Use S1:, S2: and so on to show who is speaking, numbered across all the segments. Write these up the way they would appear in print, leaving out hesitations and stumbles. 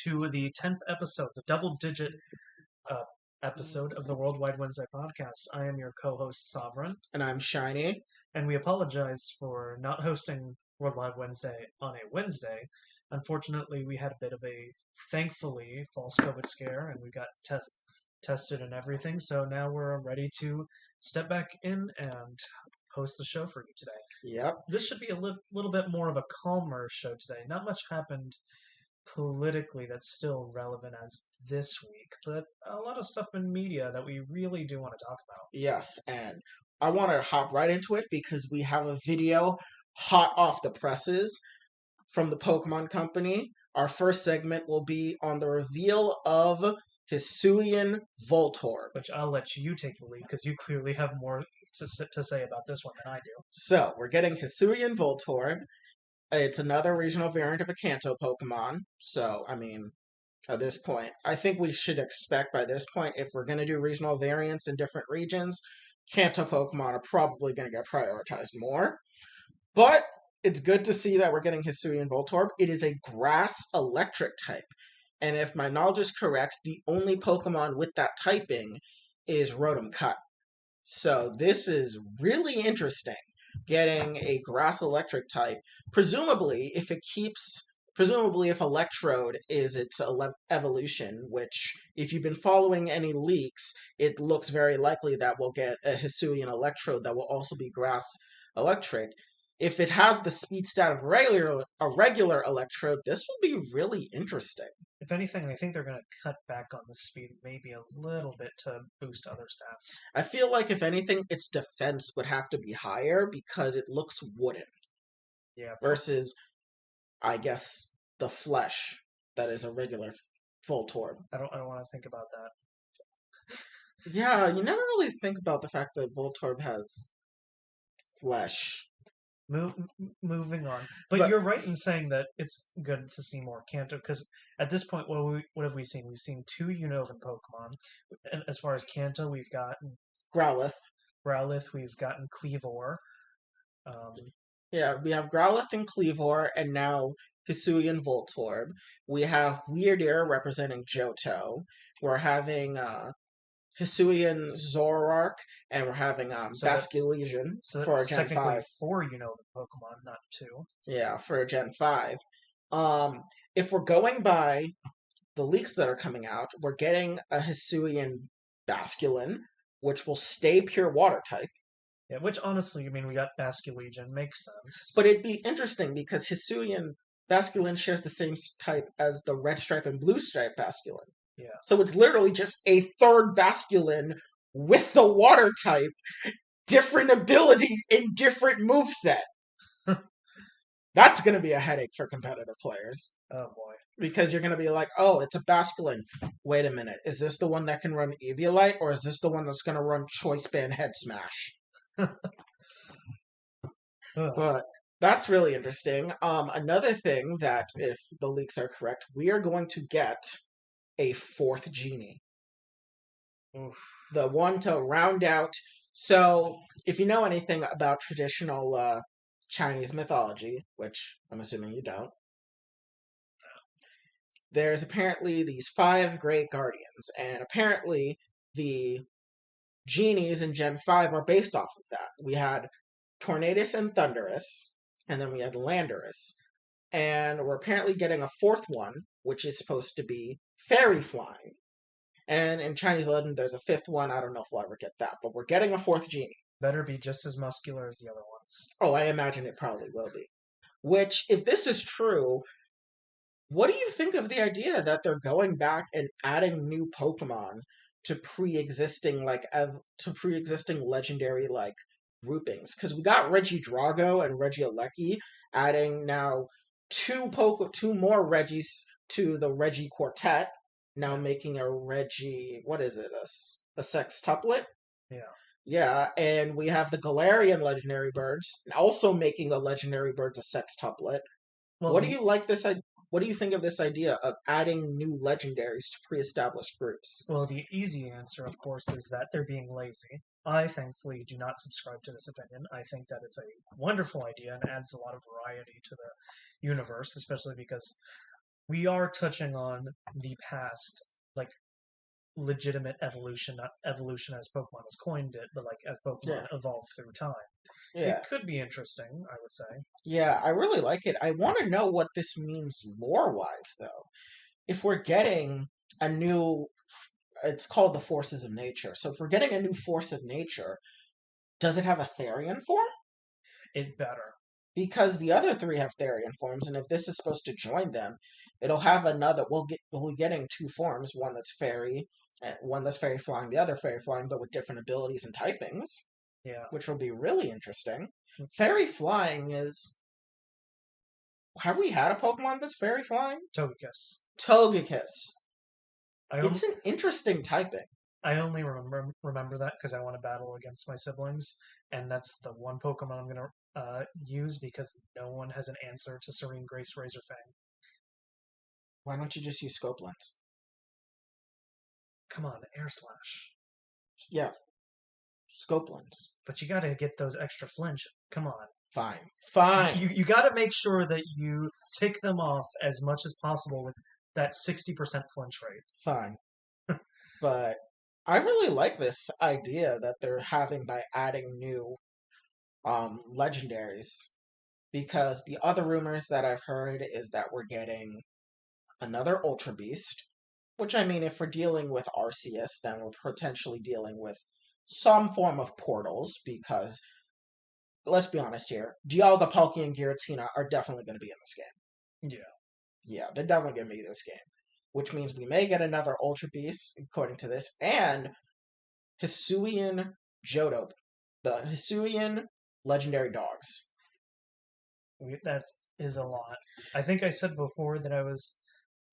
S1: to the 10th episode, the double-digit uh, episode of the Worldwide Wednesday podcast. I am your co-host, Sovereign.
S2: And I'm Shiny.
S1: And we apologize for not hosting Worldwide Wednesday on a Wednesday. Unfortunately, we had a bit of a, thankfully, false COVID scare, and we got tested and everything. So now we're ready to step back in and host the show for you today.
S2: Yep.
S1: This should be a little bit more of a calmer show today. Not much happened politically that's still relevant as this week, but a lot of stuff in media that we really do want to talk about.
S2: Yes, and I want to hop right into it because we have a video hot off the presses from the Pokemon Company. Our first segment will be on the reveal of Hisuian Voltorb.
S1: Which I'll let you take the lead because you clearly have more to say about this one than I do.
S2: So, we're getting Hisuian Voltorb. It's another regional variant of a Kanto Pokemon. So, I mean, at this point, I think we should expect by this point, if we're going to do regional variants in different regions, Kanto Pokemon are probably going to get prioritized more. But it's good to see that we're getting Hisuian Voltorb. It is a grass electric type. And if my knowledge is correct, the only Pokemon with that typing is Rotom Cut. So this is really interesting, getting a grass electric type. Presumably, if Electrode is its evolution, which, if you've been following any leaks, it looks very likely that we'll get a Hisuian Electrode that will also be grass electric. If it has the speed stat of a regular Electrode, this will be really interesting.
S1: If anything, I think they're going to cut back on the speed maybe a little bit to boost other stats.
S2: I feel like, if anything, its defense would have to be higher because it looks wooden.
S1: Yeah.
S2: Versus, I guess, the flesh that is a regular Voltorb.
S1: I don't want to think about that.
S2: Yeah, you never really think about the fact that Voltorb has flesh.
S1: Moving on, but you're right in saying that it's good to see more Kanto because at this point, what have we seen? We've seen 2 Unova Pokemon, and as far as Kanto, we've gotten Growlithe, we've gotten Kleavor.
S2: Yeah, we have Growlithe and Kleavor, and now Hisuian Voltorb. We have Weirdeer representing Johto. We're having Hisuian Zoroark, and we're having Basculegion for Gen 5.
S1: Technically 4 Unova Pokemon, not 2.
S2: Yeah, for Gen 5. If we're going by the leaks that are coming out, we're getting a Hisuian Basculin, which will stay pure water type.
S1: Yeah, which honestly, I mean, we got Basculegion, makes sense.
S2: But it'd be interesting because Hisuian Basculin shares the same type as the red stripe and blue stripe Basculin.
S1: Yeah.
S2: So it's literally just a third Basculin with the water type, different ability in different moveset. That's going to be a headache for competitive players.
S1: Oh boy.
S2: Because you're going to be like, oh, it's a Basculin. Wait a minute. Is this the one that can run Eviolite, or is this the one that's going to run Choice Band Head Smash? But that's really interesting. Another thing that, if the leaks are correct, we are going to get a 4th genie.
S1: Oof.
S2: The one to round out. So, if you know anything about traditional Chinese mythology, which I'm assuming you don't, there's apparently these 5 great guardians, and apparently the genies in Gen 5 are based off of that. We had Tornadus and Thundurus, and then we had Landorus. And we're apparently getting a 4th one, which is supposed to be Fairy Flying. And in Chinese legend, there's a 5th one. I don't know if we'll ever get that, but we're getting a 4th genie.
S1: Better be just as muscular as the other ones.
S2: Oh, I imagine it probably will be. Which, if this is true, what do you think of the idea that they're going back and adding new Pokemon to pre-existing legendary groupings? Because we got Regidrago and Regieleki adding now 2 more Regis to the Regi Quartet, now making a Regi, what is it, a sextuplet?
S1: Yeah.
S2: Yeah, and we have the Galarian legendary birds, also making the legendary birds a sextuplet. Well, what do you think of this idea of adding new legendaries to pre-established groups?
S1: Well, the easy answer, of course, is that they're being lazy. I, thankfully, do not subscribe to this opinion. I think that it's a wonderful idea and adds a lot of variety to the universe, especially because we are touching on the past, like legitimate evolution, not evolution as Pokemon has coined it, but like as
S2: Yeah,
S1: Pokemon evolve through time.
S2: yeah,
S1: It could be interesting, I would say.
S2: yeah. I really like it. I want to know what this means lore-wise, though. If we're getting a new, it's called the forces of nature. So if we're getting a new force of nature, does it have a Therian form?
S1: It better.
S2: Because the other three have Therian forms, and if this is supposed to join them, it'll have another. We'll be getting two forms: one that's fairy, and one that's fairy flying, the other fairy flying, but with different abilities and typings,
S1: Yeah.
S2: which will be really interesting. Fairy flying is. Have we had a Pokemon that's fairy flying?
S1: Togekiss.
S2: Togekiss.
S1: I
S2: It's an interesting typing.
S1: I only remember that because I want to battle against my siblings, and that's the one Pokemon I'm gonna use because no one has an answer to Serene Grace Razorfang.
S2: Why don't you just use Scope Lens?
S1: Come on, Air Slash.
S2: Yeah, Scope Lens.
S1: But you gotta get those extra flinch. Come on.
S2: Fine. Fine.
S1: You gotta make sure that you tick them off as much as possible with that 60% flinch rate.
S2: Fine. But I really like this idea that they're having by adding new legendaries. Because the other rumors that I've heard is that we're getting another Ultra Beast. Which, I mean, if we're dealing with Arceus, then we're potentially dealing with some form of portals. Because, let's be honest here, Dialga, Palkia, and Giratina are definitely going to be in this game.
S1: Yeah.
S2: Yeah, they're definitely going to be in this game. Which means we may get another Ultra Beast, according to this, and Hisuian Johto, the Hisuian legendary dogs.
S1: That is a lot. I think I said before that I was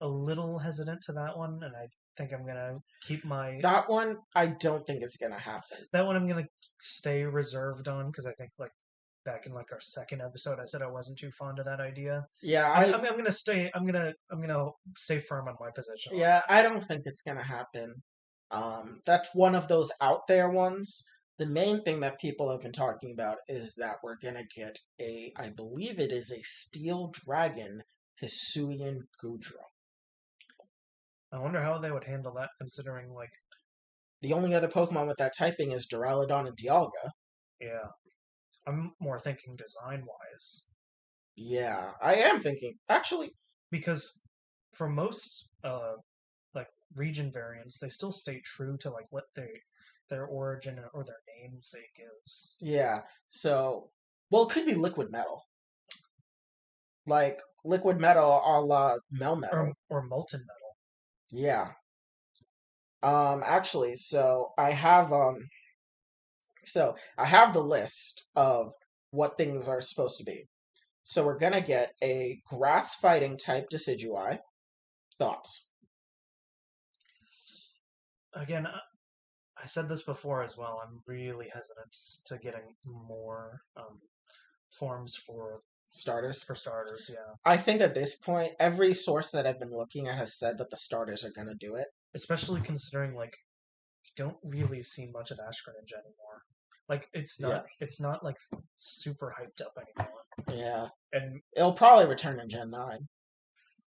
S1: a little hesitant to that one, and I think I'm gonna keep my
S2: That one, I don't think is going to happen.
S1: that one I'm gonna stay reserved on because I think like back in like our second episode I said I wasn't too fond of that idea.
S2: Yeah,
S1: I'm gonna stay I'm gonna stay firm on my position on
S2: yeah,
S1: that.
S2: I don't think it's going to happen. That's one of those out there ones. The main thing that people have been talking about is that we're going to get I believe it is a Steel Dragon Hisuian Goodra.
S1: I wonder how they would handle that considering like
S2: The only other Pokemon with that typing is Duraludon and Dialga.
S1: yeah. I'm more thinking design wise.
S2: Yeah, I am thinking. Actually,
S1: Because for most like region variants, they still stay true to like what their origin or their namesake is.
S2: yeah. So, well, it could be liquid metal. Like liquid metal a la Melmetal.
S1: Or molten metal.
S2: Yeah. Actually, so I have the list of what things are supposed to be. So we're gonna get a grass fighting type Decidueye. Thoughts?
S1: Again, I said this before as well. I'm really hesitant to getting more forms
S2: Starters?
S1: for starters. Yeah,
S2: I think at this point, every source that I've been looking at has said that the starters are gonna do it.
S1: especially considering like you don't really see much of Ash Greninja anymore. Like
S2: Yeah.
S1: it's not like super hyped up anymore.
S2: Yeah.
S1: And
S2: It'll probably return in Gen 9.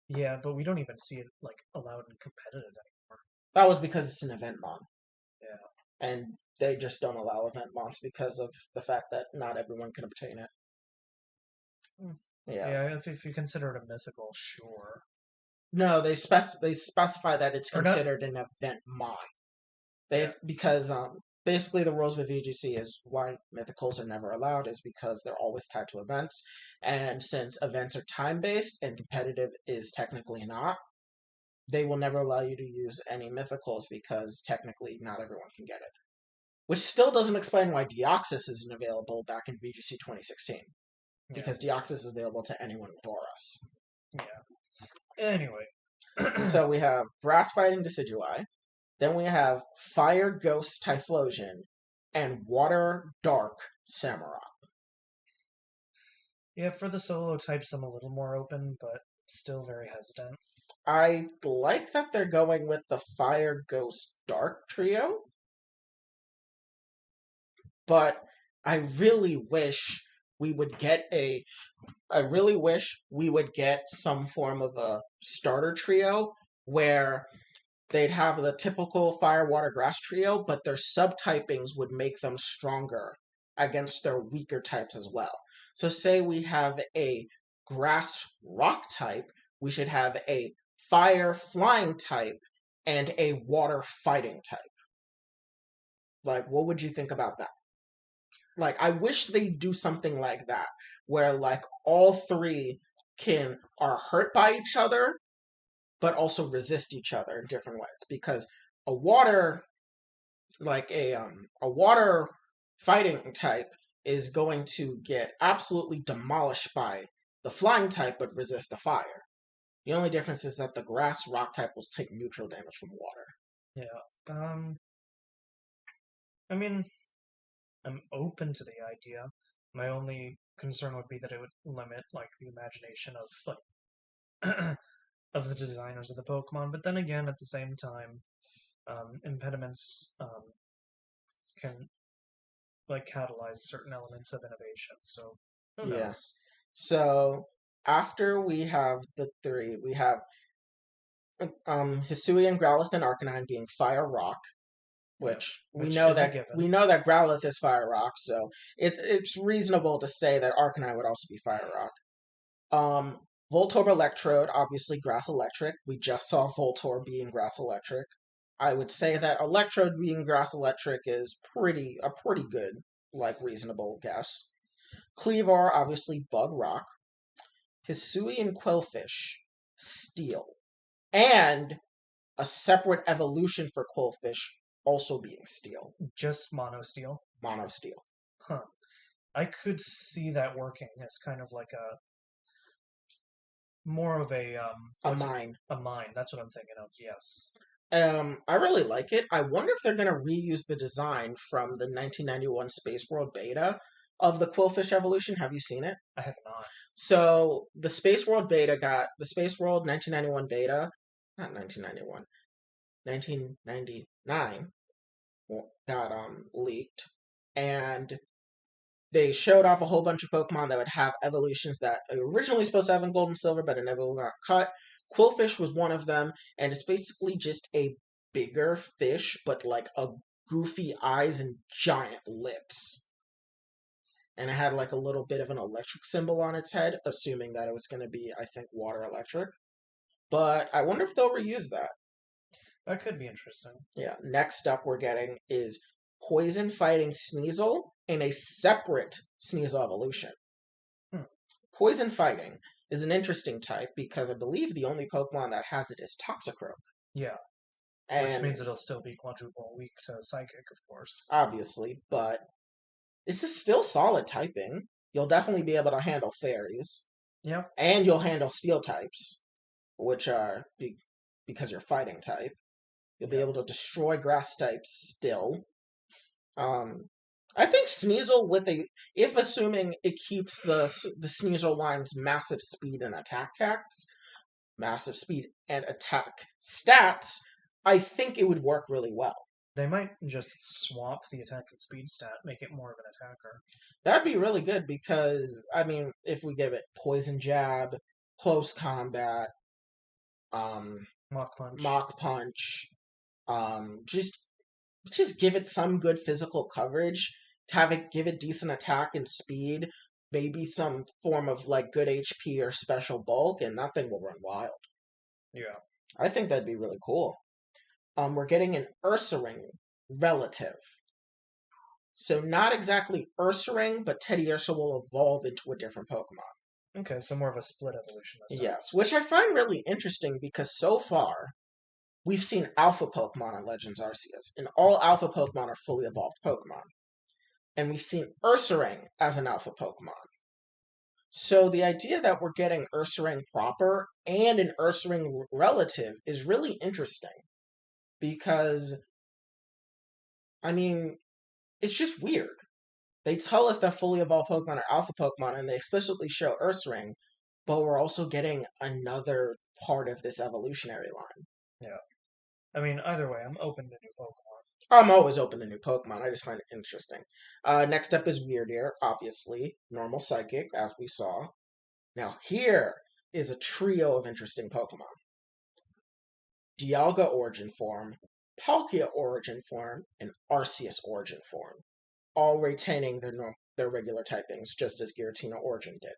S1: yeah, but we don't even see it like allowed in competitive anymore.
S2: That was because it's an event mon.
S1: Yeah.
S2: And they just don't allow event mons because of the fact that not everyone can obtain it.
S1: Mm.
S2: Yeah.
S1: Yeah, if you consider it a mythical, sure.
S2: No, they specify that it's
S1: Or not.
S2: considered an event mon.
S1: Yeah.
S2: Because basically the rules with VGC is why mythicals are never allowed is because they're always tied to events, and since events are time based and competitive is technically not, they will never allow you to use any mythicals because technically not everyone can get it. Which still doesn't explain why Deoxys isn't available back in VGC 2016. Because Deoxys is available to anyone with Auras.
S1: Yeah. Anyway.
S2: So we have Grass Fighting Decidueye, then we have Fire Ghost Typhlosion, and Water Dark Samurott.
S1: Yeah, for the solo types, I'm a little more open, but still very hesitant.
S2: I like that they're going with the Fire Ghost Dark trio, but I really wish we would get a. I really wish we would get some form of a starter trio where they'd have the typical fire, water, grass trio, but their subtypings would make them stronger against their weaker types as well. So, say we have a grass rock type, we should have a fire flying type and a water fighting type. Like, what would you think about that? Like, I wish they'd do something like that, where like all three can are hurt by each other, but also resist each other in different ways. Because a water, like a water fighting type, is going to get absolutely demolished by the flying type, but resist the fire. The only difference is that the grass rock type will take neutral damage from water.
S1: Yeah. I mean, I'm open to the idea. My only concern would be that it would limit like the imagination of like of the designers of the Pokemon. But then again, at the same time, impediments can like catalyze certain elements of innovation. So who
S2: Yeah.
S1: knows?
S2: So after we have the three, we have Hisuian, Growlithe, and Arcanine being Fire Rock,
S1: Yeah,
S2: which
S1: which is a given.
S2: we know that Growlithe is Fire Rock, so it's reasonable to say that Arcanine would also be Fire Rock. Um, Voltorb Electrode, obviously Grass Electric. We just saw Voltorb being Grass Electric. I would say that Electrode being Grass Electric is a pretty good, like reasonable guess. Cleavar, obviously Bug Rock. Hisuian Quillfish, Steel. And a separate evolution for Quillfish also being Steel.
S1: Just Mono Steel.
S2: Mono Steel.
S1: Huh. I could see that working as kind of like a more of
S2: A mine.
S1: a mine. That's what I'm thinking of. Yes,
S2: I really like it. I wonder if they're going to reuse the design from the 1991 Space World beta of the Quillfish evolution. Have you seen it?
S1: I have not.
S2: So the Space World beta got the Space World 1991 beta, not 1991, 1999 got leaked, and they showed off a whole bunch of Pokemon that would have evolutions that were originally supposed to have in Gold and Silver, but it never got cut. Quillfish was one of them, and it's basically just a bigger fish, but like a goofy eyes and giant lips. And it had like a little bit of an electric symbol on its head, assuming that it was going to be, I think, water electric. But I wonder if they'll reuse that.
S1: That could be interesting.
S2: Yeah. Next up, we're getting is Poison Fighting Sneasel in a separate Sneasel evolution.
S1: Hmm.
S2: Poison Fighting is an interesting type because I believe the only Pokemon that has it is Toxicroak.
S1: Yeah, which
S2: And
S1: means it'll still be quadruple weak to Psychic, of course.
S2: obviously, but this is still solid typing. You'll definitely be able to handle fairies.
S1: Yeah.
S2: And you'll handle steel types, which are because you're fighting type. You'll be able to destroy grass types still. I think Sneasel if assuming it keeps the Sneasel line's massive speed and attack tax, massive speed and attack stats, I think it would work really well.
S1: They might just swap the attack and speed stat, make it more of an attacker.
S2: That'd be really good because I mean, if we give it poison jab, close combat,
S1: Mock punch.
S2: mock punch, just give it some good physical coverage, give it decent attack and speed, maybe some form of like good HP or special bulk, and that thing will run wild.
S1: Yeah.
S2: I think that'd be really cool. We're getting an Ursaring relative. So not exactly Ursaring, but Teddiursa will evolve into a different Pokemon.
S1: Okay, so more of a split evolution this time.
S2: Yes, which I find really interesting because so far we've seen Alpha Pokemon on Legends Arceus, and all Alpha Pokemon are fully evolved Pokemon. And we've seen Ursaring as an Alpha Pokemon. So the idea that we're getting Ursaring proper and an Ursaring relative is really interesting. Because, I mean, it's just weird. They tell us that fully evolved Pokemon are Alpha Pokemon, and they explicitly show Ursaring, but we're also getting another part of this evolutionary line.
S1: Yeah. I mean, either way, I'm open to new Pokemon.
S2: I'm always open to new Pokemon. I just find it interesting. Next up is Weirdeer, obviously. Normal Psychic, as we saw. Now, here is a trio of interesting Pokemon. Dialga Origin Form, Palkia Origin Form, and Arceus Origin Form, all retaining their regular typings, just as Giratina Origin did.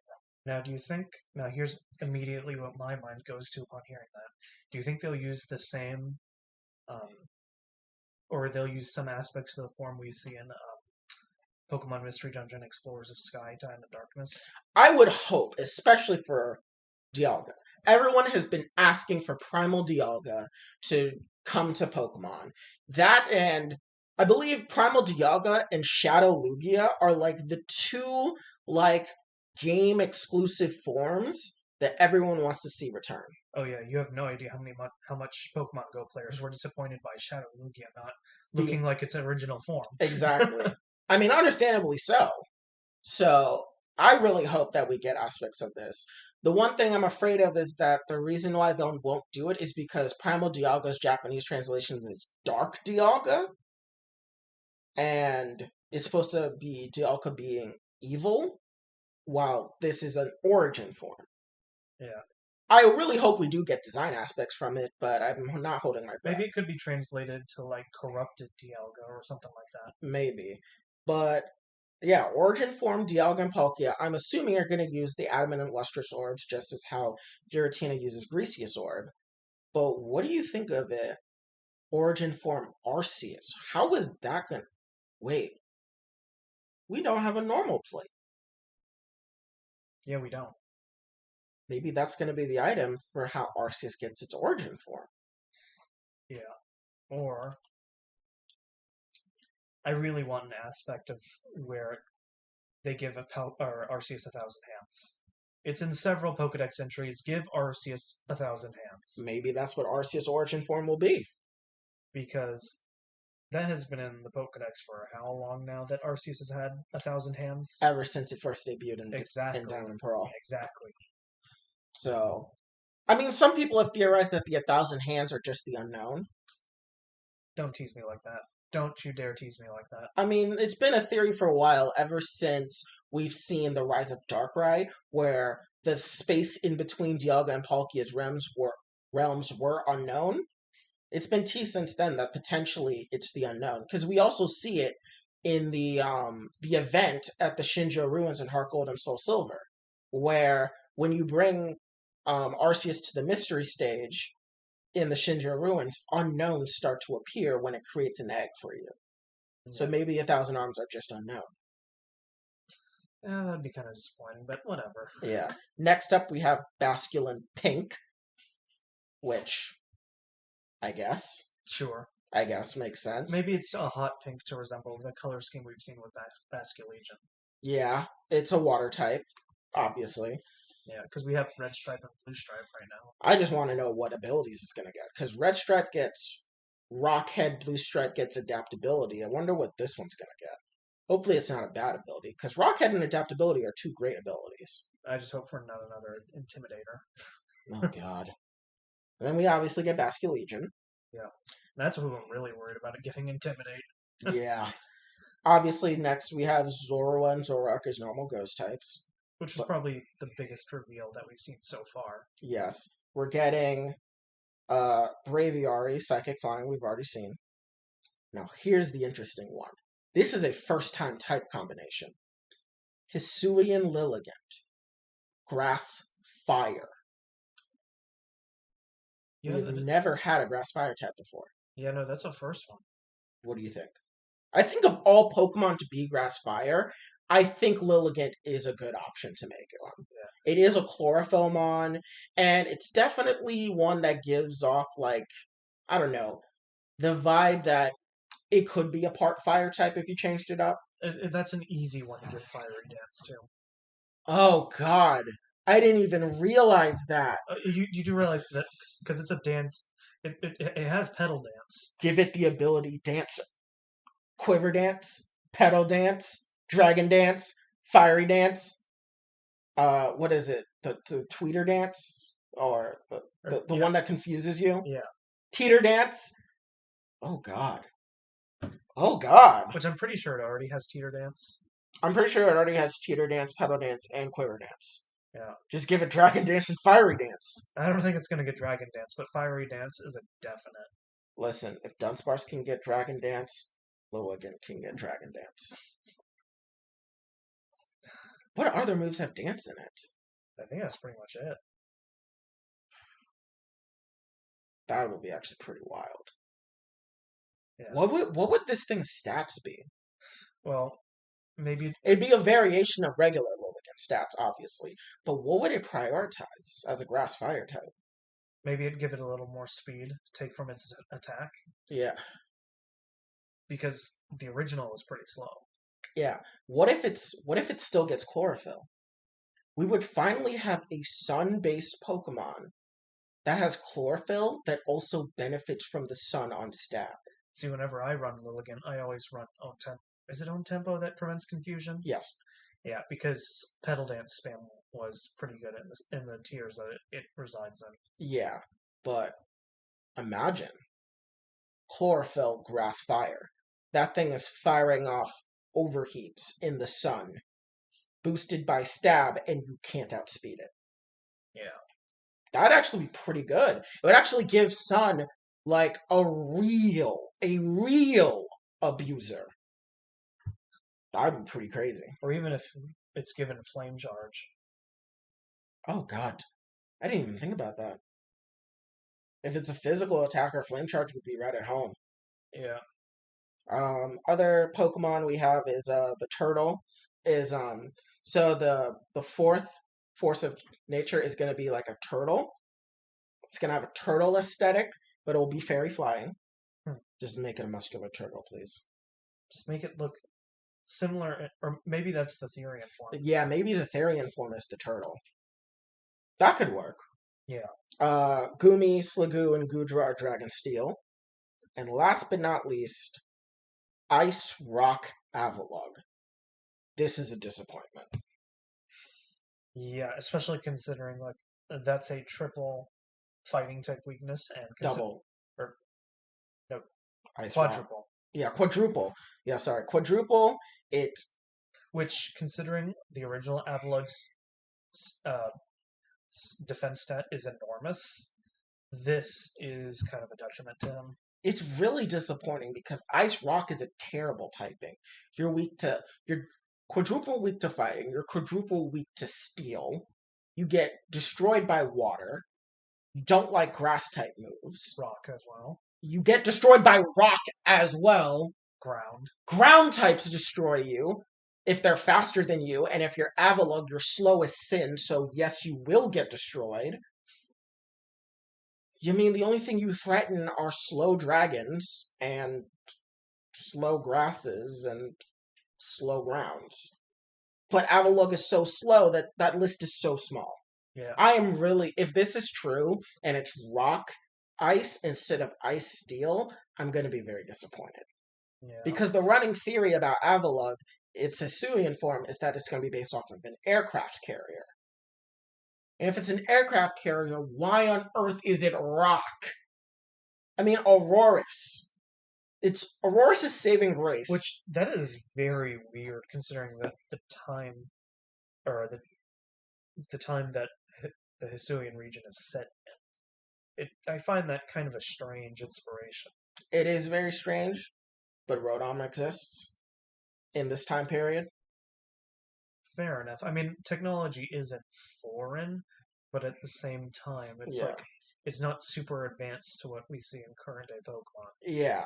S1: Now, do you think? Now, here's immediately what my mind goes to upon hearing that. Do you think they'll use the same, um, or they'll use some aspects of the form we see in Pokemon Mystery Dungeon Explorers of Sky, Time and Darkness?
S2: I would hope, especially for Dialga. Everyone has been asking for Primal Dialga to come to Pokemon. That and I believe Primal Dialga and Shadow Lugia are like the two like game exclusive forms that everyone wants to see return.
S1: Oh yeah, you have no idea how much Pokemon Go players were disappointed by Shadow Lugia not
S2: The
S1: looking like its original form.
S2: exactly. I mean, understandably so. So I really hope that we get aspects of this. The one thing I'm afraid of is that the reason why they won't do it is because Primal Dialga's Japanese translation is Dark Dialga, and it's supposed to be Dialga being evil, while this is an origin form.
S1: Yeah.
S2: I really hope we do get design aspects from it, but I'm not holding my breath.
S1: Maybe it could be translated to like corrupted Dialga or something like that.
S2: Maybe. But yeah, Origin Form, Dialga, and Palkia, I'm assuming are going to use the Adamant and Lustrous Orbs just as how Giratina uses Greasius Orb. But what do you think of it? Origin Form Arceus. How is that going to... Wait, we don't have a normal plate.
S1: Yeah, we don't.
S2: Maybe that's going to be the item for how Arceus gets its Origin Form.
S1: Yeah. Or I really want an aspect of where they give Arceus 1,000 hands. It's in several Pokedex entries. Give Arceus 1,000 hands.
S2: Maybe that's what Arceus Origin Form will be.
S1: Because that has been in the Pokedex for how long now that Arceus has had 1,000 hands?
S2: Ever since it first debuted in
S1: Exactly.
S2: Diamond and Pearl.
S1: Exactly.
S2: So, I mean, some people have theorized that the 1,000 hands are just the unknown.
S1: Don't tease me like that. Don't you dare tease me like that.
S2: I mean, it's been a theory for a while, ever since we've seen the rise of Darkrai, where the space in between Dialga and Palkia's realms were unknown. It's been teased since then that potentially it's the unknown, because we also see it in the event at the Shinjo Ruins in Heart Gold and Soul Silver, where when you bring Arceus to the mystery stage in the Shinjo Ruins, unknowns start to appear when it creates an egg for you. So maybe 1,000 arms are just unknown.
S1: Yeah, that'd be kind of disappointing, but whatever.
S2: Yeah. Next up, we have Basculin Pink, which I guess makes sense.
S1: Maybe it's a hot pink to resemble the color scheme we've seen with Basculegion.
S2: Yeah, it's a water type, obviously.
S1: Yeah, because we have Red Stripe and Blue Stripe right now.
S2: I just want to know what abilities it's going to get, because Red Stripe gets Rockhead, Blue Stripe gets adaptability. I wonder what this one's going to get. Hopefully it's not a bad ability, because Rockhead and adaptability are two great abilities.
S1: I just hope for not another Intimidator.
S2: Oh, God. And then we obviously get Basculegion.
S1: Yeah. That's who I'm really worried about, it getting Intimidate.
S2: Yeah. Obviously, next we have Zorua and Zoroark as normal ghost types.
S1: Which is probably the biggest reveal that we've seen so far.
S2: Yes. We're getting Braviary, Psychic Flying, we've already seen. Now, here's the interesting one. This is a first-time type combination. Hisuian Lilligant. Grass Fire.
S1: Yeah,
S2: We've never had a Grass Fire type before.
S1: Yeah, no, that's a first one.
S2: What do you think? I think of all Pokemon to be Grass Fire, I think Lilligant is a good option to make it on.
S1: Yeah.
S2: It is a Chlorophyllmon, and it's definitely one that gives off, like, I don't know, the vibe that it could be a part fire type if you changed it up.
S1: That's an easy one to give Fire and Dance to.
S2: Oh, God. I didn't even realize that.
S1: You do realize that because it's a dance, it has Pedal Dance.
S2: Give it the ability Dance, Quiver Dance, Pedal Dance, Dragon Dance, Fiery Dance. What is it? The Tweeter Dance? Or the one that confuses you?
S1: Yeah.
S2: Teeter Dance? Oh, God. Oh God.
S1: which I'm pretty sure it already has Teeter Dance.
S2: I'm pretty sure it already has Teeter Dance, Pedal Dance, and Quiver Dance.
S1: Yeah.
S2: Just give it Dragon Dance and Fiery Dance.
S1: I don't think it's going to get Dragon Dance, but Fiery Dance is a definite.
S2: Listen, if Dunsparce can get Dragon Dance, Lilligant can get Dragon Dance. What other moves have dance in it?
S1: I think that's pretty much it.
S2: That would be actually pretty wild.
S1: Yeah.
S2: What would this thing's stats be?
S1: Well, maybe
S2: It'd be a variation of regular Lilligant stats, obviously, but what would it prioritize as a Grass Fire type?
S1: maybe it'd give it a little more speed to take from its attack
S2: Yeah,
S1: because the original was pretty slow.
S2: yeah. What if it still gets Chlorophyll? We would finally have a sun-based Pokemon that has Chlorophyll that also benefits from the sun on stat.
S1: See, whenever I run Lilligant, I always run own tempo. Is it own tempo that prevents confusion?
S2: Yes.
S1: Yeah, because Pedal Dance spam was pretty good in the tiers that it resides in.
S2: Yeah, but imagine Chlorophyll Grass Fire. That thing is firing off overheats in the sun, boosted by Stab, and you can't outspeed it.
S1: Yeah.
S2: That'd actually be pretty good. It would actually give Sun like a real abuser. That'd be pretty crazy.
S1: Or even if it's given Flame Charge.
S2: Oh God, I didn't even think about that. If it's a physical attacker, Flame Charge would be right at home.
S1: Yeah.
S2: Other Pokemon we have is the turtle. Is so the fourth force of nature is going to be like a turtle. It's going to have a turtle aesthetic, but it will be fairy flying. Just make it a muscular turtle, please.
S1: Just make it look similar, or maybe that's the Therian form.
S2: Yeah, maybe the Therian form is the turtle. That could work.
S1: Yeah.
S2: Gumi, Sliggoo, and Goodra are Dragon Steel. And last but not least, Ice Rock Avalugg. This is a disappointment.
S1: Yeah, especially considering like that's a triple fighting type weakness and
S2: Double.
S1: Or no,
S2: Ice
S1: quadruple.
S2: Rock. Yeah, quadruple. Yeah, sorry, quadruple. It.
S1: Which, considering the original Avalugg's defense stat is enormous, this is kind of a detriment to him.
S2: It's really disappointing because Ice Rock is a terrible typing. You're quadruple weak to fighting. You're quadruple weak to steel. You get destroyed by water. You don't like grass type moves.
S1: Rock as well.
S2: You get destroyed by rock as well.
S1: Ground.
S2: Ground types destroy you if they're faster than you, and if you're Avalugg, you're slow as sin, so yes, you will get destroyed. You mean the only thing you threaten are slow dragons and slow grasses and slow grounds. But Avalugg is so slow that list is so small.
S1: Yeah.
S2: I am really, if this is true and it's rock ice instead of ice steel, I'm going to be very disappointed.
S1: Yeah.
S2: Because the running theory about Avalugg, its Hisuian form, is that it's going to be based off of an aircraft carrier. And if it's an aircraft carrier, why on earth is it rock? I mean, Aurorus. It's Aurorus' saving grace.
S1: Which, that is very weird, considering that the time, or the time that the Hisuian region is set in. I find that kind of a strange inspiration.
S2: It is very strange, but Rotom exists in this time period.
S1: Fair enough. I mean, technology isn't foreign, but at the same time, it's like it's not super advanced to what we see in current day Pokemon.
S2: Yeah.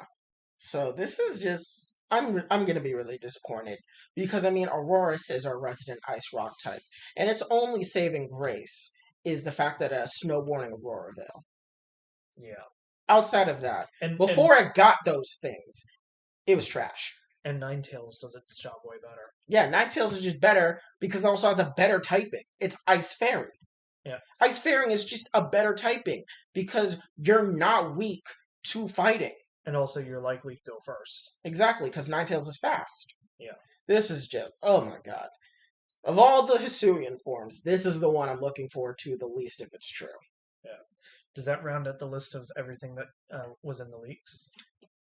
S2: So this is just I'm gonna be really disappointed because I mean Aurorus is our resident ice rock type, and its only saving grace is the fact that a snowboarding Aurora Veil.
S1: Yeah.
S2: Outside of that, before it got those things, it was trash.
S1: And Ninetales does its job way better.
S2: Yeah, Ninetales is just better because it also has a better typing. It's Ice Fairy.
S1: Yeah.
S2: Ice Fairy is just a better typing because you're not weak to fighting.
S1: And also, you're likely to go first.
S2: Exactly, because Ninetales is fast.
S1: Yeah.
S2: This is just, oh my god. Of all the Hisuian forms, this is the one I'm looking forward to the least if it's true.
S1: Yeah. Does that round out the list of everything that was in the leaks?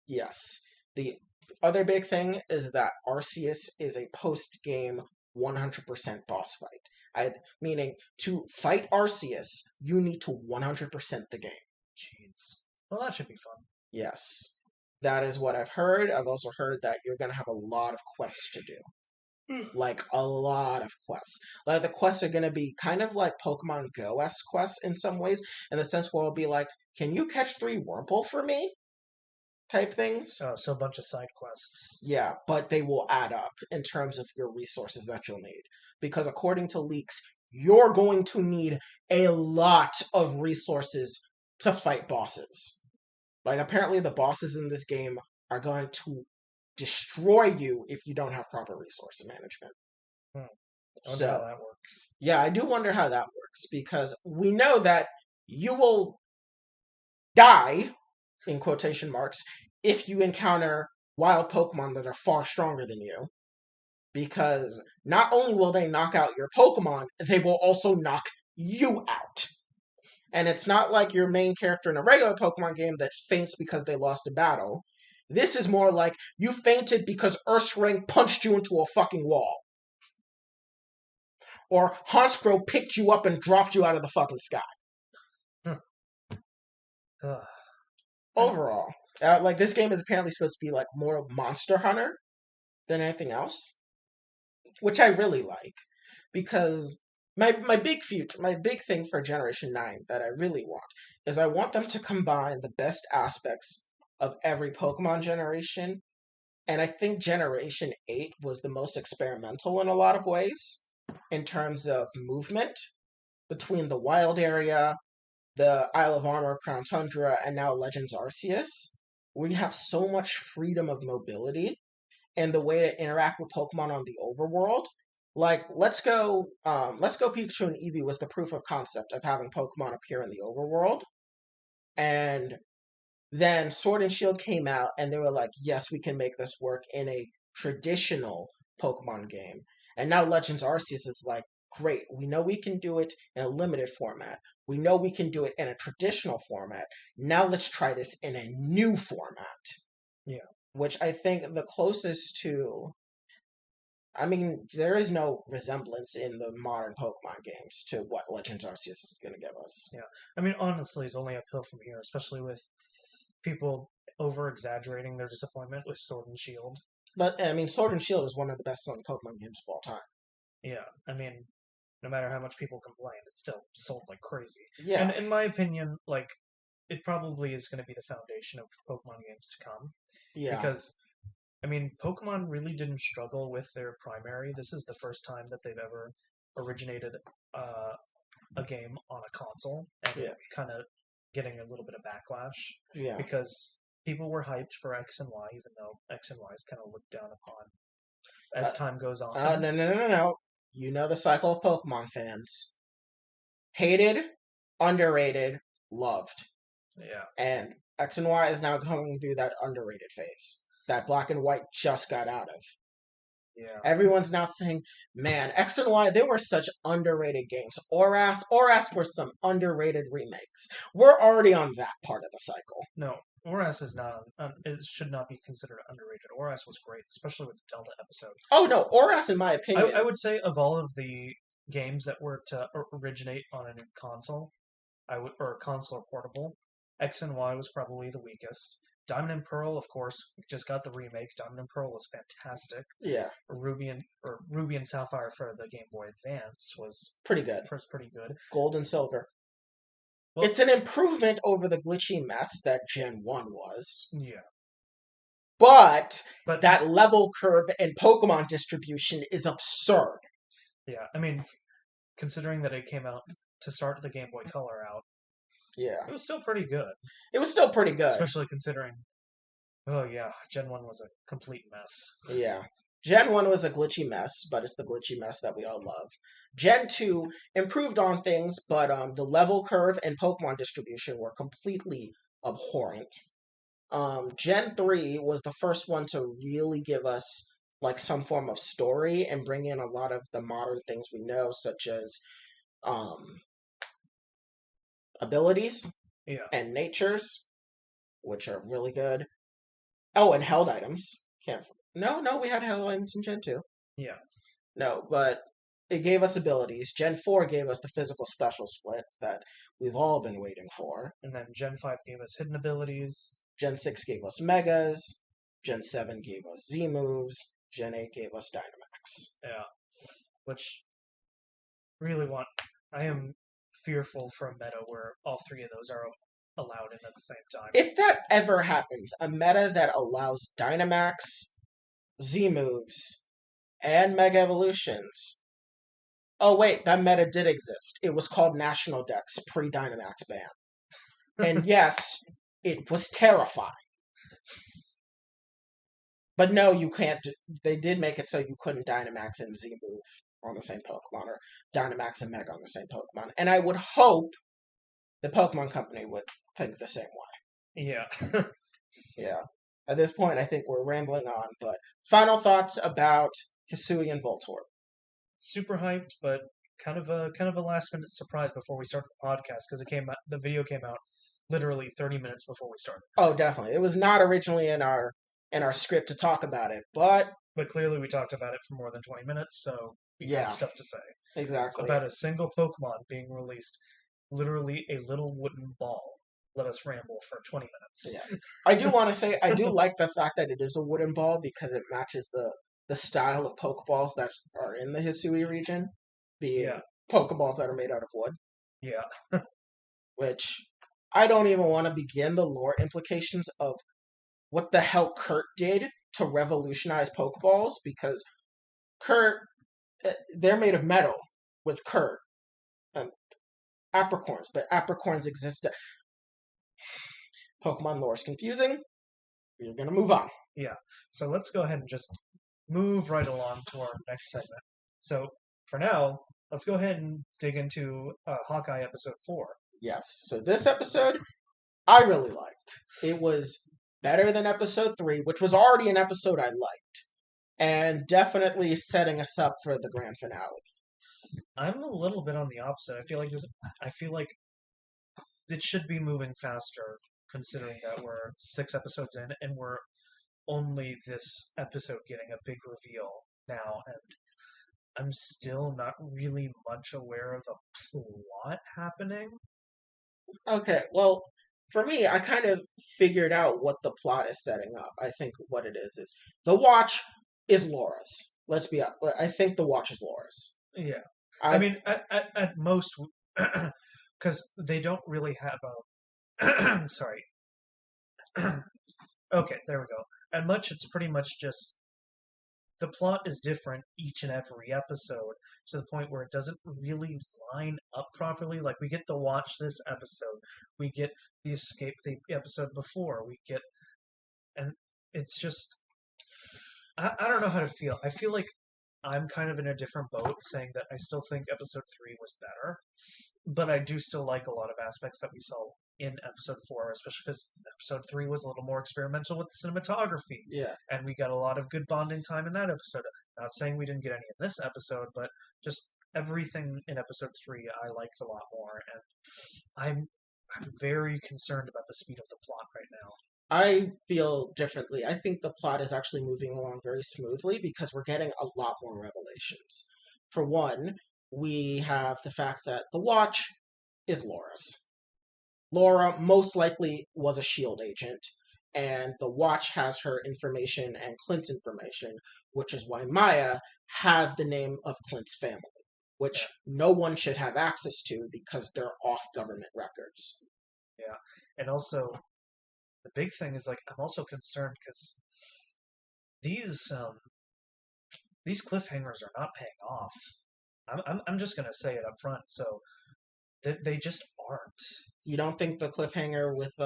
S2: Yes. The other big thing is that Arceus is a post-game 100% boss fight. Meaning, to fight Arceus, you need to 100% the game.
S1: Jeez. Well, that should be fun.
S2: Yes. That is what I've heard. I've also heard that you're going to have a lot of quests to do. Like, a lot of quests. Like, the quests are going to be kind of like Pokemon Go-esque quests in some ways, in the sense where it'll be like, can you catch 3 Wurmple for me? Type things.
S1: Oh, so a bunch of side quests.
S2: Yeah, but they will add up in terms of your resources that you'll need. Because according to leaks, you're going to need a lot of resources to fight bosses. Like, apparently the bosses in this game are going to destroy you if you don't have proper resource management.
S1: I wonder how that works.
S2: Yeah, I do wonder how that works, because we know that you will die, in quotation marks, if you encounter wild Pokemon that are far stronger than you. Because not only will they knock out your Pokemon, they will also knock you out. And it's not like your main character in a regular Pokemon game that faints because they lost a battle. This is more like you fainted because Ursaring punched you into a fucking wall. Or Hansgrohe picked you up and dropped you out of the fucking sky. Overall, like, this game is apparently supposed to be like more Monster Hunter than anything else, which I really like, because my big thing for Generation 9 that I really want is I want them to combine the best aspects of every Pokemon generation, and I think Generation 8 was the most experimental in a lot of ways in terms of movement between the wild area, the Isle of Armor, Crown Tundra, and now Legends Arceus, where you have so much freedom of mobility and the way to interact with Pokemon on the overworld. Like, Let's Go Pikachu and Eevee was the proof of concept of having Pokemon appear in the overworld. And then Sword and Shield came out, and they were like, yes, we can make this work in a traditional Pokemon game. And now Legends Arceus is like, great, we know we can do it in a limited format. We know we can do it in a traditional format. Now let's try this in a new format.
S1: Yeah.
S2: Which I think the closest to... I mean, there is no resemblance in the modern Pokemon games to what Legends Arceus is going to give us.
S1: Yeah. I mean, honestly, it's only uphill from here, especially with people over-exaggerating their disappointment with Sword and Shield.
S2: But, I mean, Sword and Shield is one of the best-selling Pokemon games of all time.
S1: Yeah, I mean, no matter how much people complain, it's still sold like crazy.
S2: Yeah.
S1: And in my opinion, like, it probably is going to be the foundation of Pokemon games to come.
S2: Yeah.
S1: Because, I mean, Pokemon really didn't struggle with their primary. This is the first time that they've ever originated a game on a console, and kind of getting a little bit of backlash.
S2: Yeah.
S1: Because people were hyped for X and Y, even though X and Y is kind of looked down upon as time goes on.
S2: No. You know the cycle of Pokemon fans. Hated, underrated, loved.
S1: Yeah.
S2: And X and Y is now going through that underrated phase that Black and White just got out of.
S1: Yeah.
S2: Everyone's now saying, man, X and Y, they were such underrated games. Oras were some underrated remakes. We're already on that part of the cycle.
S1: No, Oras is not. It should not be considered underrated. Oras was great, especially with the Delta episode.
S2: Oh no, Oras, in my opinion,
S1: I would say of all of the games that were to originate on a new console, or console or portable, X and Y was probably the weakest. Diamond and Pearl, of course, we just got the remake. Diamond and Pearl was fantastic.
S2: Yeah.
S1: Ruby and Sapphire for the Game Boy Advance was
S2: pretty good. Gold and Silver. Well, it's an improvement over the glitchy mess that Gen 1 was.
S1: Yeah.
S2: But that level curve and Pokemon distribution is absurd.
S1: Yeah, I mean, considering that it came out to start the Game Boy Color out,
S2: yeah,
S1: it was still pretty good.
S2: Especially
S1: considering, oh yeah, Gen 1 was a complete mess.
S2: Yeah. Gen 1 was a glitchy mess, but it's the glitchy mess that we all love. Gen 2 improved on things, but the level curve and Pokemon distribution were completely abhorrent. Gen 3 was the first one to really give us like some form of story and bring in a lot of the modern things we know, such as abilities and natures, which are really good. Oh, and held items. Can't. No, we had Hellions in Gen 2.
S1: Yeah.
S2: No, but it gave us abilities. Gen 4 gave us the physical special split that we've all been waiting for.
S1: And then Gen 5 gave us hidden abilities.
S2: Gen 6 gave us Megas. Gen 7 gave us Z moves. Gen 8 gave us Dynamax.
S1: Yeah. Which really I am fearful for a meta where all three of those are allowed in at the same time.
S2: If that ever happens, a meta that allows Dynamax, Z moves, and Mega Evolutions. Oh wait, that meta did exist. It was called National Dex pre-Dynamax ban. And yes, it was terrifying. But no, you can't. They did make it so you couldn't Dynamax and Z move on the same Pokemon, or Dynamax and Mega on the same Pokemon. And I would hope the Pokemon Company would think the same way.
S1: Yeah.
S2: Yeah. At this point, I think we're rambling on, but final thoughts about Hisuian Voltorb.
S1: Super hyped, but kind of a last minute surprise before we started the podcast because the video came out literally 30 minutes before we started.
S2: Oh, definitely. It was not originally in our script to talk about it, but
S1: clearly we talked about it for more than 20 minutes, so we
S2: yeah,
S1: had stuff to say
S2: exactly
S1: about a single Pokemon being released, literally a little wooden ball. Let us ramble for 20 minutes.
S2: Yeah, I do want to say I do like the fact that it is a wooden ball because it matches the style of Pokeballs that are in the Hisui region, being Pokeballs that are made out of wood.
S1: Yeah.
S2: Which I don't even want to begin the lore implications of what the hell Kurt did to revolutionize Pokeballs, because Kurt, they're made of metal with Kurt and apricorns, but apricorns exist. Pokemon lore is confusing. We're going to move on.
S1: Yeah. So let's go ahead and just move right along to our next segment. So for now, let's go ahead and dig into Hawkeye episode 4.
S2: Yes. So this episode, I really liked. It was better than episode 3, which was already an episode I liked, and definitely setting us up for the grand finale.
S1: I'm a little bit on the opposite. I feel like it should be moving faster, considering that we're 6 episodes in and we're only this episode getting a big reveal now, and I'm still not really much aware of the plot happening.
S2: Okay, well, for me, I kind of figured out what the plot is setting up. I think what it is the watch is Laura's. Let's be honest. I think the watch is Laura's.
S1: Yeah. I mean, at most, because they don't really have a... Sorry. Okay, there we go. At much, it's pretty much just the plot is different each and every episode to the point where it doesn't really line up properly. Like, we get the watch this episode, we get the escape the episode before, and it's just, I don't know how to feel. I feel like I'm kind of in a different boat, saying that I still think episode 3 was better, but I do still like a lot of aspects that we saw in episode 4, especially because episode 3 was a little more experimental with the cinematography.
S2: Yeah. And
S1: we got a lot of good bonding time in that episode. Not saying we didn't get any in this episode, but just everything in episode 3 I liked a lot more, and I'm very concerned about the speed of the plot right now.
S2: I feel differently. I think the plot is actually moving along very smoothly because we're getting a lot more revelations. For one, we have the fact that the watch is Laura's. Laura most likely was a SHIELD agent, and the watch has her information and Clint's information, which is why Maya has the name of Clint's family, which no one should have access to because they're off government records.
S1: Yeah, and also, the big thing is, like, I'm also concerned because these cliffhangers are not paying off. I'm just gonna say it up front. So they just aren't.
S2: You don't think the cliffhanger with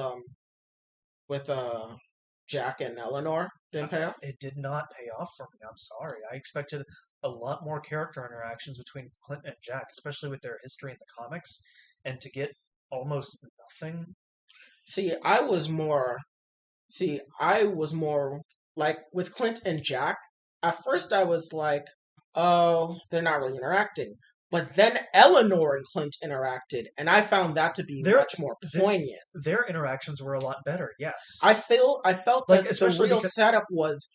S2: Jack and Eleanor didn't pay off?
S1: It did not pay off for me. I'm sorry. I expected a lot more character interactions between Clint and Jack, especially with their history in the comics, and to get almost nothing.
S2: I was more like with Clint and Jack. At first I was like, oh, they're not really interacting. But then Eleanor and Clint interacted, and I found that to be much more poignant.
S1: Their interactions were a lot better, yes.
S2: I felt like that the real setup was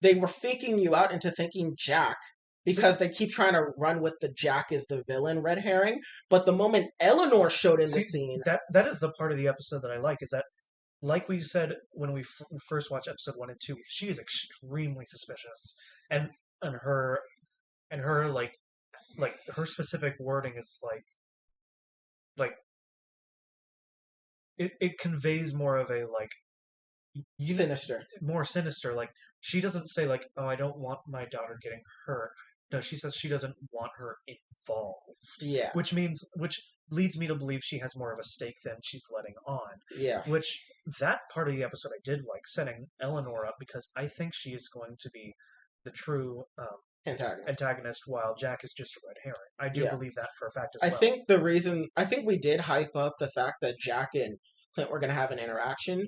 S2: they were faking you out into thinking Jack because they keep trying to run with the Jack is the villain red herring. But the moment Eleanor showed in the
S1: See,
S2: scene,
S1: that is the part of the episode that I like. Is that like we said when we first watched episode 1 and 2, she is extremely suspicious, and and her and her like her specific wording is like it conveys more of a like
S2: sinister.
S1: more sinister. Like she doesn't say like, "Oh, I don't want my daughter getting hurt." No, she says she doesn't want her involved,
S2: Yeah,
S1: which leads me to believe she has more of a stake than she's letting on.
S2: yeah,
S1: Which that part of the episode I did like, setting Eleanor up because I think she is going to be the true
S2: antagonist.
S1: antagonist, while Jack is just a red herring. I do
S2: Yeah.
S1: believe that for a fact as
S2: I
S1: well.
S2: think I think we did hype up the fact that Jack and Clint were going to have an interaction,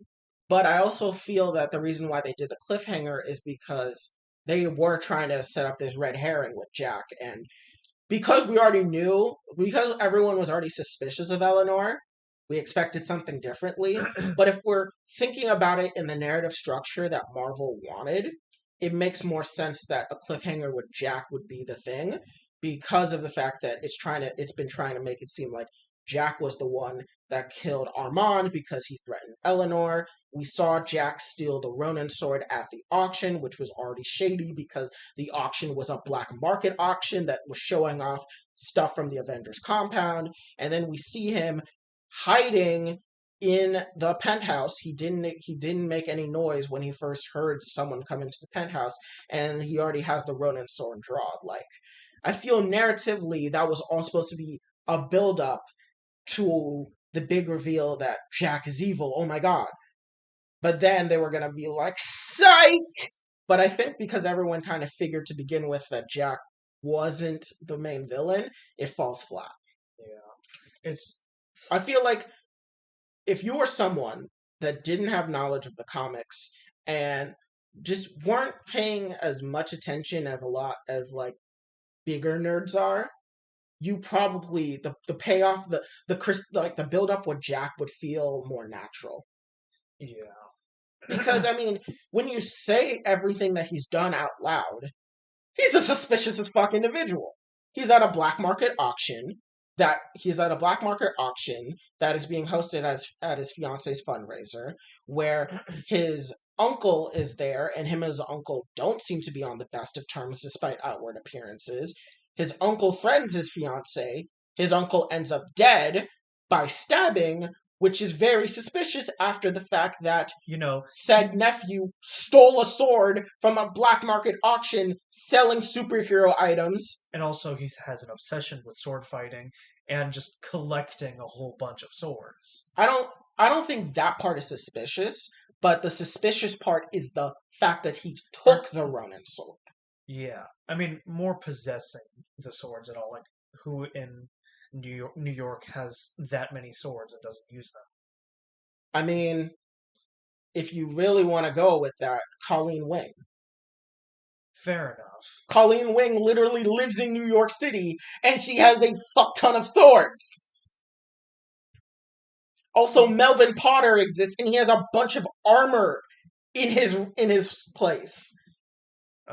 S2: but I also feel that the reason why they did the cliffhanger is because they were trying to set up this red herring with Jack, and because we already knew, because everyone was already suspicious of Eleanor, we expected something differently. But if we're thinking about it in the narrative structure that Marvel wanted, it makes more sense that a cliffhanger with Jack would be the thing because of the fact that it's been trying to make it seem like Jack was the one that killed Armand because he threatened Eleanor. We saw Jack steal the Ronin sword at the auction, which was already shady because the auction was a black market auction that was showing off stuff from the Avengers compound. And then we see him hiding in the penthouse. He didn't make any noise when he first heard someone come into the penthouse, and he already has the Ronin sword drawn. Like, I feel narratively that was all supposed to be a build up to the big reveal that Jack is evil. Oh my god. But then they were gonna be like, psych! But I think because everyone kind of figured to begin with that Jack wasn't the main villain, it falls flat.
S1: Yeah, it's
S2: I feel like if you were someone that didn't have knowledge of the comics and just weren't paying as much attention as a lot as like bigger nerds are, you probably the payoff like the build up with Jack would feel more natural.
S1: yeah.
S2: Because I mean, when you say everything that he's done out loud, he's a suspicious as fuck individual. He's at a black market auction that is being hosted as at his fiance's fundraiser, where his uncle is there, and him and his uncle don't seem to be on the best of terms despite outward appearances. His uncle friends his fiance. His uncle ends up dead by stabbing, which is very suspicious after the fact that
S1: You know,
S2: said nephew stole a sword from a black market auction selling superhero items.
S1: and also he has an obsession with sword fighting and just collecting a whole bunch of swords.
S2: I don't think that part is suspicious, but the suspicious part is the fact that he took the Ronin sword.
S1: Yeah, I mean, more possessing the swords at all. Like, who in New York has that many swords and doesn't use them?
S2: I mean, if you really want to go with that, Colleen Wing.
S1: Fair enough.
S2: Colleen Wing literally lives in New York City, and she has a fuck ton of swords. Also, Melvin Potter exists, and he has a bunch of armor in his place.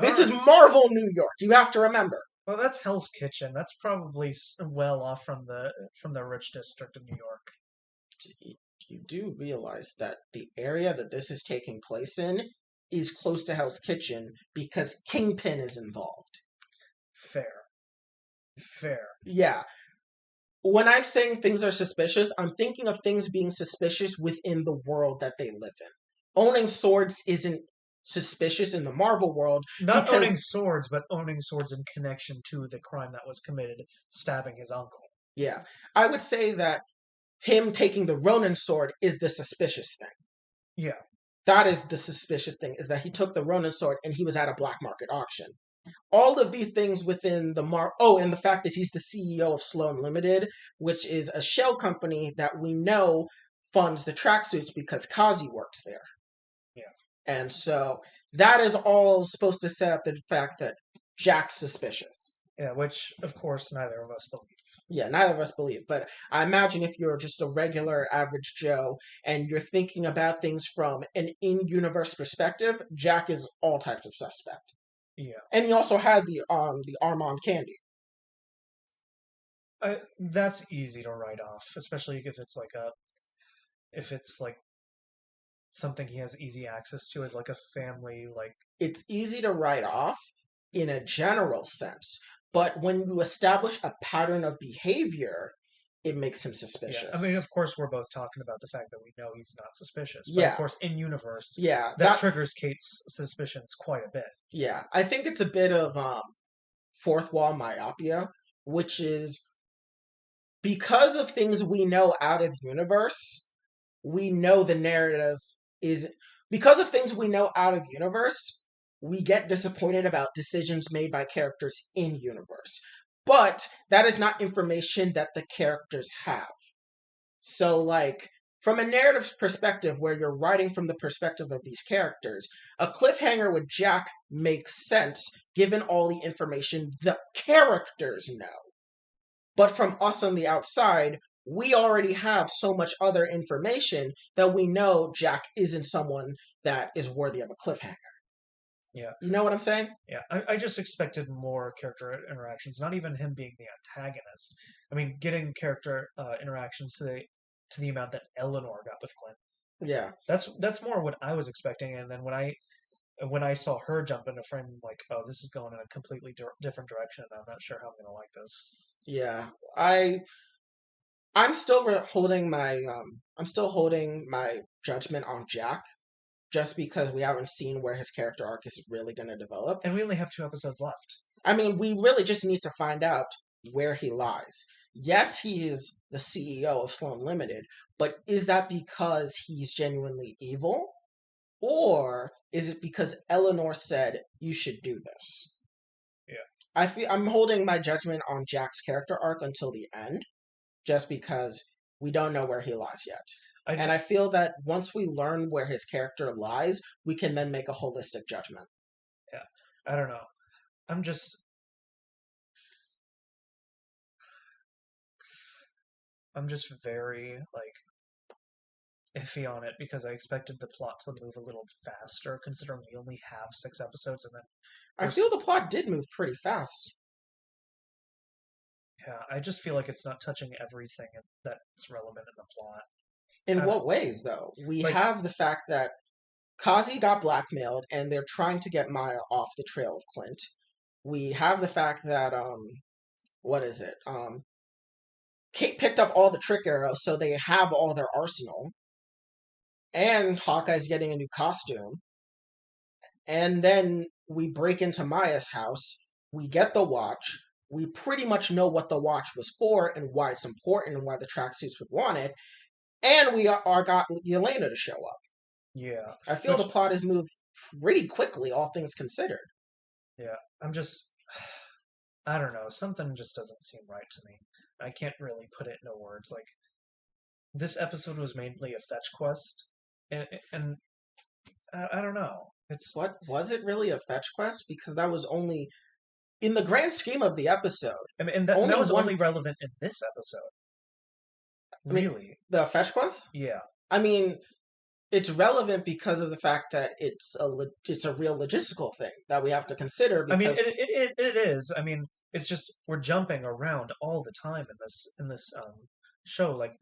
S2: This is Marvel New York. You have to remember.
S1: Well, that's Hell's Kitchen. That's probably well off from the rich district of New York.
S2: You do realize that the area that this is taking place in is close to Hell's Kitchen because Kingpin is involved.
S1: Fair.
S2: Yeah. When I'm saying things are suspicious, I'm thinking of things being suspicious within the world that they live in. Owning swords isn't suspicious in the Marvel world.
S1: Not owning swords, but owning swords in connection to the crime that was committed, stabbing his uncle.
S2: Yeah. I would say that him taking the Ronin sword is the suspicious thing.
S1: Yeah.
S2: That is the suspicious thing, is that he took the Ronin sword and he was at a black market auction. All of these things within the and the fact that he's the CEO of Sloan Limited, which is a shell company that we know funds the tracksuits because Kazi works there.
S1: Yeah.
S2: And so that is all supposed to set up the fact that Jack's suspicious.
S1: Yeah, which of course neither of us believe.
S2: Yeah, neither of us believe. But I imagine if you're just a regular average Joe and you're thinking about things from an in-universe perspective, Jack is all types of suspect.
S1: Yeah,
S2: And he also had the Armand candy.
S1: that's easy to write off, especially if it's like something he has easy access to as like a family like.
S2: It's easy to write off in a general sense, but when you establish a pattern of behavior, it makes him
S1: Yeah, I mean,
S2: suspicious.
S1: of course, we're both talking about the fact that we know he's not suspicious, but of
S2: Yeah,
S1: course, in universe,
S2: yeah,
S1: that triggers Kate's suspicions quite a bit.
S2: yeah. I think it's a bit of fourth wall myopia, which is because of things we know out of universe, we know the narrative is because of things we know out of universe, we get disappointed about decisions made by characters in universe. But that is not information that the characters have. So, like, from a narrative perspective, where you're writing from the perspective of these characters, a cliffhanger with Jack makes sense given all the information the characters know. But from us on the outside, we already have so much other information that we know Jack isn't someone that is worthy of a cliffhanger.
S1: Yeah,
S2: You know what I'm saying?
S1: yeah. I just expected more character interactions, not even him being the antagonist. I mean, getting character interactions to the amount that Eleanor got with Clint.
S2: Yeah.
S1: That's more what I was expecting, and then when I saw her jump into frame, I'm like, oh, this is going in a completely different direction, and I'm not sure how I'm gonna like this.
S2: Yeah. I'm still I'm still holding my judgment on Jack just because we haven't seen where his character arc is really going to develop.
S1: And we only have 2 episodes left.
S2: I mean, we really just need to find out where he lies. Yes, he is the CEO of Sloan Limited, but is that because he's genuinely evil? Or is it because Eleanor said you should do this?
S1: Yeah.
S2: I'm holding my judgment on Jack's character arc until the end, just because we don't know where he lies yet. And I feel that once we learn where his character lies, we can then make a holistic judgment.
S1: Yeah. I don't know. I'm just I'm just very like iffy on it because I expected the plot to move a little faster considering we only have 6 episodes and then
S2: I feel the plot did move pretty fast.
S1: yeah, I just feel like it's not touching everything that's relevant in the plot.
S2: In what ways, though? We
S1: Like,
S2: have the fact that Kazi got blackmailed and they're trying to get Maya off the trail of Clint. We have the fact that, what is it? Kate picked up all the trick arrows, so they have all their arsenal. And Hawkeye's getting a new costume. And then we break into Maya's house. We get the watch. We pretty much know what the watch was for and why it's important and why the tracksuits would want it. And we are got Yelena to show up.
S1: yeah,
S2: I feel the plot has moved pretty quickly, all things considered.
S1: yeah. I'm just, I don't know. Something just doesn't seem right to me. I can't really put it into words. Like this episode was mainly a fetch quest, and I don't know. It's
S2: What was it really a fetch quest? Because that was only in the grand scheme of the episode.
S1: I mean, and
S2: Only
S1: that was
S2: one.
S1: only relevant in this episode.
S2: I mean,
S1: Really?
S2: the fetch quest.
S1: Yeah.
S2: I mean, it's relevant because of the fact that it's a real logistical thing that we have to consider.
S1: I mean,
S2: Because
S1: it is. I mean, it's just we're jumping around all the time in this show. Like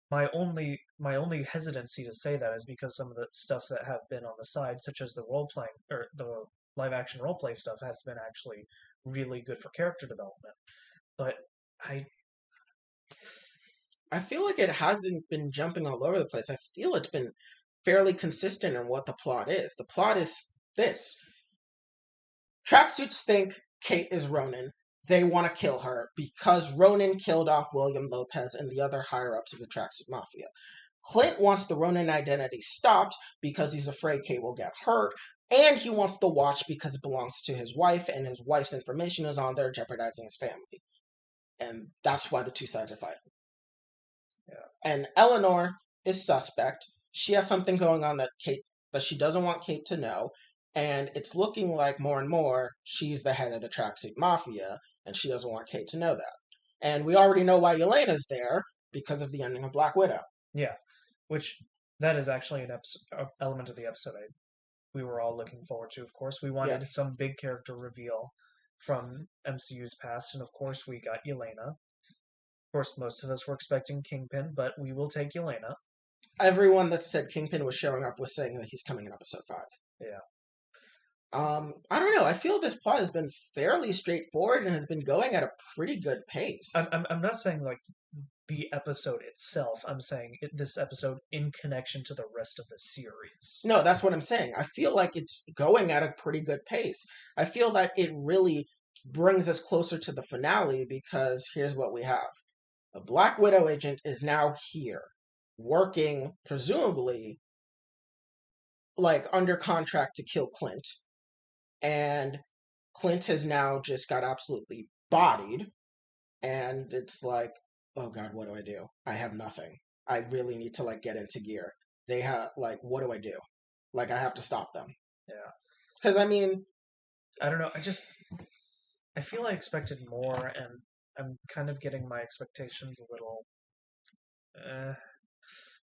S1: my only hesitancy to say that is because some of the stuff that have been on the side, such as the role playing or the live action role play stuff, has been actually really good for character development. But I
S2: I feel like it hasn't been jumping all over the place. I feel it's been fairly consistent in what the plot is. The plot is this: tracksuits think Kate is Ronin. They want to kill her because Ronin killed off William Lopez and the other higher ups of the Tracksuit Mafia. Clint wants the Ronin identity stopped because he's afraid Kate will get hurt, and he wants the watch because it belongs to his wife, and his wife's information is on there, jeopardizing his family. And that's why the two sides are fighting.
S1: yeah.
S2: And Eleanor is suspect. She has something going on that she doesn't want Kate to know, and it's looking like more and more she's the head of the Tracksuit Mafia, and she doesn't want Kate to know that. And we already know why Yelena's there because of the ending of Black Widow.
S1: Yeah, which that is actually an element of the episode we were all looking forward to. Of course, we
S2: Yeah.
S1: wanted some big character reveal from MCU's past, and of course, we got Yelena. Of course, most of us were expecting Kingpin, but we will take Yelena.
S2: Everyone that said Kingpin was showing up was saying that he's coming in episode 5.
S1: Yeah.
S2: I don't know. I feel this plot has been fairly straightforward and has been going at a pretty good pace.
S1: I'm not saying like the episode itself. I'm saying this episode in connection to the rest of the series.
S2: No, that's what I'm saying. I feel like it's going at a pretty good pace. I feel that it really brings us closer to the finale because here's what we have. A Black Widow agent is now here, working, presumably, like under contract to kill Clint. And Clint has now just got absolutely bodied. And it's like, oh God, what do I do? I have nothing. I really need to like get into gear. They have like, what do I do? Like, I have to stop them.
S1: Yeah.
S2: Because I mean,
S1: I don't know. I feel I expected more, and I'm kind of getting my expectations a little.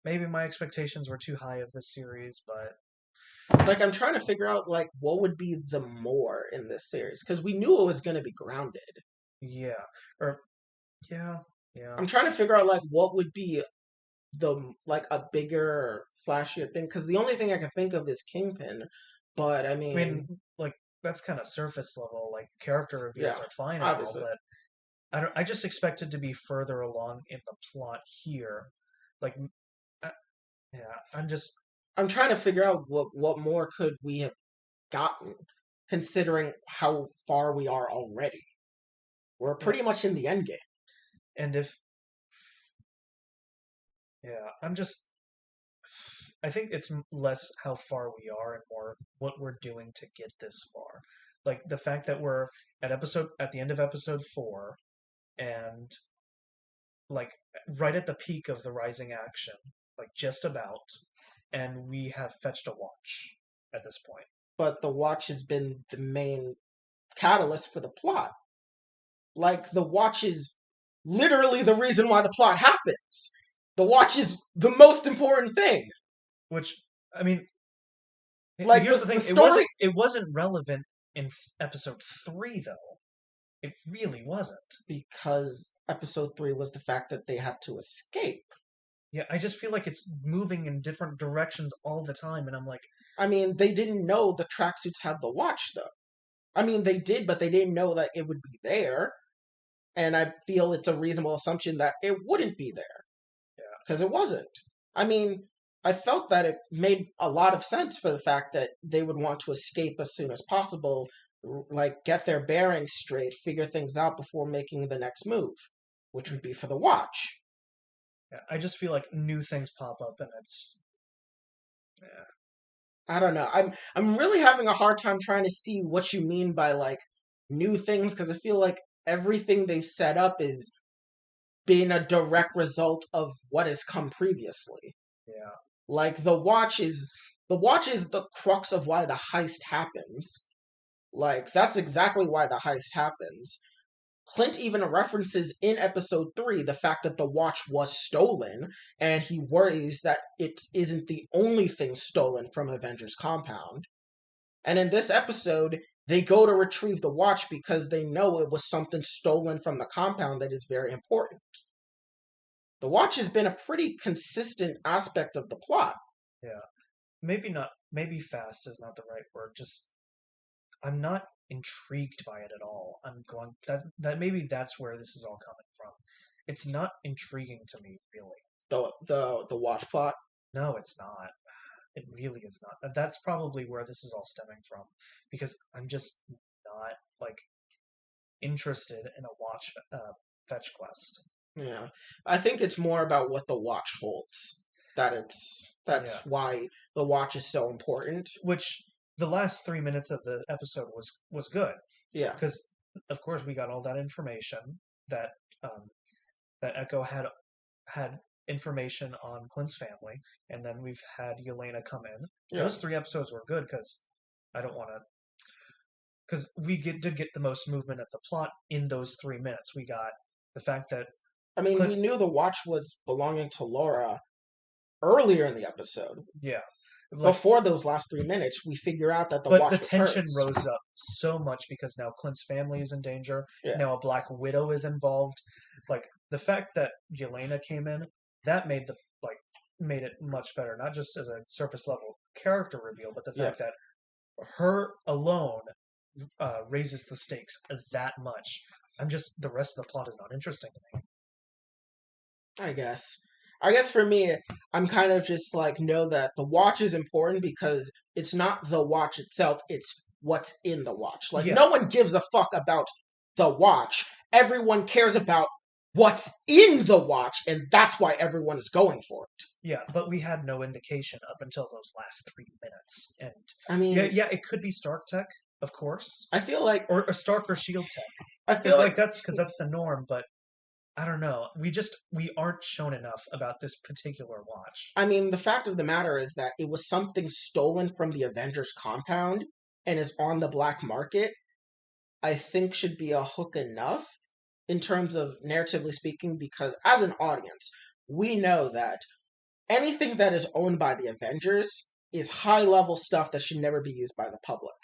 S1: Maybe my expectations were too high of this series, but
S2: like, I'm trying to figure out like what would be the more in this series because we knew it was going to be grounded.
S1: Yeah, or yeah.
S2: I'm trying to figure out like what would be the like a bigger, flashier thing because the only thing I can think of is Kingpin. But I mean
S1: like that's kind of surface level. Like character reveals
S2: yeah,
S1: are fine and
S2: obviously.
S1: all, but I just expected to be further along in the plot here. Like, yeah,
S2: I'm trying to figure out what more could we have gotten, considering how far we are already. We're pretty much in the end game.
S1: And if, yeah, I think it's less how far we are and more what we're doing to get this far. Like the fact that we're at the end of episode 4, and like right at the peak of the rising action, like just about, and we have fetched a watch at this point.
S2: But the watch has been the main catalyst for the plot. Like, the watch is literally the reason why the plot happens. The watch is the most important thing.
S1: Which, I mean,
S2: like
S1: here's the thing:
S2: story...
S1: it wasn't relevant in episode 3, though. It really wasn't,
S2: because episode 3 was the fact that they had to escape.
S1: Yeah, I just feel like it's moving in different directions all the time, and I'm like,
S2: I mean, they didn't know the tracksuits had the watch, though. I mean, they did, but they didn't know that it would be there. And I feel it's a reasonable assumption that it wouldn't be there.
S1: Yeah.
S2: Because it wasn't. I mean, I felt that it made a lot of sense for the fact that they would want to escape as soon as possible, like get their bearings straight, figure things out before making the next move, which would be for the watch.
S1: Yeah, I just feel like new things pop up, and it's, yeah.
S2: I don't know. I'm really having a hard time trying to see what you mean by like new things because I feel like everything they set up is being a direct result of what has come previously.
S1: Yeah.
S2: Like the watch is the crux of why the heist happens. Like that's exactly why the heist happens. Clint even references in episode 3 the fact that the watch was stolen, and he worries that it isn't the only thing stolen from Avengers Compound. And in this episode, they go to retrieve the watch because they know it was something stolen from the compound that is very important. The watch has been a pretty consistent aspect of the plot.
S1: Yeah. Maybe fast is not the right word. Just, I'm not intrigued by it at all. I'm going that maybe that's where this is all coming from. It's not intriguing to me, really.
S2: The watch plot?
S1: No, it's not. It really is not. That's probably where this is all stemming from, because I'm just not like interested in a watch fetch quest.
S2: Yeah, I think it's more about what the watch holds. That's why the watch is so important.
S1: Which the last 3 minutes of the episode was good.
S2: Yeah,
S1: because of course we got all that information that that Echo had information on Clint's family, and then we've had Yelena come in. Yeah. Those 3 episodes were good because I don't want to. because did get the most movement of the plot in those 3 minutes. We got the fact that
S2: I mean,
S1: Clint,
S2: we knew the watch was belonging to Laura earlier in the episode.
S1: yeah, like,
S2: Before those last 3 minutes, we figure out that the
S1: but the
S2: watch was
S1: tension
S2: hers.
S1: rose up so much because now Clint's family is in danger.
S2: Yeah,
S1: Now a Black Widow is involved. Like the fact that Yelena came in, that made it much better. Not just as a surface level character reveal, but the
S2: yeah,
S1: fact that her alone raises the stakes that much. The rest of the plot is not interesting to me.
S2: I guess. I guess for me, I'm kind of just like, know that the watch is important because it's not the watch itself, it's what's in the watch. Like,
S1: Yeah,
S2: no one gives a fuck about the watch. Everyone cares about what's in the watch, and that's why everyone is going for it.
S1: yeah, but we had no indication up until those last 3 minutes, and
S2: I
S1: yeah,
S2: mean,
S1: yeah, it could be Stark Tech, of course,
S2: I feel like,
S1: or Stark or Shield Tech.
S2: I feel like,
S1: That's because that's the norm, but I don't know. We aren't shown enough about this particular watch.
S2: I mean, the fact of the matter is that it was something stolen from the Avengers compound and is on the black market. I think should be a hook enough in terms of narratively speaking, because as an audience, we know that anything that is owned by the Avengers is high level stuff that should never be used by the public.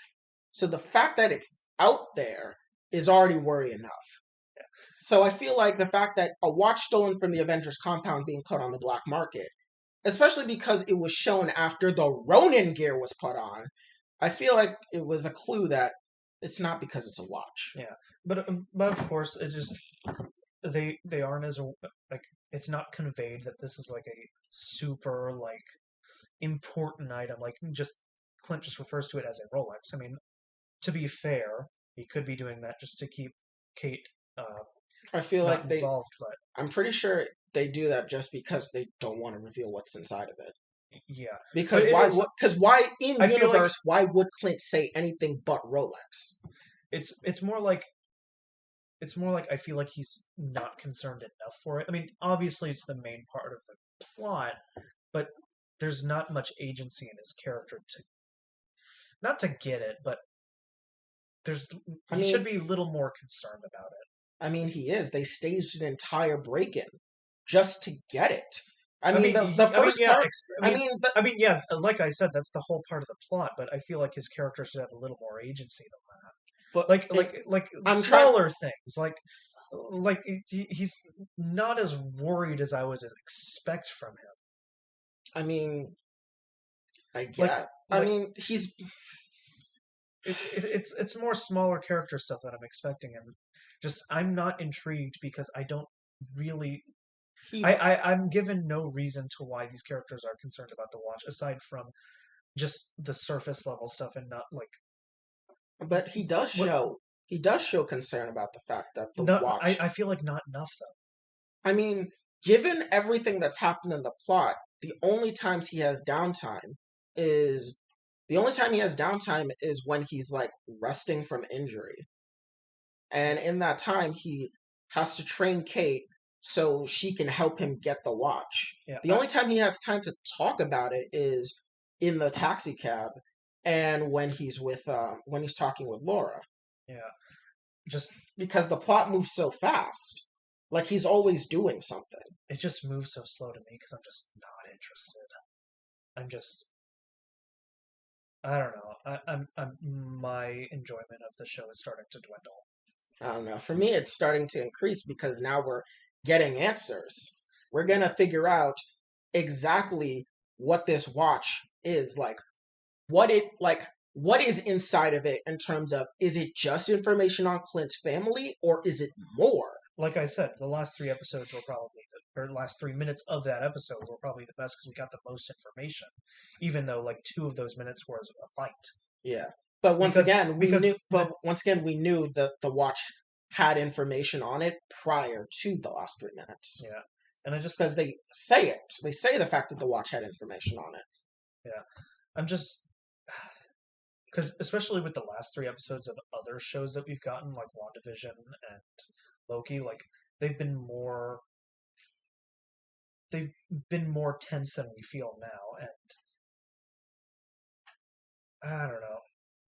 S2: So the fact that it's out there is already worry enough. So I feel like the fact that a watch stolen from the Avengers compound being put on the black market, especially because it was shown after the Ronin gear was put on, I feel like it was a clue that it's not because it's a watch.
S1: Yeah, but of course, it just they aren't as like it's not conveyed that this is like a super like important item. Like just Clint just refers to it as a Rolex. I mean, to be fair, he could be doing that just to keep Kate
S2: I feel
S1: not
S2: like
S1: involved. But
S2: I'm pretty sure they do that just because they don't want to reveal what's inside of it.
S1: yeah, but
S2: Because why?
S1: it's
S2: Because why in
S1: I feel like
S2: universe? Why would Clint say anything but Rolex?
S1: it's more like I feel like he's not concerned enough for it. I mean, obviously it's the main part of the plot, but there's not much agency in his character to not to get it, but there's
S2: I
S1: he should
S2: mean,
S1: be a little more concerned about it.
S2: he is. They staged an entire break-in just to get it. I
S1: I
S2: mean,
S1: mean,
S2: the first
S1: yeah,
S2: part. I mean,
S1: yeah, like I said, that's the whole part of the plot. But I feel like his character should have a little more agency than that.
S2: but
S1: Like
S2: I'm trying.
S1: smaller things, like he's not as worried as I would expect from him.
S2: I mean, I
S1: Like
S2: get. I
S1: like
S2: mean, he's.
S1: it's more smaller character stuff that I'm expecting, and just I'm not intrigued because I don't really
S2: He.
S1: I'm given no reason to why these characters are concerned about the watch aside from just the surface level stuff and not like
S2: But he does
S1: what
S2: show. He does show concern about the fact that the
S1: not
S2: watch.
S1: I feel like not enough though.
S2: I mean, given everything that's happened in the plot, the only times he has downtime is the only time he has downtime is when he's like resting from injury. And in that time he has to train Kate so she can help him get the watch.
S1: Yeah,
S2: The only time he has time to talk about it is in the taxi cab and when he's talking with Laura.
S1: yeah, just
S2: Because the plot moves so fast. Like he's always doing something.
S1: it just moves so slow to me because I'm just not interested. I'm just I don't know. I'm my enjoyment of the show is starting to dwindle.
S2: I don't know. For me, it's starting to increase because now we're getting answers. We're going to figure out exactly what this watch is what is inside of it in terms of is it just information on Clint's family or is it more?
S1: Like I said, the last 3 episodes were probably or last 3 minutes of that episode were probably the best because we got the most information, even though like 2 of those minutes were a fight.
S2: Yeah. But
S1: Because
S2: once again we knew that the watch had information on it prior to the last 3 minutes.
S1: yeah, and I just
S2: Because they say it. They say the fact that the watch had information on it.
S1: yeah, I'm just because especially with the last 3 episodes of other shows that we've gotten like WandaVision and Loki, like they've been more they've been more tense than we feel now, and I don't know.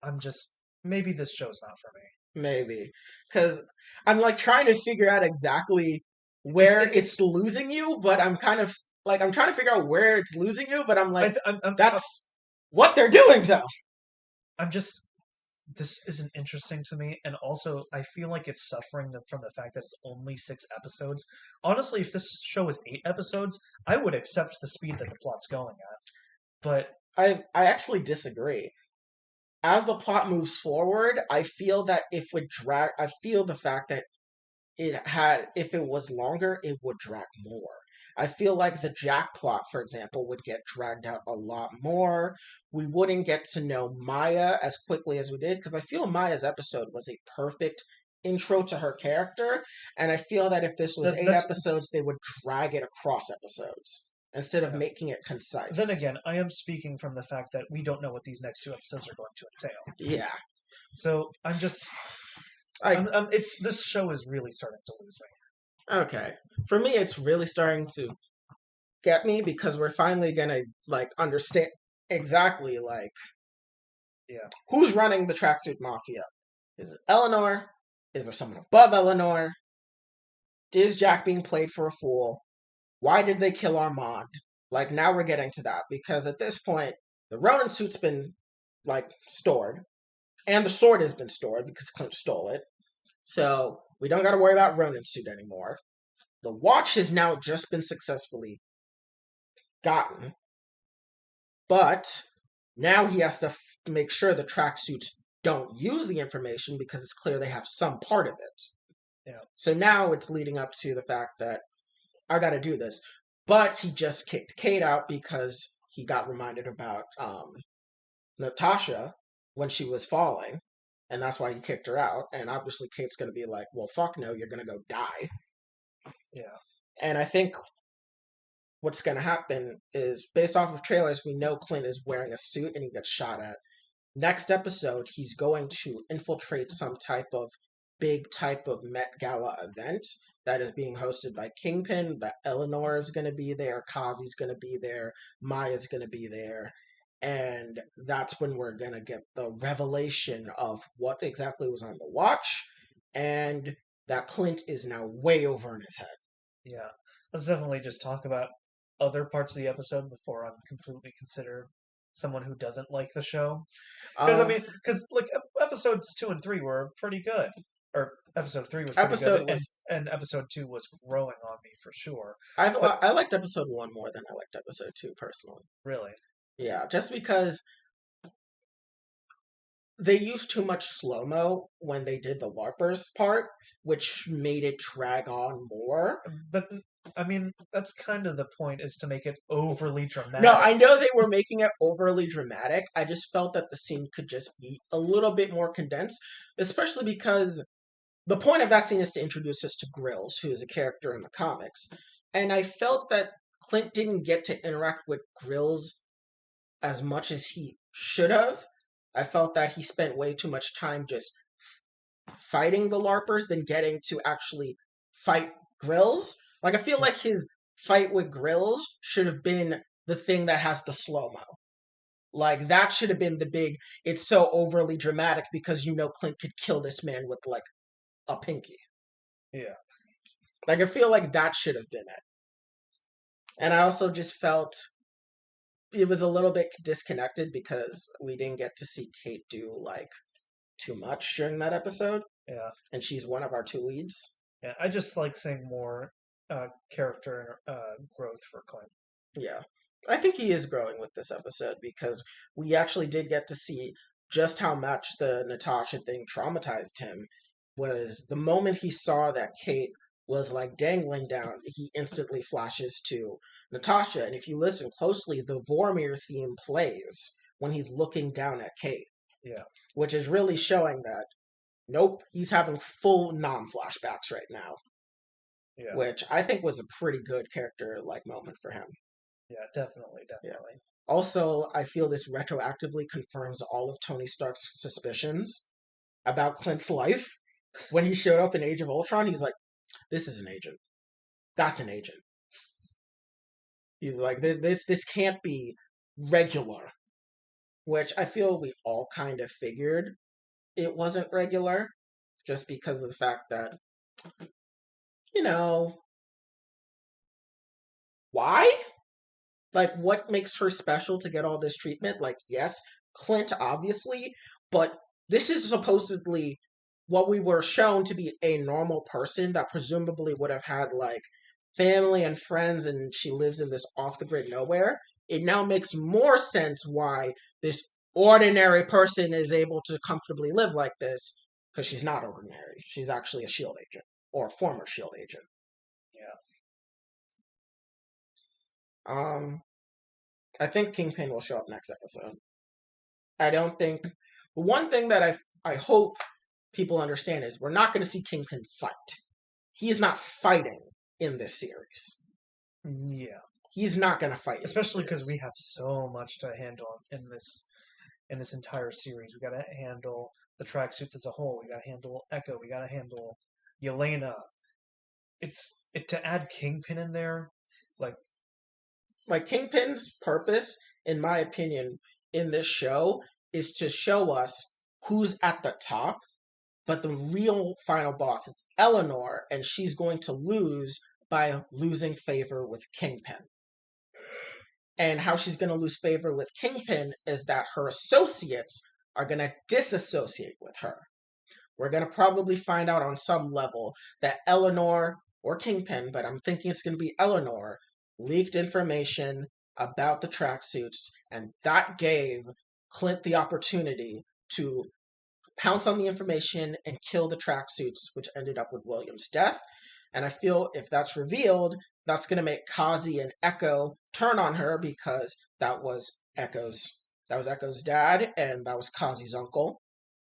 S1: I'm just maybe this show's not for me.
S2: Maybe. Because I'm like trying to figure out exactly
S1: It's
S2: where
S1: it,
S2: it's
S1: it's
S2: losing you, but I'm kind of like, I'm trying to figure out where it's losing you, but I'm
S1: I
S2: like,
S1: th-
S2: that's what they're doing though.
S1: I'm just this isn't interesting to me, and also I feel like it's suffering from the fact that it's only 6 episodes. Honestly, if this show was 8 episodes, I would accept the speed that the plot's going at. But
S2: I actually disagree. As the plot moves forward, I feel that if it drag, I feel the fact that if it was longer, it would drag more. I feel like the Jack plot, for example, would get dragged out a lot more. We wouldn't get to know Maya as quickly as we did, because I feel Maya's episode was a perfect intro to her character, and I feel that if this was eight
S1: that's
S2: episodes, they would drag it across episodes instead of
S1: yeah.
S2: making it
S1: Then
S2: concise.
S1: again, I am speaking from the fact that we don't know what these next 2 episodes are going to entail.
S2: Yeah,
S1: So I'm just,
S2: I
S1: it's this show is really starting to lose
S2: okay. For me, it's really starting to get me because we're finally gonna like understand exactly like
S1: me. Yeah,
S2: who's running the tracksuit mafia. Is it Eleanor? Is there someone above Eleanor? Is Jack being played for a fool? Why did they kill Armand? Like now we're getting to that because at this point the Ronin suit's been like stored, and the sword has been stored because Clint stole it. So we don't got to worry about Ronin suit anymore. The watch has now just been successfully gotten, but now he has to make sure the tracksuits don't use the information because it's clear they have some part of it.
S1: yeah,
S2: So now it's leading up to the fact that I got to do this. But he just kicked Kate out because he got reminded about Natasha when she was falling. And that's why he kicked her out. And obviously, Kate's going to be like, well, fuck no, you're going to go die.
S1: yeah,
S2: And I think what's going to happen is based off of trailers, we know Clint is wearing a suit and he gets shot at. Next episode, he's going to infiltrate some type of Met Gala event that is being hosted by Kingpin. That Eleanor is going to be there, Kazi's going to be there, Maya's going to be there. And that's when we're going to get the revelation of what exactly was on the watch and that Clint is now way over in his head.
S1: yeah. Let's definitely just talk about other parts of the episode before I'm completely considered someone who doesn't like the show. Because
S2: Um,
S1: like episodes 2 and 3 were pretty good, or episode 3 was pretty good,
S2: episode
S1: and
S2: was
S1: episode 2 was growing on me for sure.
S2: I
S1: But
S2: I liked episode 1 more than I liked episode 2 personally.
S1: really,
S2: Yeah, just because they used too much slow mo when they did the LARPers part, which made it drag on more.
S1: but that's kind of the point, is to make it overly
S2: No,
S1: dramatic.
S2: I know they were making it overly dramatic. I just felt that the scene could just be a little bit more condensed, especially because the point of that scene is to introduce us to Grills, who is a character in the comics. And I felt that Clint didn't get to interact with Grills as much as he should have. I felt that he spent way too much time just fighting the LARPers than getting to actually fight Grills. Like I feel like his fight with Grills should have been the thing that has the slow mo. Like that should have been the big. It's so overly dramatic because you know Clint could kill this man with like a pinky.
S1: Yeah,
S2: Like I feel like that should have been it. And I also just felt it was a little bit disconnected because we didn't get to see Kate do like too much during that episode,
S1: yeah,
S2: and she's one of our two leads.
S1: yeah. I just like seeing more character growth for Clint.
S2: Yeah. I think he is growing with this episode because we actually did get to see just how much the Natasha thing traumatized him. Was the moment he saw that Kate was like dangling down, he instantly flashes to Natasha. And if you listen closely, the Vormir theme plays when he's looking down at Kate,
S1: Yeah,
S2: which is really showing that nope, he's having full non flashbacks right now,
S1: yeah,
S2: which I think was a pretty good character like moment for him.
S1: yeah. Definitely,
S2: Yeah.
S1: definitely.
S2: Also, I feel this retroactively confirms all of Tony Stark's suspicions about Clint's life. When he showed up in Age of Ultron, he's like, "This is an agent. That's an agent." He's like, "This can't be regular," which I feel we all kind of figured. it wasn't regular, just because of the fact that, you know, why? Like, what makes her special to get all this treatment? Like, yes, Clint, obviously, but this is supposedly what we were shown to be a normal person that presumably would have had, like, family and friends, and she lives in this off the grid nowhere. It now makes more sense why this ordinary person is able to comfortably live like this, because she's not ordinary. She's actually a SHIELD agent, or a former SHIELD agent. Um, I think Kingpin will show up next episode. I don't think. One thing that I hope people understand is we're not going to see Kingpin fight. He is not fighting in this series.
S1: Yeah.
S2: He's not going to fight,
S1: especially because we have so much to handle in this entire series. We got to handle the tracksuits as a whole. We got to handle Echo. We got to handle Yelena. To add Kingpin in there,
S2: like Kingpin's purpose, in my opinion, in this show is to show us who's at the top, but the real final boss is Eleanor, and she's going to lose by losing favor with Kingpin. And how she's going to lose favor with Kingpin is that her associates are going to disassociate with her. We're going to probably find out on some level that Eleanor, or Kingpin, but I'm thinking it's going to be Eleanor, leaked information about the tracksuits, and that gave Clint the opportunity to pounce on the information and kill the tracksuits, which ended up with William's death. And I feel if that's revealed, that's going to make Kazi and Echo turn on her, because that was Echo's dad, and that was Kazi's uncle.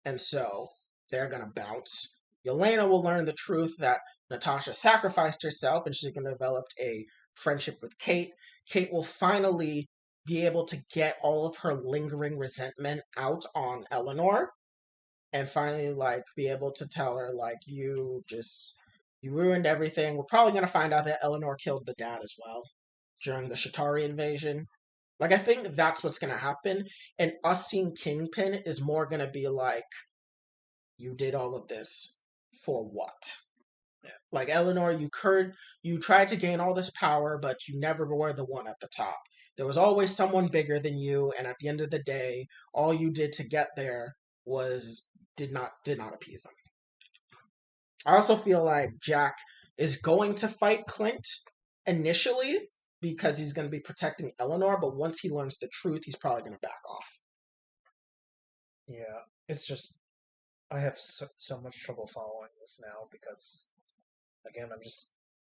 S2: And so they're going to bounce. Yelena will learn the truth that Natasha sacrificed herself, and she's going to develop a friendship with Kate. Kate will finally be able to get all of her lingering resentment out on Eleanor, and finally, like, be able to tell her, like, you ruined everything. We're probably going to find out that Eleanor killed the dad as well during the Shatari invasion. Like, I think that's what's going to happen. And us seeing Kingpin is more going to be like, you did all of this for what?
S1: Yeah.
S2: Like, Eleanor, you tried to gain all this power, but you never were the one at the top. There was always someone bigger than you, and at the end of the day, all you did to get there was did not appease him. I also feel like Jack is going to fight Clint initially because he's going to be protecting Eleanor, but once he learns the truth, he's probably going to back off.
S1: Yeah, it's just I have so much trouble following this now because, again, I'm just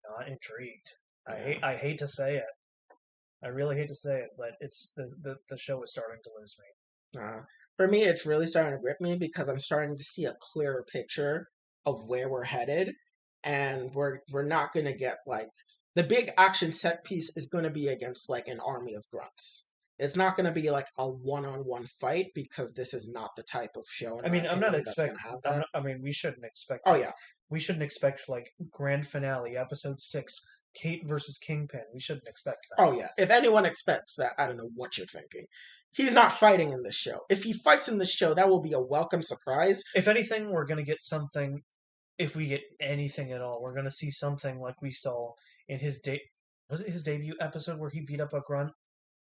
S1: not intrigued.
S2: Yeah.
S1: I hate to say it. I really hate to say it, but it's the show is starting to lose me.
S2: For me, it's really starting to grip me because I'm starting to see a clearer picture of where we're headed, and we're not going to get, like, the big action set piece is going to be against, like, an army of grunts. It's not going to be like a one-on-one fight because this is not the type of show.
S1: I mean, I'm not expecting. I mean, we shouldn't expect.
S2: Oh yeah,
S1: we shouldn't expect like grand finale, episode 6, Kate versus Kingpin. We shouldn't expect that.
S2: Oh yeah. If anyone expects that, I don't know what you're thinking. He's not fighting in this show. If he fights in this show, that will be a welcome surprise.
S1: If anything, we're gonna get something. If we get anything at all, we're gonna see something like we saw in his Was it his debut episode where he beat up a grunt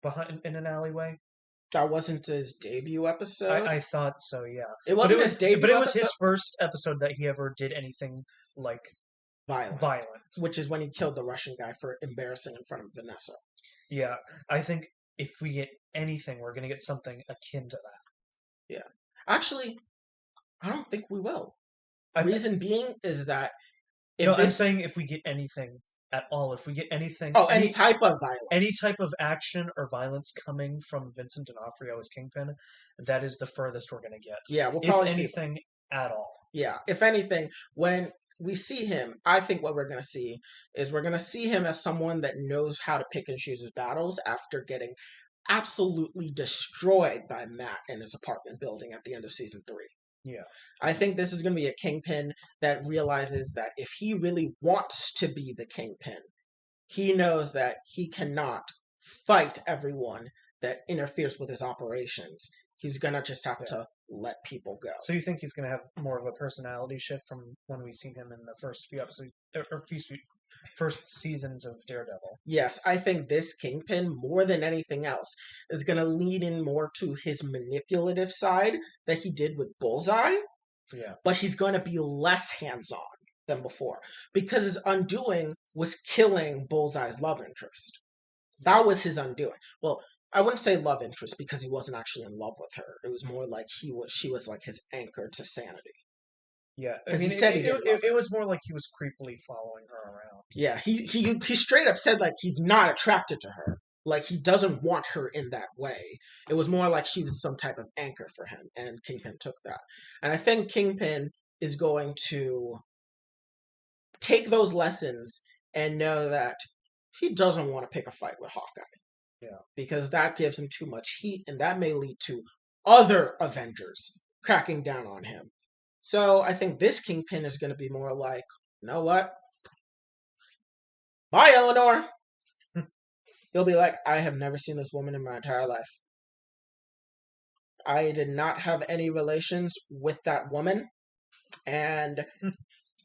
S1: behind in an alleyway?
S2: That wasn't his debut episode.
S1: I thought so, yeah.
S2: It wasn't his debut,
S1: but it was his first episode that he ever did anything like violent.
S2: Which is when he killed the Russian guy for embarrassing in front of Vanessa.
S1: Yeah, I think if we get anything, we're gonna get something akin to that.
S2: Yeah, actually, I don't think we will. Reason being is that
S1: I'm saying if we get anything at all, if we get anything,
S2: any type of violence,
S1: any type of action or violence coming from Vincent D'Onofrio as Kingpin, that is the furthest we're gonna get.
S2: Yeah, we'll probably
S1: if anything at all.
S2: Yeah, if anything, when we see him, I think what we're going to see is we're going to see him as someone that knows how to pick and choose his battles after getting absolutely destroyed by Matt in his apartment building at the end of season 3.
S1: Yeah.
S2: I think this is going to be a Kingpin that realizes that if he really wants to be the Kingpin, he knows that he cannot fight everyone that interferes with his operations. He's going to just have to let people go.
S1: So you think he's going to have more of a personality shift from when we seen him in the first few episodes, or first seasons of Daredevil?
S2: Yes, I think this Kingpin, more than anything else, is going to lead in more to his manipulative side that he did with Bullseye,
S1: Yeah.
S2: but he's going to be less hands-on than before because his undoing was killing Bullseye's love interest. That was his undoing. Well, I wouldn't say love interest because he wasn't actually in love with her. It was more like she was like his anchor to sanity.
S1: Yeah, I
S2: Because
S1: mean,
S2: he said he didn't love her.
S1: it was more like he was creepily following her around.
S2: Yeah, he straight up said like he's not attracted to her. Like he doesn't want her in that way. It was more like she was some type of anchor for him, and Kingpin took that. And I think Kingpin is going to take those lessons and know that he doesn't want to pick a fight with Hawkeye.
S1: Yeah.
S2: Because that gives him too much heat, and that may lead to other Avengers cracking down on him. So I think this Kingpin is going to be more like, you know what? Bye, Eleanor. He'll be like, I have never seen this woman in my entire life. I did not have any relations with that woman, and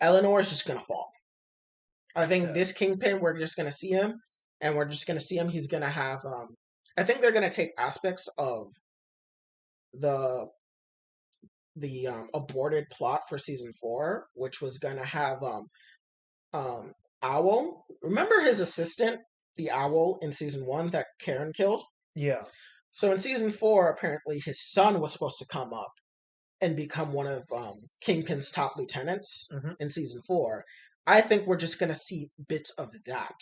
S2: Eleanor is just going to fall. I think this Kingpin, we're just going to see him, and we're just going to see him. He's going to have, I think they're going to take aspects of the aborted plot for season 4, which was going to have Owl. Remember his assistant, the Owl, in season 1 that Karen killed?
S1: Yeah.
S2: So in season 4, apparently his son was supposed to come up and become one of Kingpin's top lieutenants in season 4. I think we're just going to see bits of that,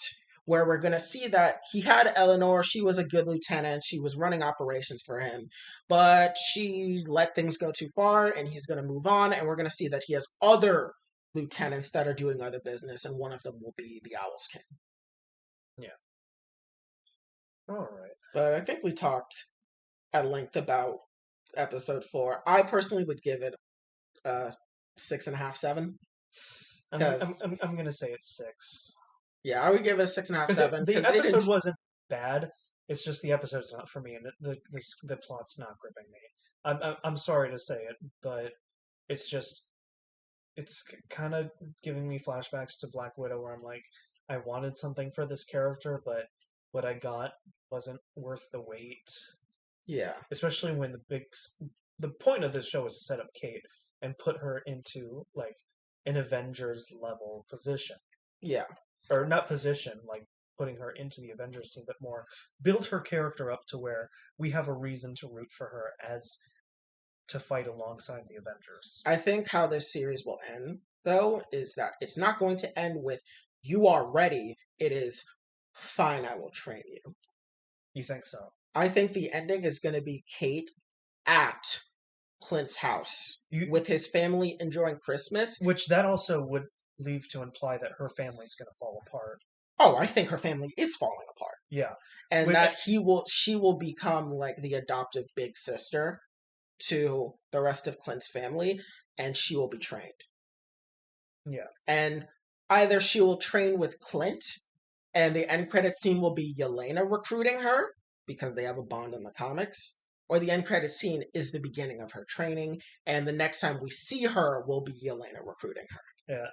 S2: where we're going to see that he had Eleanor. She was a good lieutenant. She was running operations for him, but she let things go too far, and he's going to move on, and we're going to see that he has other lieutenants that are doing other business, and one of them will be the Owl's King.
S1: Yeah. All right.
S2: But I think we talked at length about episode 4. I personally would give it 6.5, 7.
S1: I'm gonna say it's 6.
S2: Yeah, I would give it a 6.5, 7.
S1: The episode wasn't bad. It's just the episode's not for me, and the plot's not gripping me. I'm sorry to say it, but it's kind of giving me flashbacks to Black Widow, where I'm like, I wanted something for this character, but what I got wasn't worth the wait.
S2: Yeah.
S1: Especially when the point of this show is to set up Kate and put her into like an Avengers level position.
S2: Yeah.
S1: Or not position, like putting her into the Avengers team, but more build her character up to where we have a reason to root for her as to fight alongside the Avengers.
S2: I think how this series will end, though, is that it's not going to end with you are ready. It is fine, I will train you.
S1: You think so?
S2: I think the ending is going to be Kate at Clint's house with his family enjoying Christmas.
S1: Which that also would leave to imply that her family's going to fall apart.
S2: Oh, I think her family is falling apart.
S1: Yeah.
S2: And that she will become like the adoptive big sister to the rest of Clint's family, and she will be trained.
S1: Yeah.
S2: And either she will train with Clint, and the end credit scene will be Yelena recruiting her, because they have a bond in the comics, or the end credit scene is the beginning of her training, and the next time we see her will be Yelena recruiting her.
S1: Yeah.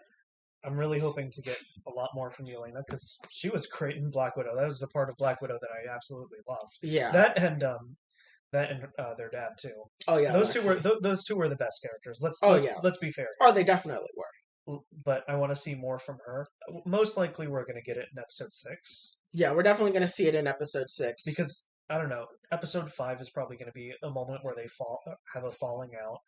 S1: I'm really hoping to get a lot more from Yelena, because she was great in Black Widow. That was the part of Black Widow that I absolutely loved.
S2: Yeah.
S1: That and their dad too.
S2: Oh yeah.
S1: Those two were the best characters. Let's be fair.
S2: Oh, they definitely were.
S1: But I want to see more from her. Most likely we're going to get it in episode 6.
S2: Yeah, we're definitely going to see it in episode 6.
S1: Because I don't know, episode 5 is probably going to be a moment where they have a falling out.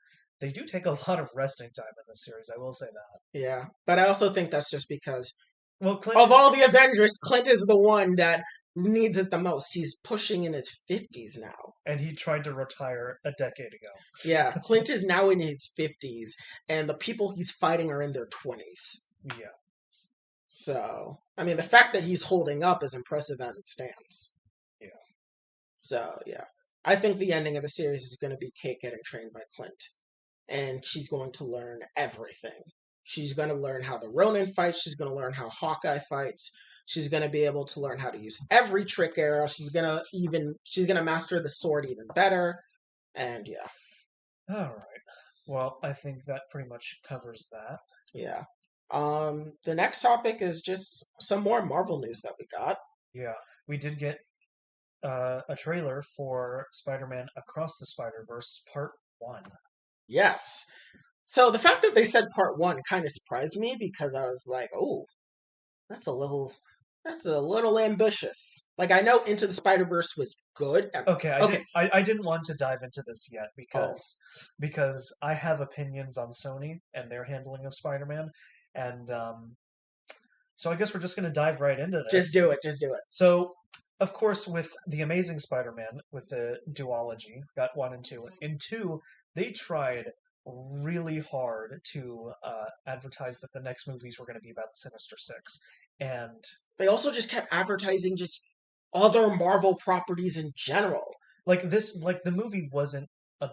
S1: They do take a lot of resting time in this series, I will say that.
S2: Yeah, but I also think that's just because
S1: Clint,
S2: of all the Avengers, Clint is the one that needs it the most. He's pushing in his 50s now.
S1: And he tried to retire a decade ago.
S2: Yeah, Clint is now in his 50s, and the people he's fighting are in their 20s.
S1: Yeah.
S2: So, I mean, the fact that he's holding up is impressive as it stands.
S1: Yeah.
S2: So, yeah. I think the ending of the series is going to be Kate getting trained by Clint. And she's going to learn everything. She's going to learn how the Ronin fights. She's going to learn how Hawkeye fights. She's going to be able to learn how to use every trick arrow. She's going to master the sword even better. And yeah.
S1: All right. Well, I think that pretty much covers that.
S2: Yeah. The next topic is just some more Marvel news that we got.
S1: Yeah, we did get a trailer for Spider-Man Across the Spider-Verse Part 1.
S2: Yes. So the fact that they said part one kind of surprised me because I was like, oh, that's a little that's a little ambitious. Like I know Into the Spider-Verse was good.
S1: Okay,
S2: Okay.
S1: I didn't want to dive into this yet
S2: Oh,
S1: because I have opinions on Sony and their handling of Spider-Man, and so I guess we're just going to dive right into
S2: just
S1: this.
S2: do it. Just do it.
S1: So, of course, with the Amazing Spider-Man, with the duology, got one and two. In two, they tried really hard to advertise that the next movies were going to be about the Sinister Six, and
S2: They also just kept advertising just other Marvel properties in general.
S1: like the movie wasn't a.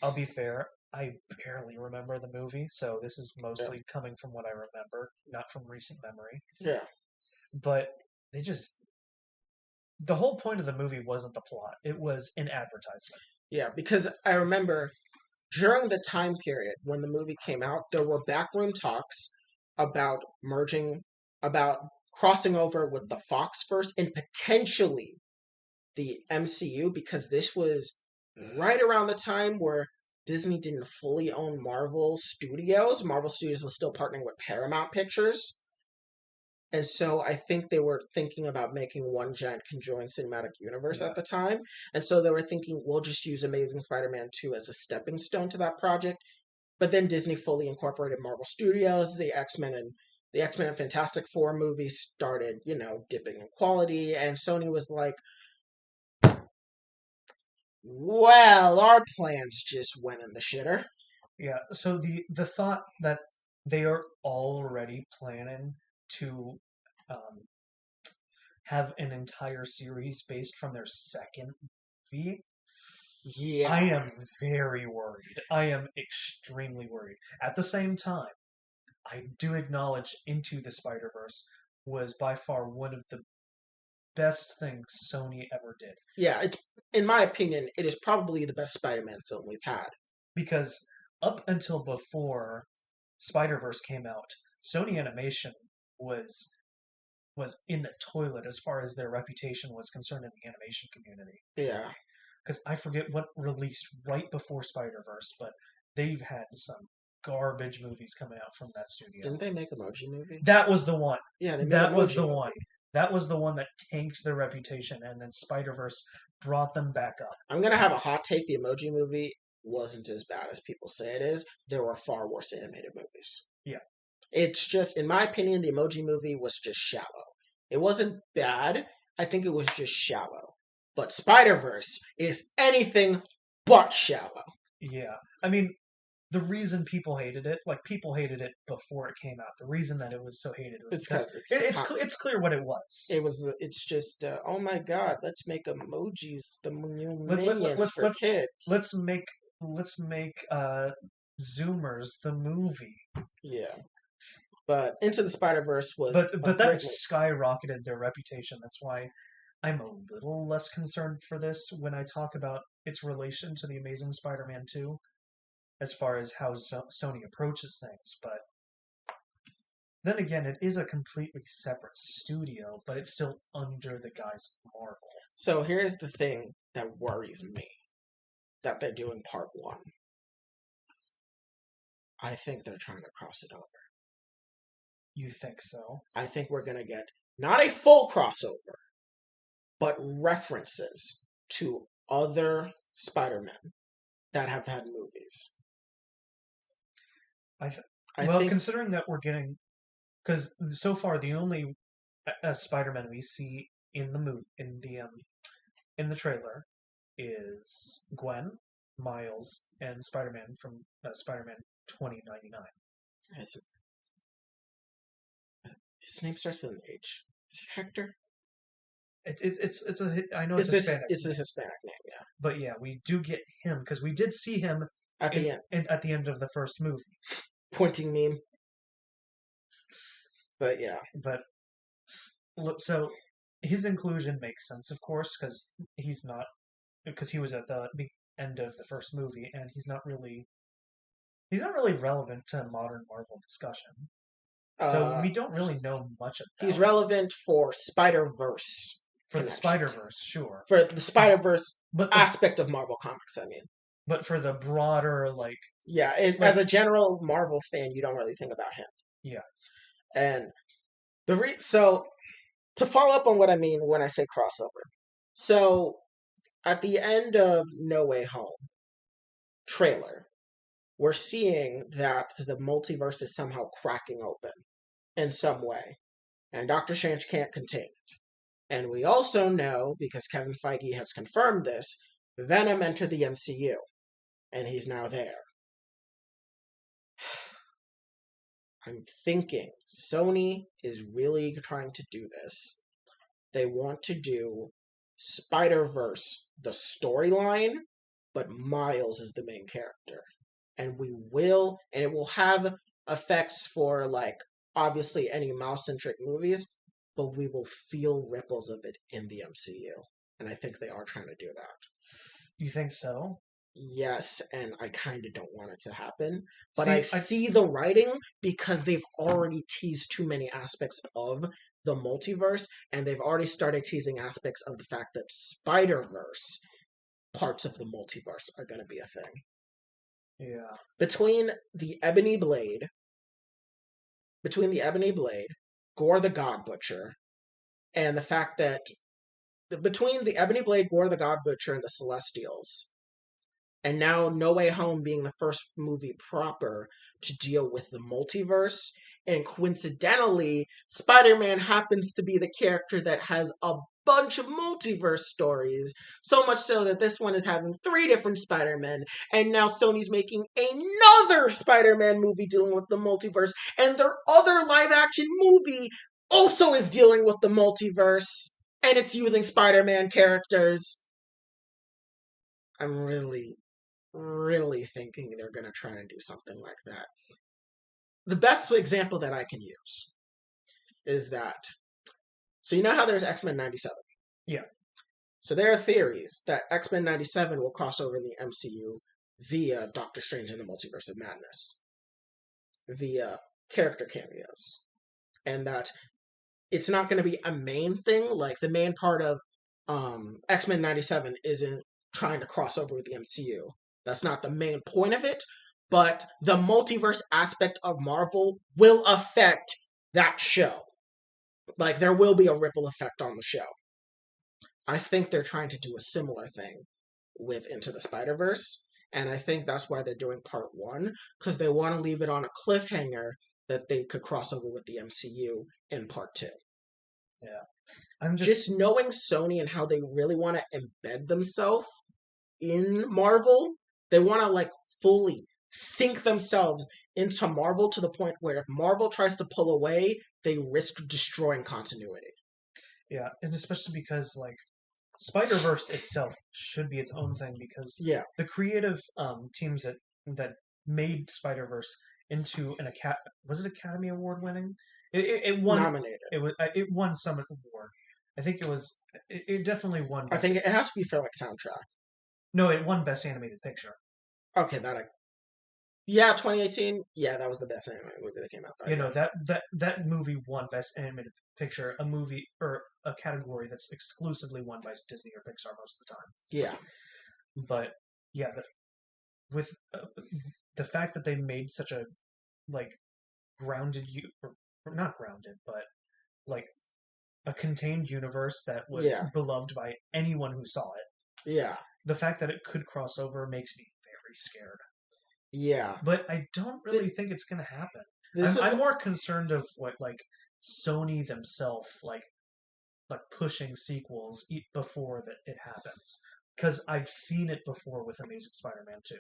S1: I'll be fair. I barely remember the movie, so this is
S2: Yeah.
S1: mostly coming from what I remember, not from recent memory.
S2: Yeah.
S1: But they just the whole point of the movie wasn't the plot; it was an advertisement.
S2: Yeah, because I remember during the time period when the movie came out, there were backroom talks about merging, about crossing over with the Fox first and potentially the MCU because this was right around the time where Disney didn't fully own Marvel Studios. Marvel Studios was still partnering with Paramount Pictures. And so I think they were thinking about making one giant conjoined cinematic universe
S1: Yeah,
S2: at the time. And so they were thinking, we'll just use Amazing Spider Man 2 as a stepping stone to that project. But then Disney fully incorporated Marvel Studios, the X-Men and Fantastic Four movies started, dipping in quality, and Sony was like, well, our plans just went in the shitter.
S1: yeah. So the thought that they are already planning to um, have an entire series based from their second movie, I
S2: Yeah.
S1: am very worried. I am extremely worried. At the same time, I do acknowledge Into the Spider-Verse was by far one of the best things Sony ever did.
S2: Yeah, it's in my opinion, it is probably the best Spider-Man film we've had.
S1: Because up until before Spider-Verse came out, Sony Animation was was in the toilet as far as their reputation was concerned in the animation community.
S2: Yeah.
S1: Because I forget what released right before Spider Verse, but they've had some garbage movies coming out from that studio.
S2: Didn't they make Emoji Movie?
S1: That was the one.
S2: Yeah, they made
S1: That was
S2: Emoji
S1: the one.
S2: Movie.
S1: That was the one that tanked their reputation, and then Spider Verse brought them back up.
S2: I'm gonna have a hot take. The Emoji Movie wasn't as bad as people say it is. There were far worse animated movies.
S1: Yeah,
S2: It's just, in my opinion, the Emoji Movie was just shallow. It wasn't bad. I think it was just shallow. But Spider Verse is anything but shallow.
S1: yeah. I mean, the reason people hated it, like people hated it before it came out. The reason that it was so hated was
S2: It's
S1: because
S2: because it's the content.
S1: it's clear what it was.
S2: It's just, oh my god, let's make emojis the new
S1: Let,
S2: minions for kids.
S1: let's make let's make Zoomers the movie.
S2: Yeah. But Into the Spider Verse was a
S1: But that
S2: great movie.
S1: skyrocketed their reputation. That's why I'm a little less concerned for this when I talk about its relation to the Amazing Spider-Man 2, as far as how Sony approaches things. But then again, it is a completely separate studio, but it's still under the guise of Marvel.
S2: So here's the thing that worries me that they're doing part one. I think they're trying to cross it over.
S1: You think so?
S2: I think we're going to get not a full crossover, but references to other Spider-Men that have had movies.
S1: I th-
S2: I
S1: well,
S2: think,
S1: considering that we're getting because so far the only Spider-Man we see in the movie in the trailer is Gwen, Miles, and Spider-Man from Spider-Man 2099.
S2: his, his name starts with an H. Is it Hector?
S1: It's a I know it's Hispanic,
S2: It's a Hispanic name, yeah.
S1: but yeah, we do get him because we did see him
S2: At the end,
S1: at the end of the first movie.
S2: pointing meme. But yeah,
S1: But look, so his inclusion makes sense, of course, because he's not because he was at the end of the first movie, and he's not really relevant to modern Marvel discussion. So
S2: Uh,
S1: we don't really know much
S2: he's
S1: about him.
S2: relevant for Spider-Verse
S1: For the
S2: connection.
S1: Spider Verse, sure,
S2: For the Spider-Verse
S1: but
S2: aspect of Marvel Comics, I mean.
S1: for the broader
S2: Yeah, as
S1: like
S2: a general Marvel fan, you don't really think about him.
S1: yeah,
S2: And so to follow up on what I mean when I say crossover. So at the end of No Way Home trailer, we're seeing that the multiverse is somehow cracking open in some way, and Doctor Strange can't contain it. And we also know, because Kevin Feige has confirmed this, Venom entered the MCU, and he's now there. I'm thinking Sony is really trying to do this. They want to do Spider-Verse, the storyline, but Miles is the main character. And it will have effects for, like, obviously any Miles-centric movies, but we will feel ripples of it in the MCU. And I think they are trying to do that.
S1: you think so?
S2: Yes, and I kind of don't want it to happen. But I
S1: See,
S2: see the writing because they've already teased too many aspects of the multiverse, and they've already started teasing aspects of the fact that Spider-Verse parts of the multiverse are going to be a thing.
S1: yeah,
S2: Between the Ebony Blade, Gore the God Butcher, and the fact that between the Ebony Blade, Gore the God Butcher, and the Celestials, and now No Way Home being the first movie proper to deal with the multiverse. And coincidentally, Spider-Man happens to be the character that has a bunch of multiverse stories, so much so that this one is having 3 different Spider-Men, and now Sony's making another Spider-Man movie dealing with the multiverse, and their other live-action movie also is dealing with the multiverse, and it's using Spider-Man characters. I'm really thinking they're going to try and do something like that. The best example that I can use is that, so you know how there's X-Men 97?
S1: yeah,
S2: So there are theories that X-Men 97 will cross over in the MCU via Doctor Strange in the Multiverse of Madness, via character cameos, and that it's not going to be a main thing, like the main part of X-Men 97 isn't trying to cross over with the MCU. That's not the main point of it, but the multiverse aspect of Marvel will affect that show. Like, there will be a ripple effect on the show. I think they're trying to do a similar thing with Into the Spider-Verse, and I think that's why they're doing part 1, because they want to leave it on a cliffhanger that they could cross over with the MCU in part 2.
S1: yeah. I'm
S2: Just knowing Sony and how they really want to embed themselves in Marvel, they want to, like, fully sink themselves into Marvel to the point where if Marvel tries to pull away, they risk destroying continuity.
S1: yeah, and especially because Spider Verse itself should be its own thing because
S2: Yeah,
S1: the creative teams that made Spider Verse into an was it Academy Award winning? It won.
S2: nominated.
S1: It won some award. I think it definitely won
S2: I
S1: best.
S2: think it has to be for, like, soundtrack.
S1: No, it won best animated picture.
S2: Okay, yeah, 2018. Yeah, that was the best anime movie that came out.
S1: You know
S2: Yeah.
S1: that movie won best animated picture, a movie or a category that's exclusively won by Disney or Pixar most of the time.
S2: Yeah.
S1: But yeah, with the fact that they made such a like grounded or not grounded, but like a contained universe that was
S2: Yeah.
S1: beloved by anyone who saw it.
S2: Yeah.
S1: The fact that it could cross over makes me very scared.
S2: Yeah.
S1: But I don't really think it's going to happen.
S2: This is
S1: I'm more concerned of what Sony themselves pushing sequels before that it happens because I've seen it before with Amazing Spider-Man 2.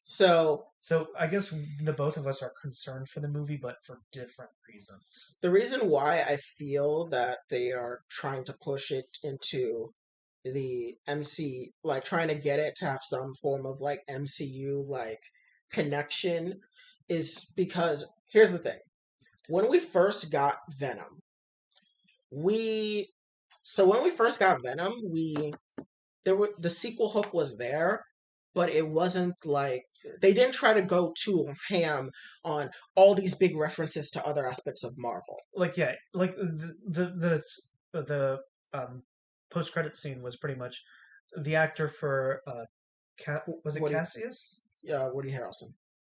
S2: so
S1: So I guess the both of us are concerned for the movie, but for different reasons.
S2: the reason why I feel that they are trying to push it into the MC, like trying to get it to have some form of, like, MCU, like, connection, is because here's the thing. When we first got Venom, we so when we first got Venom, the sequel hook was there, but it wasn't like they didn't try to go too ham on all these big references to other aspects of Marvel.
S1: Like yeah, like the post credit scene was pretty much the actor for was it
S2: Woody,
S1: Cassius?
S2: Woody Harrelson.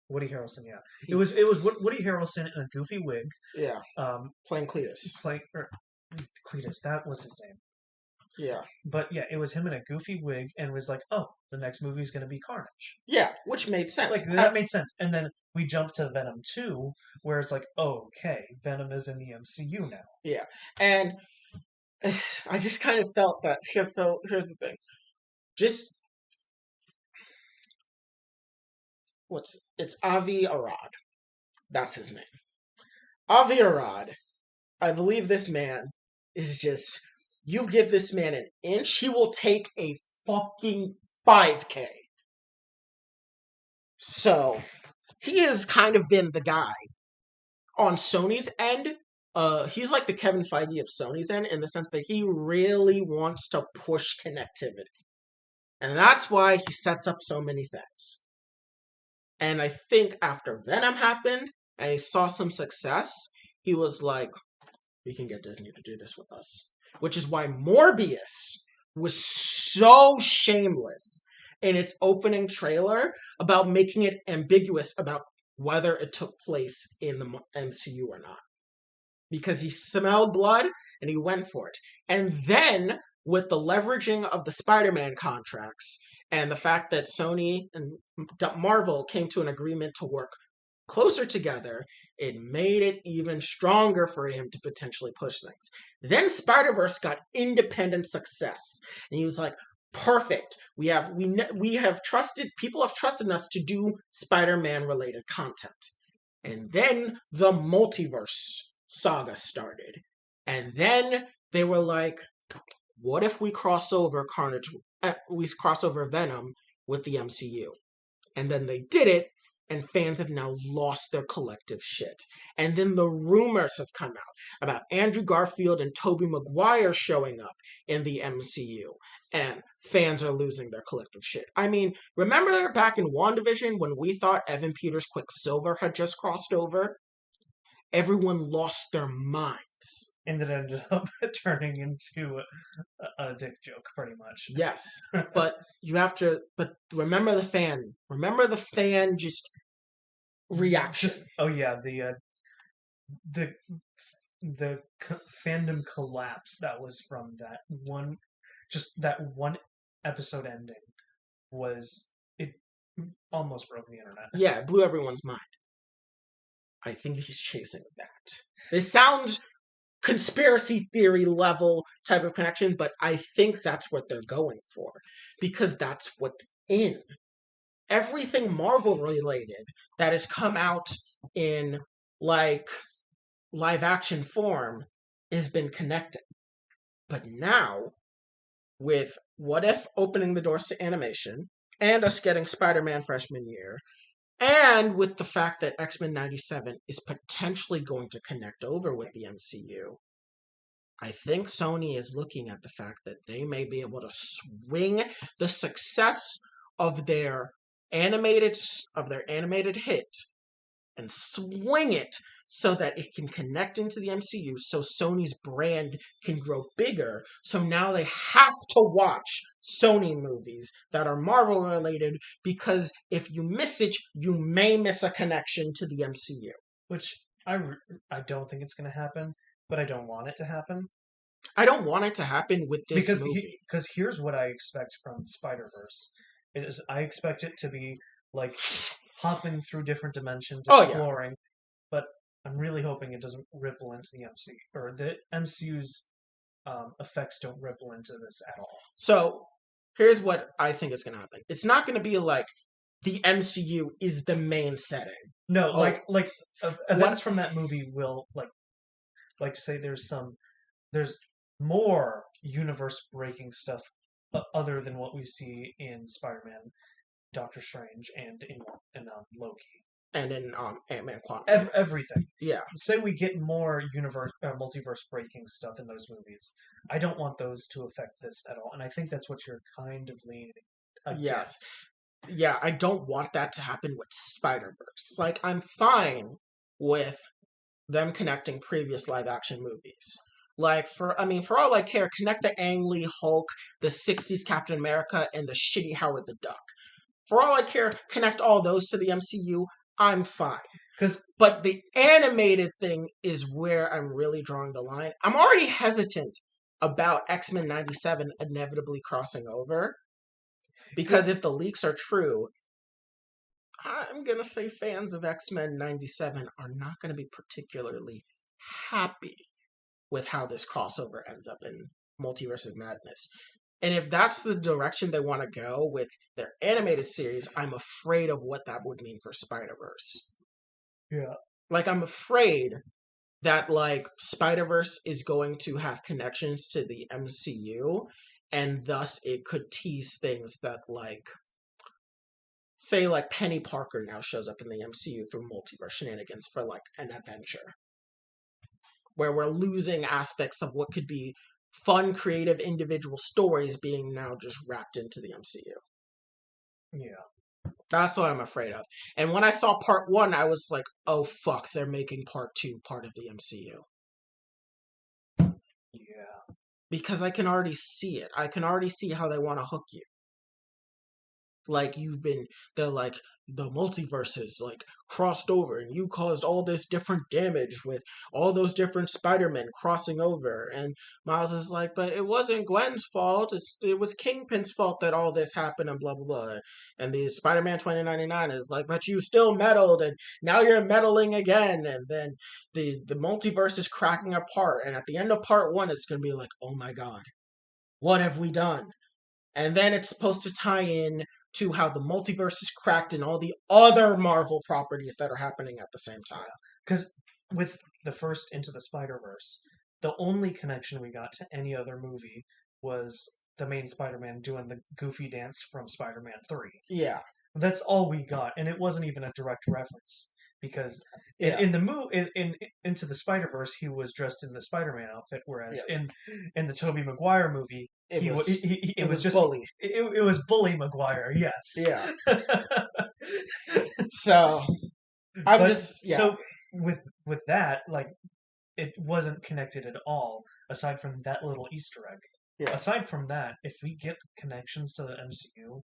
S1: Woody Harrelson, yeah. It
S2: He,
S1: was it was Woody Harrelson in a goofy wig,
S2: yeah,
S1: um,
S2: playing Cletus.
S1: playing or Cletus, that was his name.
S2: Yeah,
S1: But yeah, it was him in a goofy wig, and was like, oh, the next movie is going to be Carnage.
S2: yeah, which made sense.
S1: Like that made sense. And then we jump to Venom 2, where it's like, oh, okay, Venom is in the MCU now.
S2: Yeah, and I just kind of felt that. So here's the thing. Just it's Avi Arad. That's his name. Avi Arad. I believe this man is just. You give this man an inch, he will take a fucking 5K. So he has kind of been the guy on Sony's end. He's like the Kevin Feige of Sony's end in the sense that he really wants to push connectivity. And that's why he sets up so many things. And I think after Venom happened and he saw some success, he was like, we can get Disney to do this with us. Which is why Morbius was so shameless in its opening trailer about making it ambiguous about whether it took place in the MCU or not. Because he smelled blood and he went for it. And then, with the leveraging of the Spider-Man contracts and the fact that Sony and Marvel came to an agreement to work closer together, it made it even stronger for him to potentially push things. Then Spider-Verse got independent success. And he was like, perfect. We have trusted, people have trusted us to do Spider-Man related content. And then the multiverse saga started. And then they were like, what if we cross over we cross over Venom with the MCU? And then they did it, and fans have now lost their collective shit. And then the rumors have come out about Andrew Garfield and Tobey Maguire showing up in the MCU, and fans are losing their collective shit. I mean, remember back in WandaVision when we thought Evan Peters' Quicksilver had just crossed over? Everyone lost their minds.
S1: And it ended up turning into a dick joke, pretty much.
S2: Yes, but you have to. But remember the fan. Remember the fan just reaction.
S1: Oh yeah, the fandom collapse that was from that one, just that one episode ending was it almost broke the internet.
S2: Yeah, it blew everyone's mind. I think he's chasing that. This sounds conspiracy theory level type of connection, but I think that's what they're going for because that's what's in. Everything Marvel related that has come out in like live action form has been connected. But now, with What If opening the doors to animation and us getting Spider-Man freshman year, and with the fact that X-Men 97 is potentially going to connect over with the MCU, I think Sony is looking at the fact that they may be able to swing the success of their animated hit and swing it so that it can connect into the MCU so Sony's brand can grow bigger. So now they have to watch Sony movies that are Marvel related because if you miss it, you may miss a connection to the MCU.
S1: Which I don't think it's going to happen, but I don't want it to happen.
S2: I don't want it to happen with this movie.
S1: Because here's what I expect from Spider-Verse. I expect it to be like hopping through different dimensions, exploring, but I'm really hoping it doesn't ripple into the MCU, or the MCU's effects don't ripple into this at all.
S2: So here's what I think is going to happen. It's not going to be like the MCU is the main setting.
S1: No, like events from that movie will like say there's more universe-breaking stuff other than what we see in Spider-Man, Doctor Strange, and in Loki.
S2: And in Ant-Man Quantum.
S1: Everything.
S2: Yeah.
S1: Say we get more multiverse-breaking stuff in those movies. I don't want those to affect this at all, and I think that's what you're kind of leaning against.
S2: Yes. yeah, I don't want that to happen with Spider-Verse. Like, I'm fine with them connecting previous live action movies. Like, for all I care, connect the Ang Lee Hulk, the 60s Captain America, and the shitty Howard the Duck. For all I care, connect all those to the MCU. I'm fine.
S1: Because
S2: But the animated thing is where I'm really drawing the line. I'm already hesitant about X-Men 97 inevitably crossing over. Because if the leaks are true, I'm going to say fans of X-Men 97 are not going to be particularly happy with how this crossover ends up in Multiverse of Madness. And if that's the direction they want to go with their animated series, I'm afraid of what that would mean for Spider-Verse.
S1: yeah,
S2: Like, I'm afraid that, like, Spider-Verse is going to have connections to the MCU, and thus it could tease things that, like, say, like, Penny Parker now shows up in the MCU through multiverse shenanigans for, like, an adventure. Where we're losing aspects of what could be fun, creative, individual stories being now just wrapped into the MCU.
S1: yeah,
S2: That's what I'm afraid of. And when I saw part 1, I was like, oh fuck, they're making part 2 part of the MCU.
S1: yeah.
S2: Because I can already see it. I can already see how they want to hook you. Like, they're like, the multiverses, like, crossed over, and you caused all this different damage with all those different Spider-Men crossing over. And Miles is like, but it wasn't Gwen's fault. It was Kingpin's fault that all this happened, and blah, blah, blah. And the Spider-Man 2099 is like, but you still meddled, and now you're meddling again. And then the multiverse is cracking apart. And at the end of part 1, it's going to be like, oh my god, what have we done? And then it's supposed to tie in to how the multiverse is cracked and all the other Marvel properties that are happening at the same time.
S1: Because with the first Into the Spider-Verse, the only connection we got to any other movie was the main Spider-Man doing the goofy dance from Spider-Man 3.
S2: Yeah.
S1: That's all we got, and it wasn't even a direct reference because
S2: Yeah.
S1: in the in Into the Spider-Verse he was dressed in the Spider-Man outfit, whereas in the Tobey Maguire movie
S2: It
S1: it was just
S2: Bully.
S1: It was Bully Maguire, yes.
S2: Yeah. So I'm
S1: But
S2: just
S1: so with that, like, it wasn't connected at all, aside from that little Easter egg.
S2: Yeah.
S1: Aside from that, if we get connections to the MCU,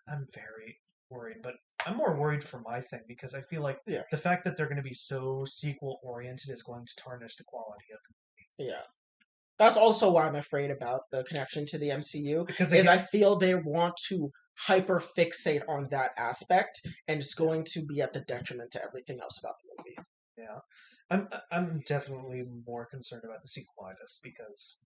S1: I'm very worried. But I'm more worried for my thing because I feel like the fact that they're going to be so sequel oriented is going to tarnish the quality of the
S2: movie. Yeah. That's also why I'm afraid about the connection to the MCU,
S1: because
S2: I feel they want to hyper fixate on that aspect, and it's going to be at the detriment to everything else about the movie.
S1: Yeah, I'm definitely more concerned about the sequelitis because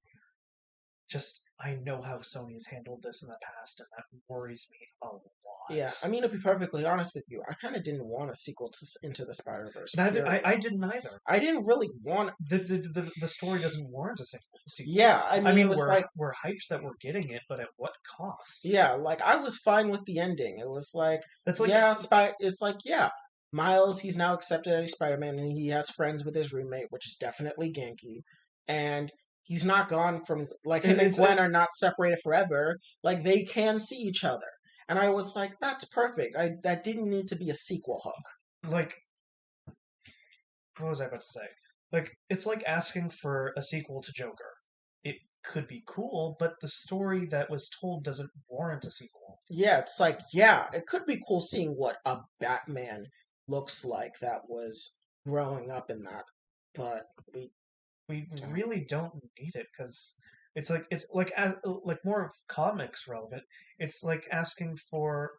S1: I know how Sony has handled this in the past, and that worries me a lot.
S2: Yeah, I mean, to be perfectly honest with you, I kind of didn't want a sequel to Into the Spider-Verse.
S1: I didn't either.
S2: I didn't really want
S1: the story doesn't warrant a sequel.
S2: Yeah, I mean, it was
S1: we're hyped that we're getting it, but at what cost?
S2: Yeah, like, I was fine with the ending. It was like, it's like, yeah, Miles, he's now accepted as Spider-Man, and he has friends with his roommate, which is definitely Genki, and he's not gone from, like, him and Gwen are not separated forever. Like, they can see each other. And I was like, that's perfect. That didn't need to be a sequel hook.
S1: Like, what was I about to say? Like, it's like asking for a sequel to Joker. It could be cool, but the story that was told doesn't warrant a sequel.
S2: Yeah, it's like, yeah, it could be cool seeing what a Batman looks like that was growing up in that, but we
S1: really don't need it because it's like more of comics relevant. It's like asking for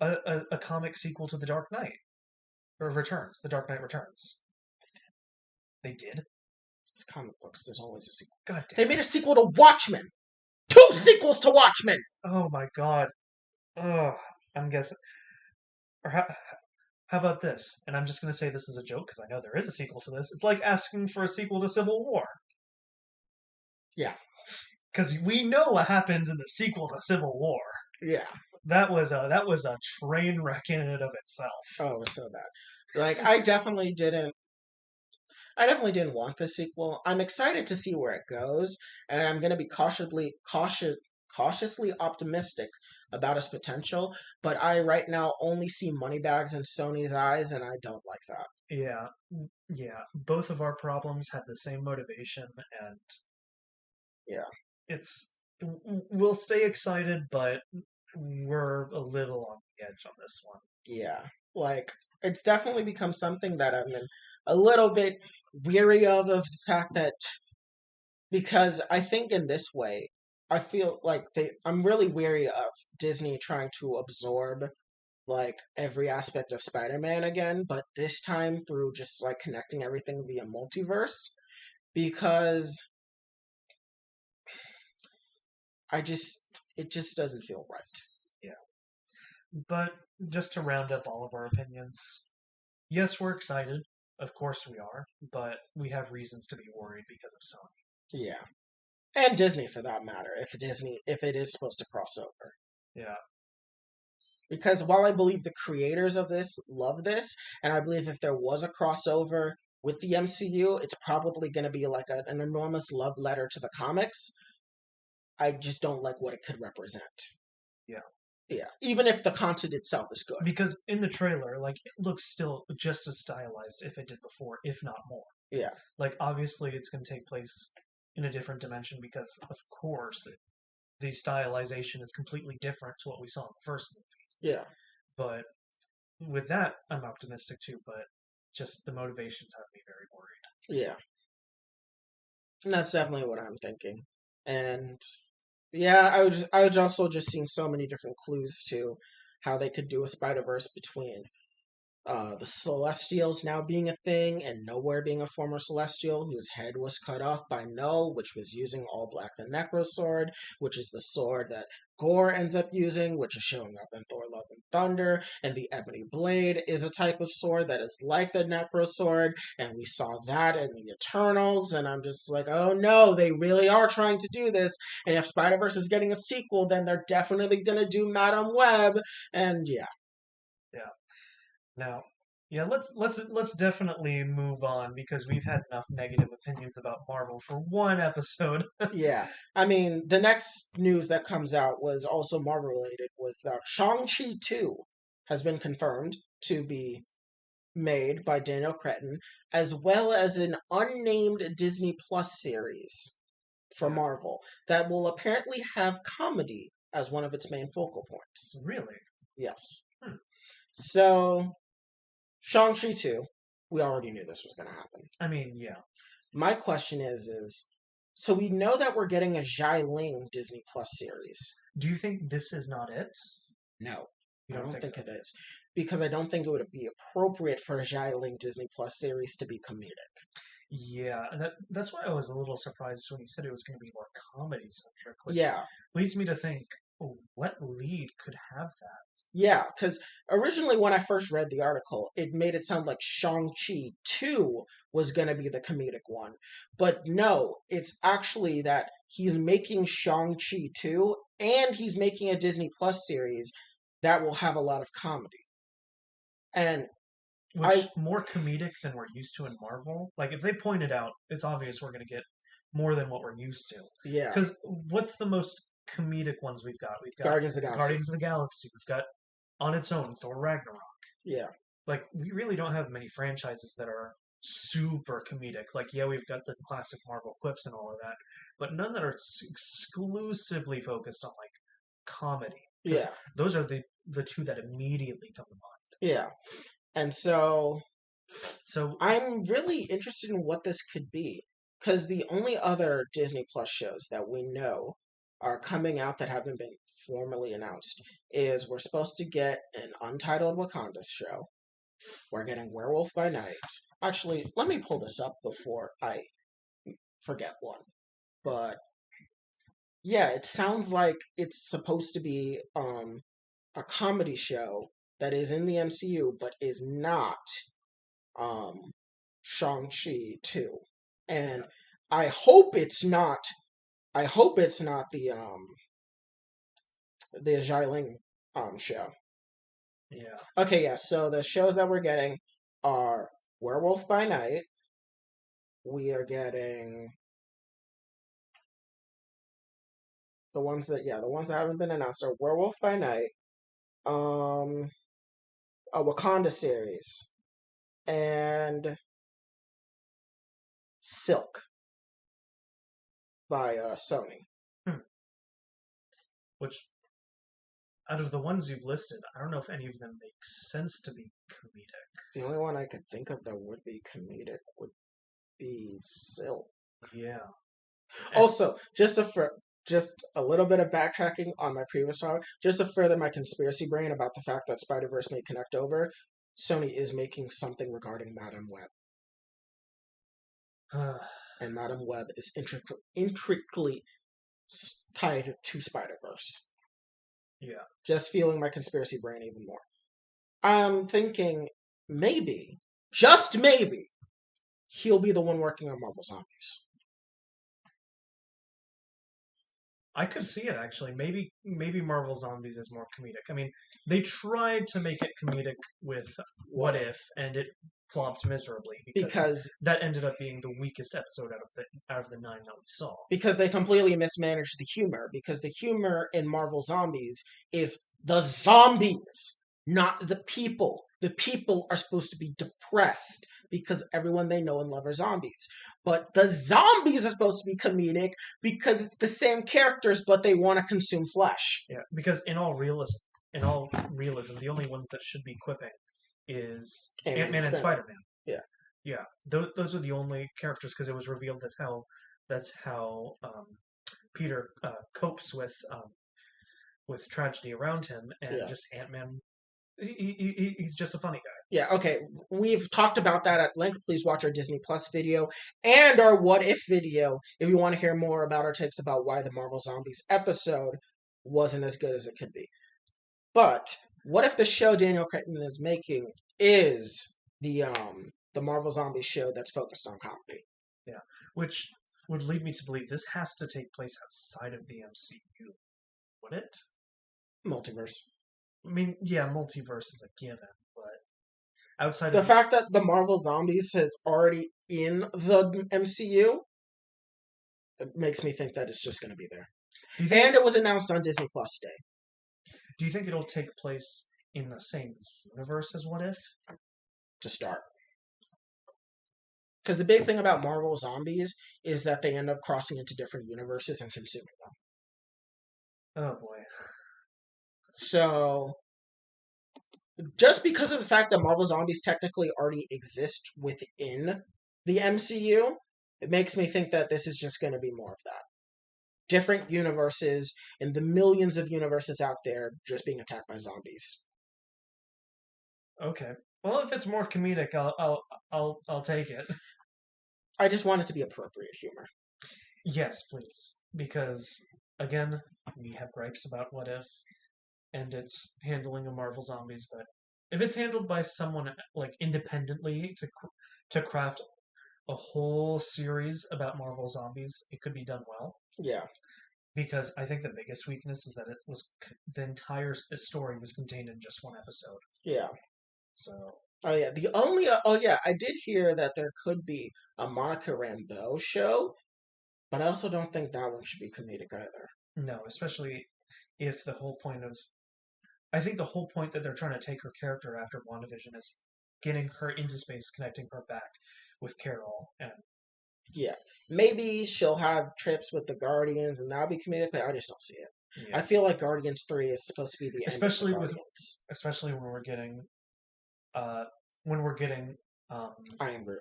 S1: a comic sequel to The Dark Knight or Returns. The Dark Knight Returns. They did.
S2: It's comic books. There's always a sequel.
S1: God damn.
S2: They made a sequel to Watchmen. 2 sequels to Watchmen.
S1: Oh my god. Oh, I'm guessing. Or how about this? And I'm just going to say this is a joke because I know there is a sequel to this. It's like asking for a sequel to Civil War.
S2: Yeah.
S1: Because we know what happens in the sequel to Civil War.
S2: Yeah.
S1: That was a train wreck in and of itself.
S2: Oh, it was so bad. Like, I definitely didn't want the sequel. I'm excited to see where it goes, and I'm going to be cautiously optimistic about its potential, but I right now only see moneybags in Sony's eyes, and I don't like that.
S1: Yeah, yeah. Both of our problems had the same motivation, and
S2: Yeah,
S1: it's we'll stay excited, but we're a little on the edge on this one.
S2: yeah. Like, it's definitely become something that I've been a little bit weary of the fact that, because I think in this way, I feel like I'm really weary of Disney trying to absorb like every aspect of Spider-Man again, but this time through just like connecting everything via multiverse, because I just it just doesn't feel right.
S1: Yeah. But just to round up all of our opinions, yes, we're excited. Of course we are, but we have reasons to be worried because of Sony.
S2: Yeah. And Disney for that matter, if it is supposed to cross over.
S1: Yeah.
S2: Because while I believe the creators of this love this, and I believe if there was a crossover with the MCU, it's probably going to be like an enormous love letter to the comics. I just don't like what it could represent.
S1: Yeah.
S2: Yeah, even if the content itself is good.
S1: Because in the trailer, like, it looks still just as stylized if it did before, if not more.
S2: Yeah.
S1: Like, obviously, it's going to take place in a different dimension because, of course, the stylization is completely different to what we saw in the first movie.
S2: Yeah.
S1: But with that, I'm optimistic too, but just the motivations have me very worried.
S2: Yeah. And that's definitely what I'm thinking. And yeah, I was also just seeing so many different clues to how they could do a Spider Verse between the Celestials now being a thing, and Nowhere being a former Celestial whose head was cut off by No, which was using All Black the Necro Sword, which is the sword that Gore ends up using, which is showing up in Thor Love and Thunder, and the Ebony Blade is a type of sword that is like the Necro Sword, and we saw that in the Eternals, and I'm just like, oh no, they really are trying to do this, and if Spider-Verse is getting a sequel, then they're definitely gonna do Madam Web, and yeah.
S1: Yeah. Now, yeah, let's definitely move on because we've had enough negative opinions about Marvel for one episode.
S2: Yeah, I mean, the next news that comes out was also Marvel related. Was that Shang-Chi 2 has been confirmed to be made by Daniel Cretton, as well as an unnamed Disney Plus series for
S1: Yeah.
S2: Marvel that will apparently have comedy as one of its main focal points.
S1: Really?
S2: Yes.
S1: Hmm.
S2: So, Shang-Chi 2, we already knew this was going to happen.
S1: I mean, yeah.
S2: My question is so we know that we're getting a Xialing Disney Plus series.
S1: Do you think this is not it?
S2: No,
S1: You
S2: I
S1: don't
S2: don't
S1: think
S2: think
S1: so?
S2: it is. Because I don't think it would be appropriate for a Xialing Disney Plus series to be comedic.
S1: Yeah, that's why I was a little surprised when you said it was going to be more comedy centric, which
S2: Yeah,
S1: leads me to think, oh, what lead could have that?
S2: yeah, because originally when I first read the article, it made it sound like Shang-Chi 2 was going to be the comedic one. But no, it's actually that he's making Shang-Chi 2 and he's making a Disney Plus series that will have a lot of comedy. And
S1: Which
S2: I,
S1: more comedic than we're used to in Marvel. Like if they point it out, it's obvious we're going to get more than what we're used to.
S2: yeah,
S1: Because what's the most comedic ones we've got? We've got
S2: Guardians of the Galaxy.
S1: Guardians of the Galaxy. We've got on its own Thor Ragnarok.
S2: Yeah,
S1: Like we really don't have many franchises that are super comedic. Like yeah, we've got the classic Marvel quips and all of that, but none that are exclusively focused on like comedy. Because
S2: yeah,
S1: those are the two that immediately come to mind.
S2: yeah. And so
S1: So
S2: I'm really interested in what this could be. Because the only other Disney Plus shows that we know are coming out that haven't been formally announced is we're supposed to get an Untitled Wakanda show. We're getting Werewolf by Night. Actually, let me pull this up before I forget one. But yeah, it sounds like it's supposed to be a comedy show that is in the MCU but is not um Shang-Chi 2. And I hope it's not the Xialing show.
S1: yeah,
S2: Okay, yeah, so the shows that we're getting are Werewolf by Night. We are getting The ones that haven't been announced are Werewolf by Night, um, a Wakanda series, and Silk by Sony.
S1: Hmm. Which, out of the ones you've listed, I don't know if any of them make sense to be comedic.
S2: The only one I could think of that would be comedic would be Silk.
S1: Yeah.
S2: Also, just a little bit of backtracking on my previous talk, just to further my conspiracy brain about the fact that Spider-Verse may connect over, Sony is making something regarding Madame Web. And Madame Web is intricately tied to Spider-Verse.
S1: Yeah.
S2: Just feeling my conspiracy brain even more. I'm thinking maybe, just maybe, he'll be the one working on Marvel Zombies.
S1: I could see it actually. Maybe Marvel Zombies is more comedic. I mean, they tried to make it comedic with What If, and it flopped miserably because that ended up being the weakest episode out of the 9 that we saw.
S2: Because they completely mismanaged the humor. Because the humor in Marvel Zombies is the zombies, not the people. The people are supposed to be depressed because everyone they know and love are zombies. But the zombies are supposed to be comedic because it's the same characters, but they want to consume flesh.
S1: Yeah, because in all realism, the only ones that should be quipping is Ant-Man and Spider-Man.
S2: Yeah.
S1: Yeah, those are the only characters because it was revealed that's how Peter copes with tragedy around him, and just Ant-Man. He's just a funny guy.
S2: Yeah, okay. We've talked about that at length. Please watch our Disney Plus video and our What If video if you want to hear more about our takes about why the Marvel Zombies episode wasn't as good as it could be. But what if the show Daniel Cretton is making is the Marvel Zombies show that's focused on comedy?
S1: Yeah, which would lead me to believe this has to take place outside of the MCU. Would it?
S2: Multiverse.
S1: I mean, yeah, multiverse is a given, but outside
S2: the
S1: of
S2: fact that the Marvel Zombies is already in the MCU, it makes me think that it's just going to be there. And it was announced on Disney Plus Day.
S1: Do you think it'll take place in the same universe as What If?
S2: To start. Because the big thing about Marvel Zombies is that they end up crossing into different universes and consuming them.
S1: Oh boy.
S2: So, just because of the fact that Marvel Zombies technically already exist within the MCU, it makes me think that this is just going to be more of that. Different universes and the millions of universes out there just being attacked by zombies.
S1: Okay. Well, if it's more comedic, I'll take it.
S2: I just want it to be appropriate humor.
S1: Yes, please. Because again, we have gripes about What If and its handling of Marvel Zombies, but if it's handled by someone like independently to craft a whole series about Marvel Zombies, it could be done well.
S2: Yeah.
S1: Because I think the biggest weakness is that the entire story was contained in just one episode.
S2: Yeah.
S1: So.
S2: Oh yeah, I did hear that there could be a Monica Rambeau show, but I also don't think that one should be comedic either.
S1: No, especially if the whole point of, I think the whole point that they're trying to take her character after WandaVision is getting her into space, connecting her back with Carol, and
S2: yeah, maybe she'll have trips with the Guardians, and that'll be comedic. But I just don't see it. Yeah. I feel like Guardians 3 is supposed to be the end of the Guardians.
S1: Especially when we're getting. I
S2: Am Groot.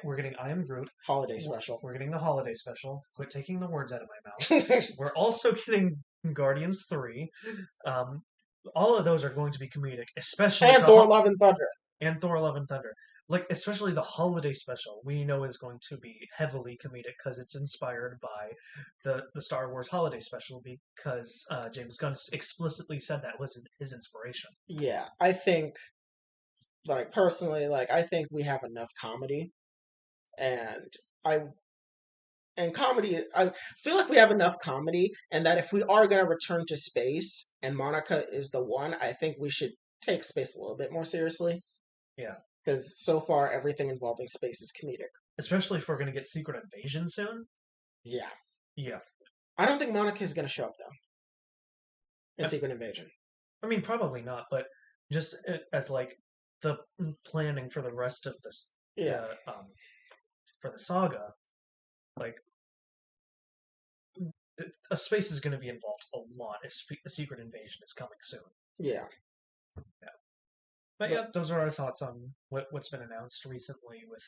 S1: We're getting I Am Groot
S2: holiday special.
S1: We're getting the holiday special. Quit taking the words out of my mouth. We're also getting Guardians 3. All of those are going to be comedic, especially
S2: Thor: Love and Thunder.
S1: And Thor: Love and Thunder. Like especially the holiday special, we know is going to be heavily comedic because it's inspired by the Star Wars holiday special because James Gunn explicitly said that was his inspiration.
S2: Yeah, I think, personally, I think we have enough comedy, and comedy. I feel like we have enough comedy, and that if we are going to return to space, and Monica is the one, I think we should take space a little bit more seriously.
S1: Yeah.
S2: Because so far, everything involving space is comedic.
S1: Especially if we're going to get Secret Invasion soon.
S2: Yeah.
S1: Yeah.
S2: I don't think Monica's going to show up, though, in
S1: I,
S2: Secret Invasion.
S1: I mean, probably not, but just as like the planning for the rest of this,
S2: Yeah,
S1: the for the saga, like a space is going to be involved a lot if a Secret Invasion is coming soon.
S2: yeah.
S1: Yeah, but yeah,
S2: But
S1: those are our thoughts on what's been announced recently with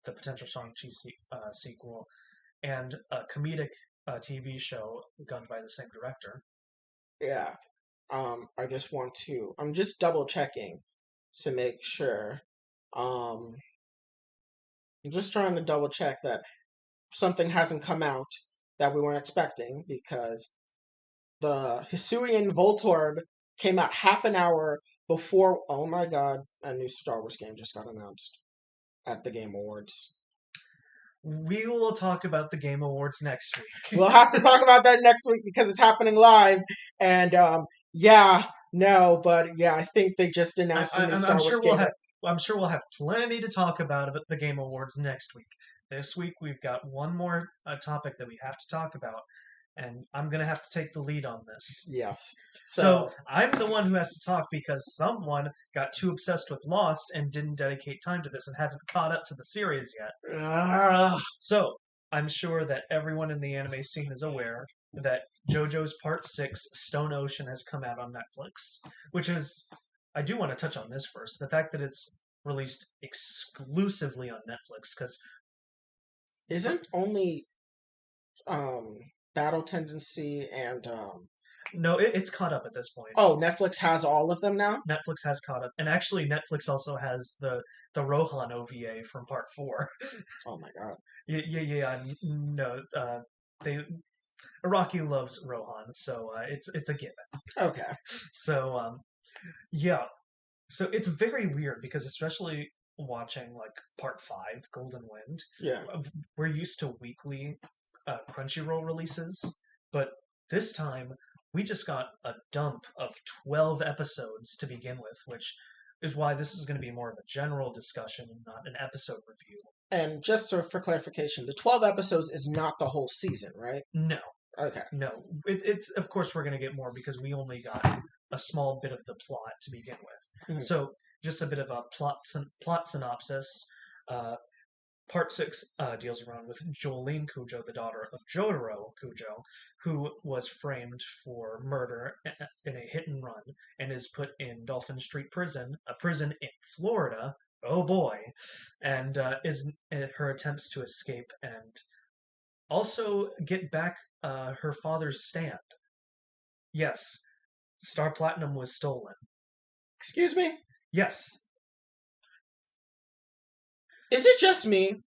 S1: the potential Shang-Chi sequel and a comedic TV show gunned by the same director.
S2: yeah, I'm just double checking to make sure. Um, I'm just trying to double check that something hasn't come out that we weren't expecting because the Hisuian Voltorb came out half an hour before. Oh my god, a new Star Wars game just got announced at the Game Awards.
S1: We will talk about the Game Awards next week.
S2: We'll have to talk about that next week because it's happening live. And yeah, no, but yeah, I think they just announced a new
S1: I'm
S2: Star Wars
S1: sure we'll
S2: game.
S1: have. I'm sure we'll have plenty to talk about at the Game Awards next week. This week we've got one more topic that we have to talk about, and I'm gonna have to take the lead on this.
S2: Yes.
S1: So
S2: So
S1: I'm the one who has to talk because someone got too obsessed with Lost and didn't dedicate time to this and hasn't caught up to the series yet. So I'm sure that everyone in the anime scene is aware that JoJo's Part 6 Stone Ocean has come out on Netflix, which is, I do want to touch on this first. The fact that it's released exclusively on Netflix, because
S2: isn't only um Battle Tendency and
S1: no, it's caught up at this point.
S2: oh, Netflix has all of them now?
S1: Netflix has caught up, and actually, Netflix also has the Rohan OVA from Part 4.
S2: Oh my god.
S1: Yeah. No, they Iraqi loves Rohan, so it's a given.
S2: Okay.
S1: So yeah, so it's very weird because especially watching like Part 5, Golden Wind,
S2: Yeah.
S1: we're used to weekly Crunchyroll releases, but this time we just got a dump of 12 episodes to begin with, which is why this is going to be more of a general discussion, not an episode review.
S2: And just for clarification, the 12 episodes is not the whole season, right?
S1: No,
S2: Okay.
S1: no, it's of course we're going to get more because we only got a small bit of the plot to begin with.
S2: Mhm.
S1: So just a bit of a plot synopsis. Part 6 deals around with Jolene Cujo, the daughter of Jotaro Cujo, who was framed for murder in a hit and run and is put in Dolphin Street Prison, a prison in Florida. Oh boy! And is her attempts to escape and also get back her father's stand. Yes, Star Platinum was stolen.
S2: Excuse me?
S1: Yes.
S2: Is it just me?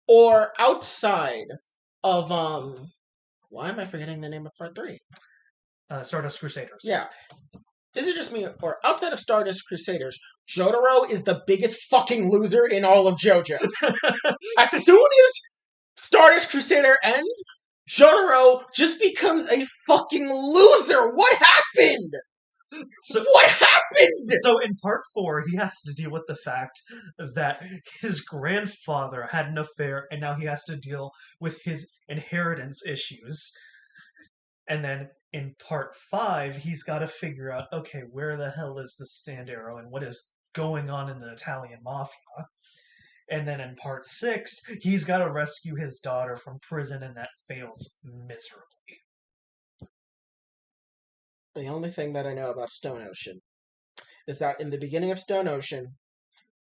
S2: Or outside of why am I forgetting the name of part 3?
S1: Stardust Crusaders.
S2: Yeah. Is it just me, or outside of Stardust Crusaders, Jotaro is the biggest fucking loser in all of JoJo's? As soon as Stardust Crusader ends, Jotaro just becomes a fucking loser. What happened?
S1: So,
S2: what happened?
S1: So in part 4, he has to deal with the fact that his grandfather had an affair, and now he has to deal with his inheritance issues. And then in part 5, he's got to figure out, okay, where the hell is the stand arrow, and what is going on in the Italian mafia? And then in part 6, he's got to rescue his daughter from prison, and that fails miserably.
S2: The only thing that I know about Stone Ocean is that in the beginning of Stone Ocean,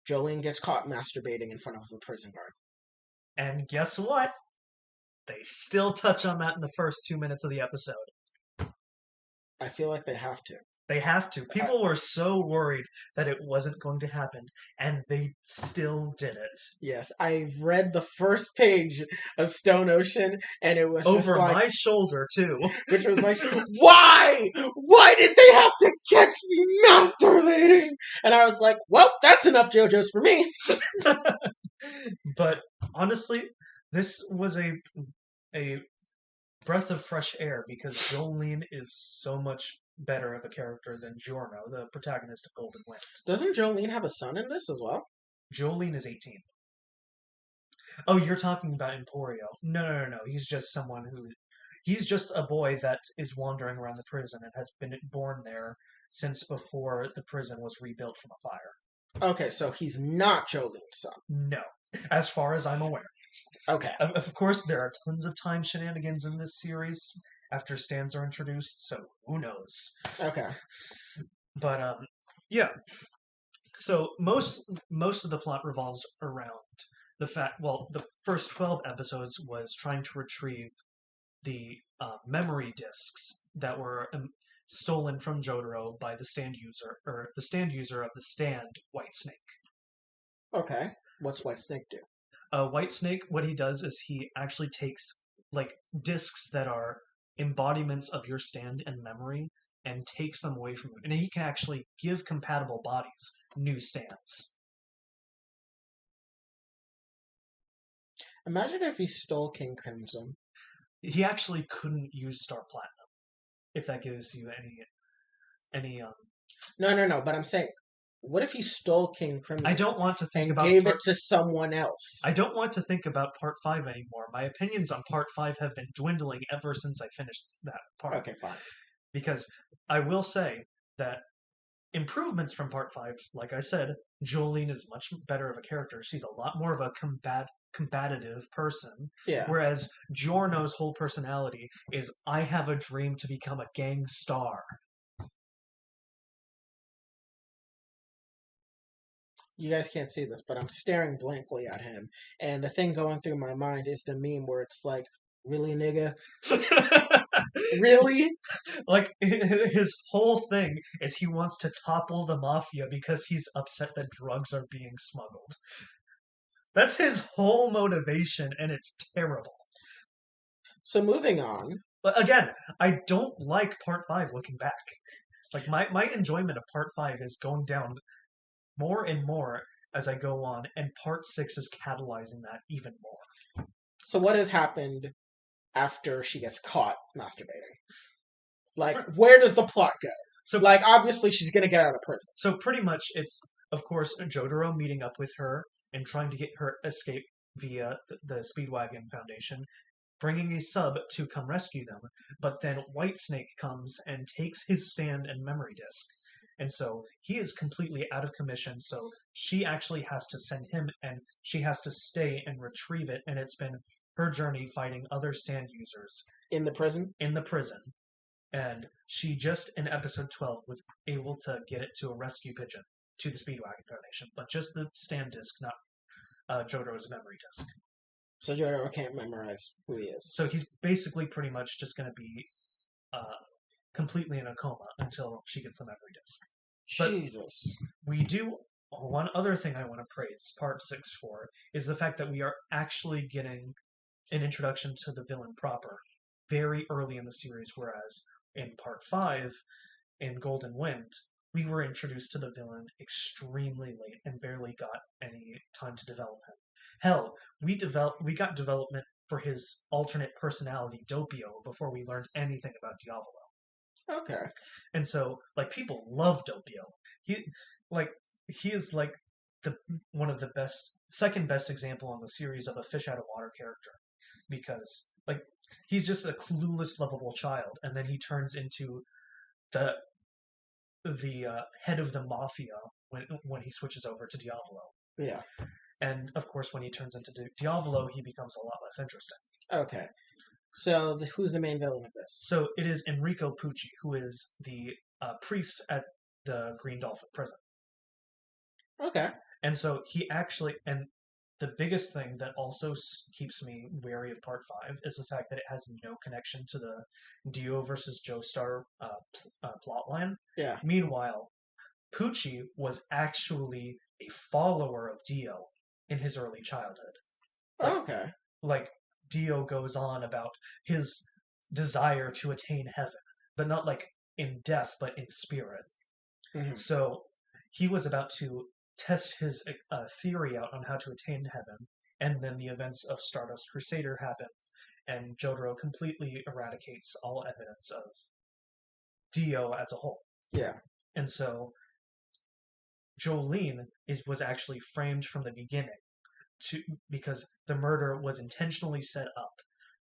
S2: Jolene gets caught masturbating in front of a prison guard.
S1: And guess what? They still touch on that in the first 2 minutes of the episode.
S2: I feel like they have to.
S1: They have to. People were so worried that it wasn't going to happen, and they still did it.
S2: Yes, I've read the first page of Stone Ocean, and it was
S1: over
S2: just like,
S1: my shoulder too.
S2: Which was like, why? Why did they have to catch me masturbating? And I was like, well, that's enough JoJo's for me.
S1: But honestly, this was a breath of fresh air because Jolene is so much better of a character than Giorno, the protagonist of Golden Wind.
S2: Doesn't Jolene have a son in this as well?
S1: Jolene is 18. Oh, you're talking about Emporio. No. He's just someone who He's just a boy that is wandering around the prison and has been born there since before the prison was rebuilt from a fire.
S2: Okay, so he's not Jolene's son.
S1: No, as far as I'm aware.
S2: Okay.
S1: Of course, there are tons of time shenanigans in this series after stands are introduced, so who knows?
S2: Okay.
S1: But yeah. So most of the plot revolves around the fact. Well, the first 12 episodes was trying to retrieve the memory discs that were stolen from Jotaro by the stand user, or the stand user of the stand, White Snake.
S2: Okay. What's White Snake do?
S1: White Snake, what he does is he actually takes like discs that are embodiments of your stand and memory and takes them away from you. And he can actually give compatible bodies new stands.
S2: Imagine if he stole King Crimson.
S1: He actually couldn't use Star Platinum, if that gives you any
S2: No. But I'm saying, what if he stole King Crimson?
S1: I don't want to think
S2: and
S1: about
S2: gave it to someone else.
S1: I don't want to think about part 5 anymore. My opinions on part 5 have been dwindling ever since I finished that part.
S2: Okay, fine.
S1: Because I will say that improvements from part 5, like I said, Jolene is much better of a character. She's a lot more of a combative person.
S2: Yeah.
S1: Whereas Giorno's whole personality is, I have a dream to become a gang star.
S2: You guys can't see this, but I'm staring blankly at him. And the thing going through my mind is the meme where it's like, really, nigga? Really?
S1: Like, his whole thing is he wants to topple the mafia because he's upset that drugs are being smuggled. That's his whole motivation, and it's terrible.
S2: So moving on.
S1: But again, I don't like part 5 looking back. Like, my enjoyment of part 5 is going down more and more as I go on, and part 6 is catalyzing that even more.
S2: So what has happened after she gets caught masturbating? Like, where does the plot go?
S1: So,
S2: like, obviously she's gonna get out of prison.
S1: So pretty much it's, of course, Jotaro meeting up with her and trying to get her escape via the Speedwagon Foundation, bringing a sub to come rescue them, but then Whitesnake comes and takes his stand and memory disk. And so he is completely out of commission, so she actually has to send him, and she has to stay and retrieve it, and it's been her journey fighting other stand users.
S2: In the prison?
S1: In the prison. And she just, in episode 12, was able to get it to a rescue pigeon to the Speedwagon Foundation, but just the stand disk, not Jotaro's memory disk.
S2: So Jotaro can't memorize who he is.
S1: So he's basically pretty much just going to be completely in a coma until she gets the memory disk. But
S2: Jesus.
S1: we do, one other thing I want to praise part 6 for is the fact that we are actually getting an introduction to the villain proper very early in the series, whereas in part 5, in Golden Wind, we were introduced to the villain extremely late and barely got any time to develop him. Hell, we got development for his alternate personality, Doppio, before we learned anything about Diavolo.
S2: Okay.
S1: And so, like, people love Doppio. He is like one of the second best example on the series of a fish out of water character, because like he's just a clueless, lovable child, and then he turns into the head of the mafia when he switches over to Diavolo.
S2: Yeah.
S1: And of course, when he turns into Diavolo, he becomes a lot less interesting.
S2: Okay. So who's the main villain of this?
S1: So it is Enrico Pucci, who is the priest at the Green Dolphin prison.
S2: Okay.
S1: And so he actually, and the biggest thing that also keeps me wary of part 5 is the fact that it has no connection to the Dio versus Joestar plotline.
S2: Yeah.
S1: Meanwhile, Pucci was actually a follower of Dio in his early childhood.
S2: Okay.
S1: Like, Dio goes on about his desire to attain heaven, but not like in death, but in spirit.
S2: Mm-hmm.
S1: So he was about to test his theory out on how to attain heaven, and then the events of Stardust Crusader happens, and Jotaro completely eradicates all evidence of Dio as a whole.
S2: Yeah.
S1: And so Jolene was actually framed from the beginning because the murder was intentionally set up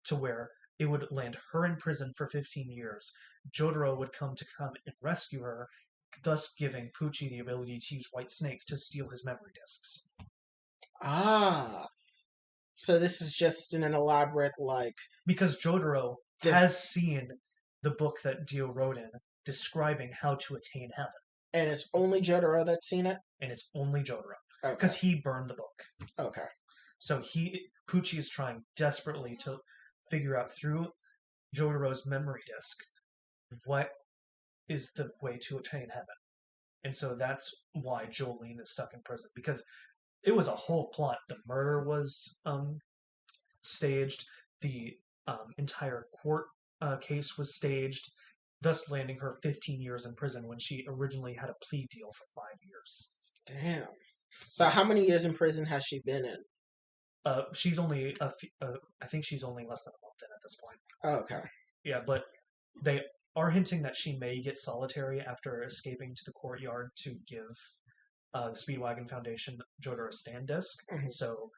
S1: to where it would land her in prison for 15 years. Jotaro would come and rescue her, thus giving Pucci the ability to use White Snake to steal his memory discs.
S2: Ah, so this is just an elaborate, like,
S1: Because Jotaro has seen the book that Dio wrote in describing how to attain heaven.
S2: And it's only Jotaro that's seen it?
S1: And it's only Jotaro.
S2: Okay.
S1: Because he burned the book.
S2: Okay.
S1: So Pucci is trying desperately to figure out through Jotaro's memory disk what is the way to attain heaven. And so that's why Jolene is stuck in prison. Because it was a whole plot. The murder was staged. The entire court case was staged, thus landing her 15 years in prison when she originally had a plea deal for 5 years.
S2: Damn. So how many years in prison has she been in?
S1: She's only I think she's only less than a month in at this point.
S2: Oh, okay.
S1: Yeah, but they are hinting that she may get solitary after escaping to the courtyard to give the Speedwagon Foundation Jotaro a stand disc.
S2: Mm-hmm.
S1: So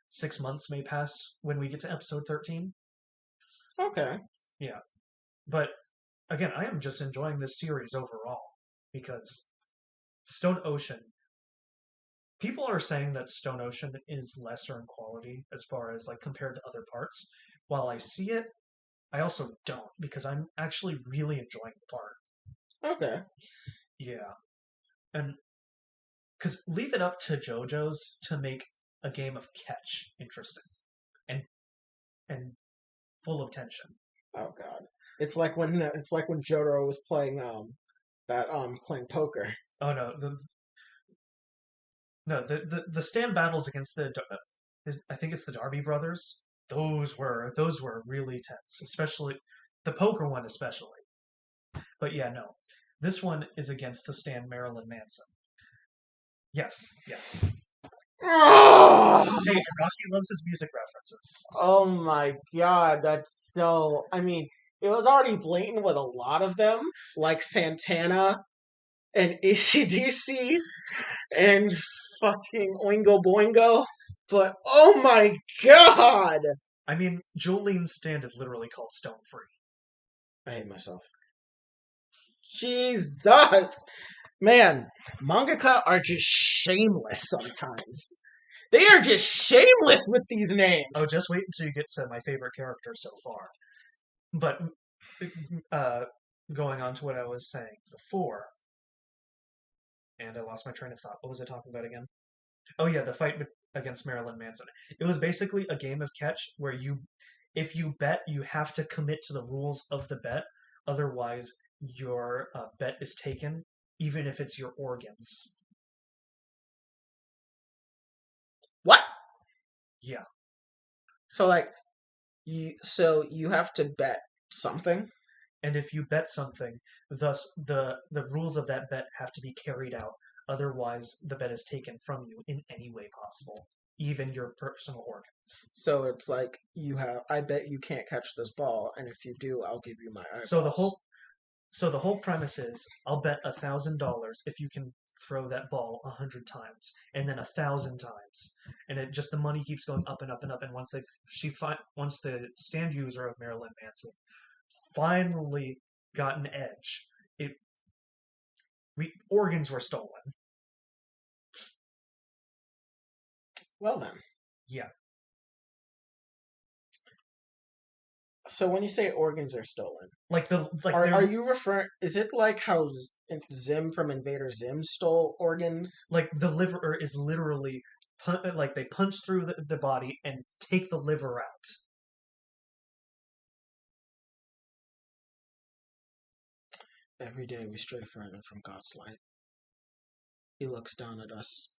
S1: 6 months may pass when we get to episode 13.
S2: Okay.
S1: Yeah. But again, I am just enjoying this series overall because Stone Ocean, people are saying that Stone Ocean is lesser in quality as far as like compared to other parts. While I see it, I also don't because I'm actually really enjoying the part.
S2: Okay.
S1: Yeah. And because leave it up to JoJo's to make a game of catch interesting and full of tension.
S2: Oh god. It's like when Jotaro was playing playing poker.
S1: Oh no, the stand battles against I think it's the Darby brothers. Those were really tense, especially the poker one especially. But yeah, no. This one is against the stand Marilyn Manson. Yes.
S2: Oh!
S1: Hey, Rocky loves his music references.
S2: Oh my god, that's so... I mean, it was already blatant with a lot of them, like Santana and AC/DC and fucking Oingo Boingo, but oh my god!
S1: I mean, Jolene's stand is literally called Stone Free.
S2: I hate myself. Jesus! Man, mangaka are just shameless sometimes. They are just shameless with these names.
S1: Oh, just wait until you get to my favorite character so far. But going on to what I was saying before, and I lost my train of thought. What was I talking about again? Oh yeah, the fight against Marilyn Manson. It was basically a game of catch where if you bet, you have to commit to the rules of the bet. Otherwise, your bet is taken, even if it's your organs.
S2: What?
S1: Yeah.
S2: So you have to bet something?
S1: And if you bet something, thus the rules of that bet have to be carried out. Otherwise, the bet is taken from you in any way possible, even your personal organs.
S2: So it's like I bet you can't catch this ball, and if you do, I'll give you my eyeballs.
S1: So the whole premise is, I'll bet $1,000 if you can throw that ball 100 times, and then 1,000 times, and the money keeps going up and up and up. And once the stand user of Marilyn Manson finally got an edge, organs were stolen.
S2: Well then.
S1: Yeah.
S2: So when you say organs are stolen,
S1: are
S2: you referring? Is it like how Zim from Invader Zim stole organs?
S1: Like the liver is literally like they punch through the body and take the liver out.
S2: Every day we stray further from God's light. He looks down at us,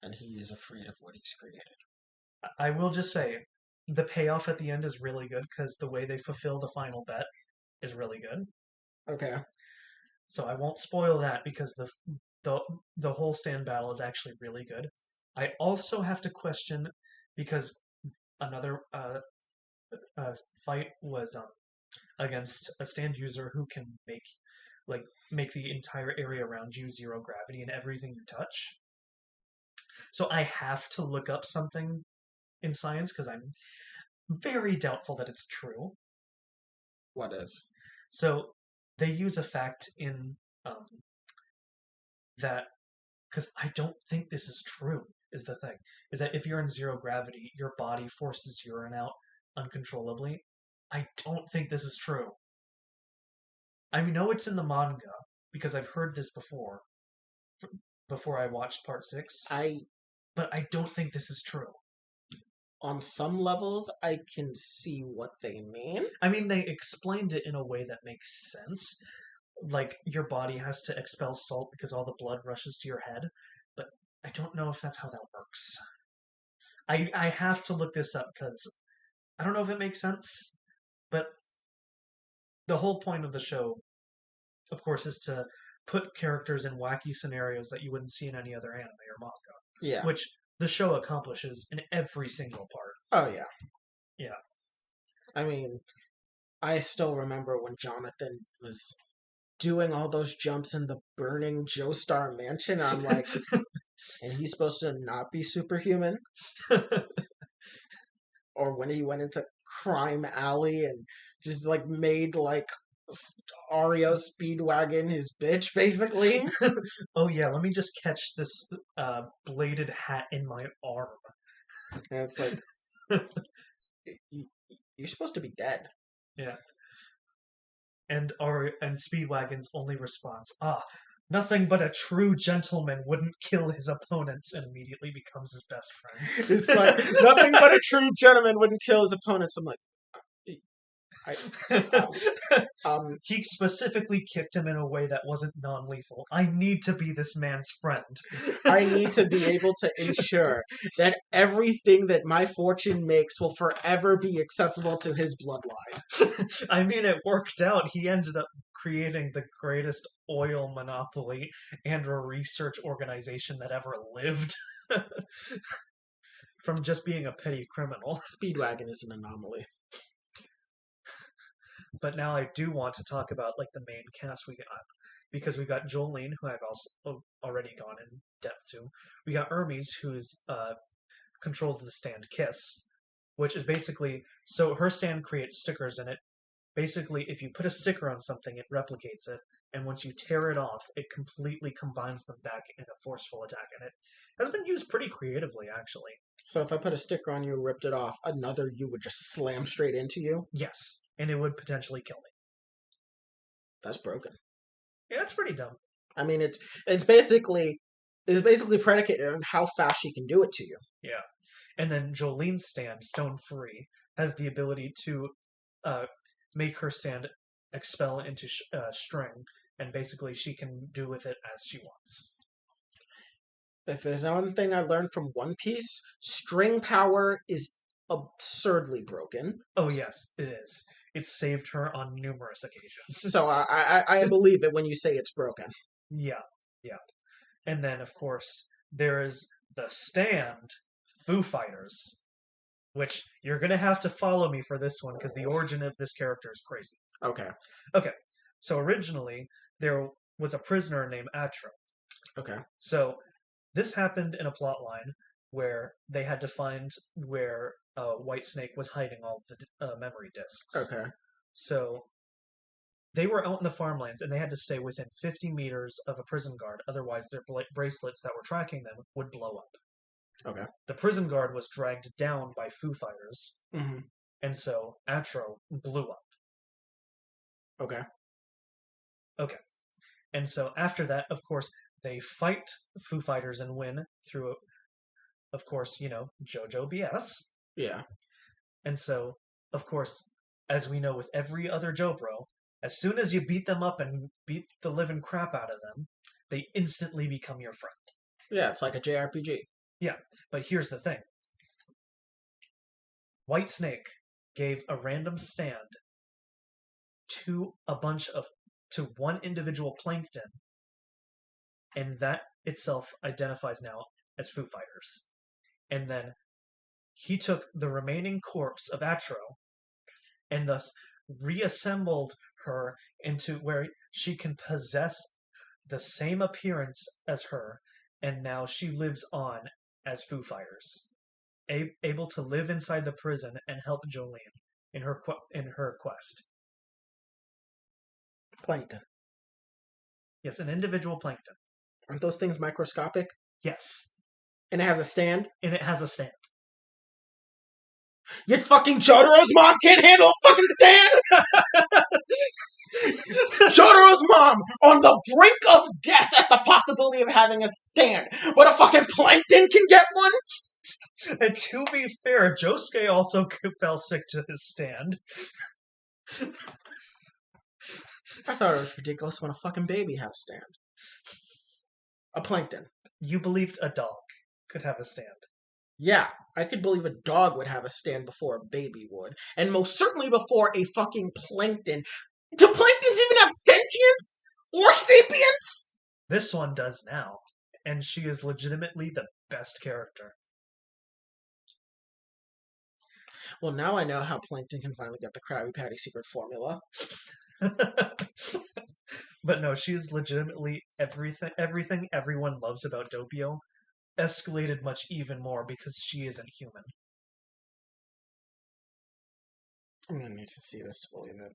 S2: and he is afraid of what he's created.
S1: I will just say, the payoff at the end is really good because the way they fulfill the final bet is really good.
S2: Okay.
S1: So I won't spoil that because the whole stand battle is actually really good. I also have to question because another fight was against a stand user who can make the entire area around you zero gravity and everything you touch. So I have to look up something in science because I'm very doubtful that it's true.
S2: What is?
S1: So they use a fact in um, that because I don't think this is true. Is the thing is that if you're in zero gravity, your body forces urine out uncontrollably. I don't think this is true. I know it's in the manga because I've heard this before I watched part six,
S2: I
S1: but I don't think this is true.
S2: On some levels, I can see what they mean.
S1: I mean, they explained it in a way that makes sense. Like, your body has to expel salt because all the blood rushes to your head, but I don't know if that's how that works. I have to look this up because I don't know if it makes sense, but the whole point of the show, of course, is to put characters in wacky scenarios that you wouldn't see in any other anime or manga,
S2: Yeah.
S1: which the show accomplishes in every single part.
S2: Oh yeah.
S1: Yeah.
S2: I mean, I still remember when Jonathan was doing all those jumps in the burning Joestar mansion. I'm like, and he's supposed to not be superhuman? Or when he went into Crime Alley and just like made like Ario Speedwagon his bitch, basically.
S1: Oh yeah, let me just catch this bladed hat in my arm.
S2: And it's like, you're supposed to be dead.
S1: Yeah. And Speedwagon's only response, nothing but a true gentleman wouldn't kill his opponents, and immediately becomes his best friend.
S2: It's like, nothing but a true gentleman wouldn't kill his opponents. I'm like,
S1: He specifically kicked him in a way that wasn't non-lethal. I need to be this man's friend.
S2: I need to be able to ensure that everything that my fortune makes will forever be accessible to his bloodline.
S1: I mean, it worked out. He ended up creating the greatest oil monopoly and a research organization that ever lived. From just being a petty criminal.
S2: Speedwagon is an anomaly.
S1: But now I do want to talk about like the main cast we got, because we got Jolene, who I've also already gone in depth to. We got Hermes, who's controls the stand Kiss, which is basically so her stand creates stickers in it. Basically, if you put a sticker on something, it replicates it, and once you tear it off, it completely combines them back in a forceful attack. And it has been used pretty creatively, actually.
S2: So if I put a sticker on you, ripped it off, another you would just slam straight into you?
S1: Yes, and it would potentially kill me.
S2: That's broken.
S1: Yeah, that's pretty dumb.
S2: I mean, it's basically predicated on how fast she can do it to you.
S1: Yeah. And then Jolene's stand, Stone Free, has the ability to make her stand expel into string, and basically she can do with it as she wants.
S2: If there's one thing I learned from One Piece, string power is absurdly broken.
S1: Oh yes, it is. It's saved her on numerous occasions.
S2: So I believe it when you say it's broken.
S1: Yeah, yeah. And then of course there is the stand, Foo Fighters, which you're gonna have to follow me for this one because the origin of this character is crazy.
S2: Okay.
S1: Okay. So originally there was a prisoner named Atro.
S2: Okay.
S1: So this happened in a plot line where they had to find where White Snake was hiding all of the memory discs.
S2: Okay.
S1: So they were out in the farmlands and they had to stay within 50 meters of a prison guard, otherwise their bracelets that were tracking them would blow up.
S2: Okay.
S1: The prison guard was dragged down by Foo Fighters,
S2: Mm-hmm.
S1: and so Atro blew up.
S2: Okay.
S1: Okay. And so after that, of course, they fight Foo Fighters and win through, of course, JoJo BS.
S2: Yeah.
S1: And so, of course, as we know with every other JoBro, as soon as you beat them up and beat the living crap out of them, they instantly become your friend.
S2: Yeah, it's like a JRPG.
S1: Yeah, but here's the thing. White Snake gave a random stand to one individual plankton, and that itself identifies now as Foo Fighters. And then he took the remaining corpse of Atro and thus reassembled her into where she can possess the same appearance as her, and now she lives on as Foo Fighters, able to live inside the prison and help Jolene in her quest.
S2: Plankton.
S1: Yes, an individual plankton.
S2: Aren't those things microscopic?
S1: Yes.
S2: And it has a stand?
S1: And it has a stand.
S2: Yet fucking Jotaro's mom can't handle a fucking stand! Jotaro's mom on the brink of death at the possibility of having a stand, but a fucking plankton can get one?
S1: And to be fair, Josuke also fell sick to his stand.
S2: I thought it was ridiculous when a fucking baby had a stand. A plankton.
S1: You believed a dog could have a stand.
S2: Yeah, I could believe a dog would have a stand before a baby would. And most certainly before a fucking plankton. Do planktons even have sentience? Or sapience?
S1: This one does now. And she is legitimately the best character.
S2: Well, now I know how Plankton can finally get the Krabby Patty secret formula.
S1: But no, she is legitimately everything everyone loves about Doppio, escalated much even more because she isn't human.
S2: I'm gonna need to see this to believe it.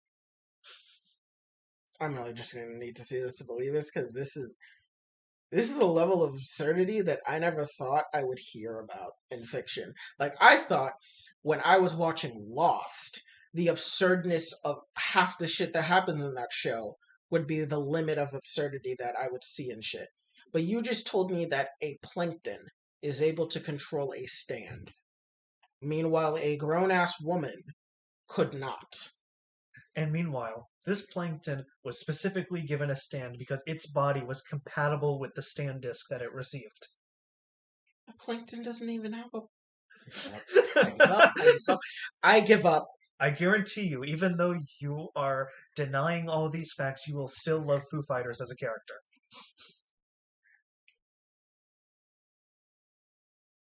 S2: I'm really just gonna need to see this to believe it, because this is a level of absurdity that I never thought I would hear about in fiction. Like, I thought when I was watching Lost, the absurdness of half the shit that happens in that show would be the limit of absurdity that I would see in shit. But you just told me that a plankton is able to control a stand. Meanwhile, a grown-ass woman could not.
S1: And meanwhile, this plankton was specifically given a stand because its body was compatible with the stand disc that it received.
S2: A plankton doesn't even have a... I give up. I give up. I give up.
S1: I guarantee you, even though you are denying all these facts, you will still love Foo Fighters as a character.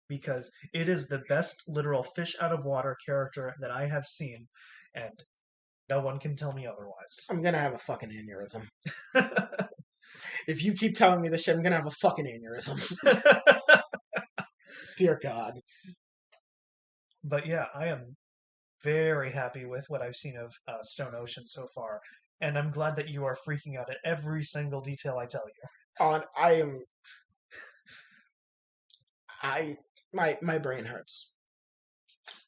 S1: Because it is the best literal fish out of water character that I have seen, and no one can tell me otherwise.
S2: I'm gonna have a fucking aneurysm. If you keep telling me this shit, I'm gonna have a fucking aneurysm. Dear God.
S1: But yeah, I am very happy with what I've seen of Stone Ocean so far, and I'm glad that you are freaking out at every single detail I tell you.
S2: My brain hurts.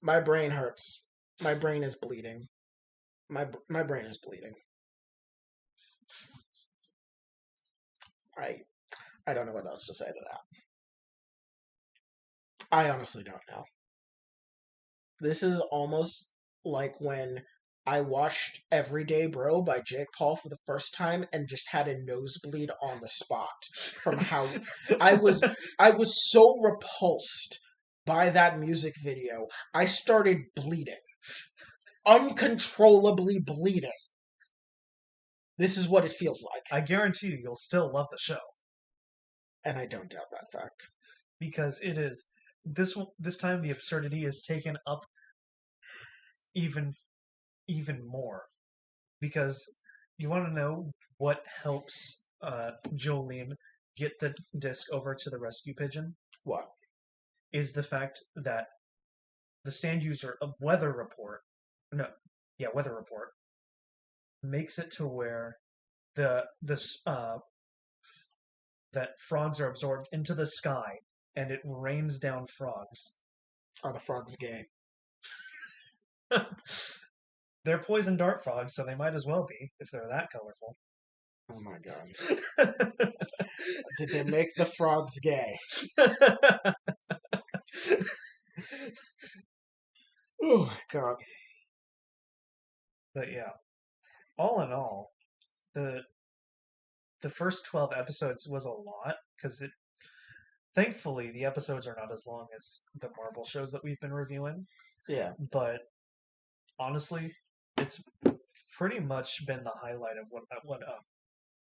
S2: My brain hurts. My brain is bleeding. My brain is bleeding. I don't know what else to say to that. I honestly don't know. This is almost like when I watched Everyday Bro by Jake Paul for the first time and just had a nosebleed on the spot from how I was so repulsed by that music video. I started bleeding. Uncontrollably bleeding. This is what it feels like.
S1: I guarantee you'll still love the show.
S2: And I don't doubt that fact.
S1: Because it is this time the absurdity is taken up even more. Because you want to know what helps Jolene get the disc over to the rescue pigeon?
S2: What?
S1: Is the fact that the stand user of Weather Report makes it to where that frogs are absorbed into the sky and it rains down frogs.
S2: Are the frogs gay?
S1: They're poison dart frogs, so they might as well be if they're that colorful.
S2: Oh my God. Did they make the frogs gay? Oh God.
S1: But yeah, all in all, the first 12 episodes was a lot because thankfully the episodes are not as long as the Marvel shows that we've been reviewing.
S2: Yeah.
S1: But honestly, it's pretty much been the highlight of what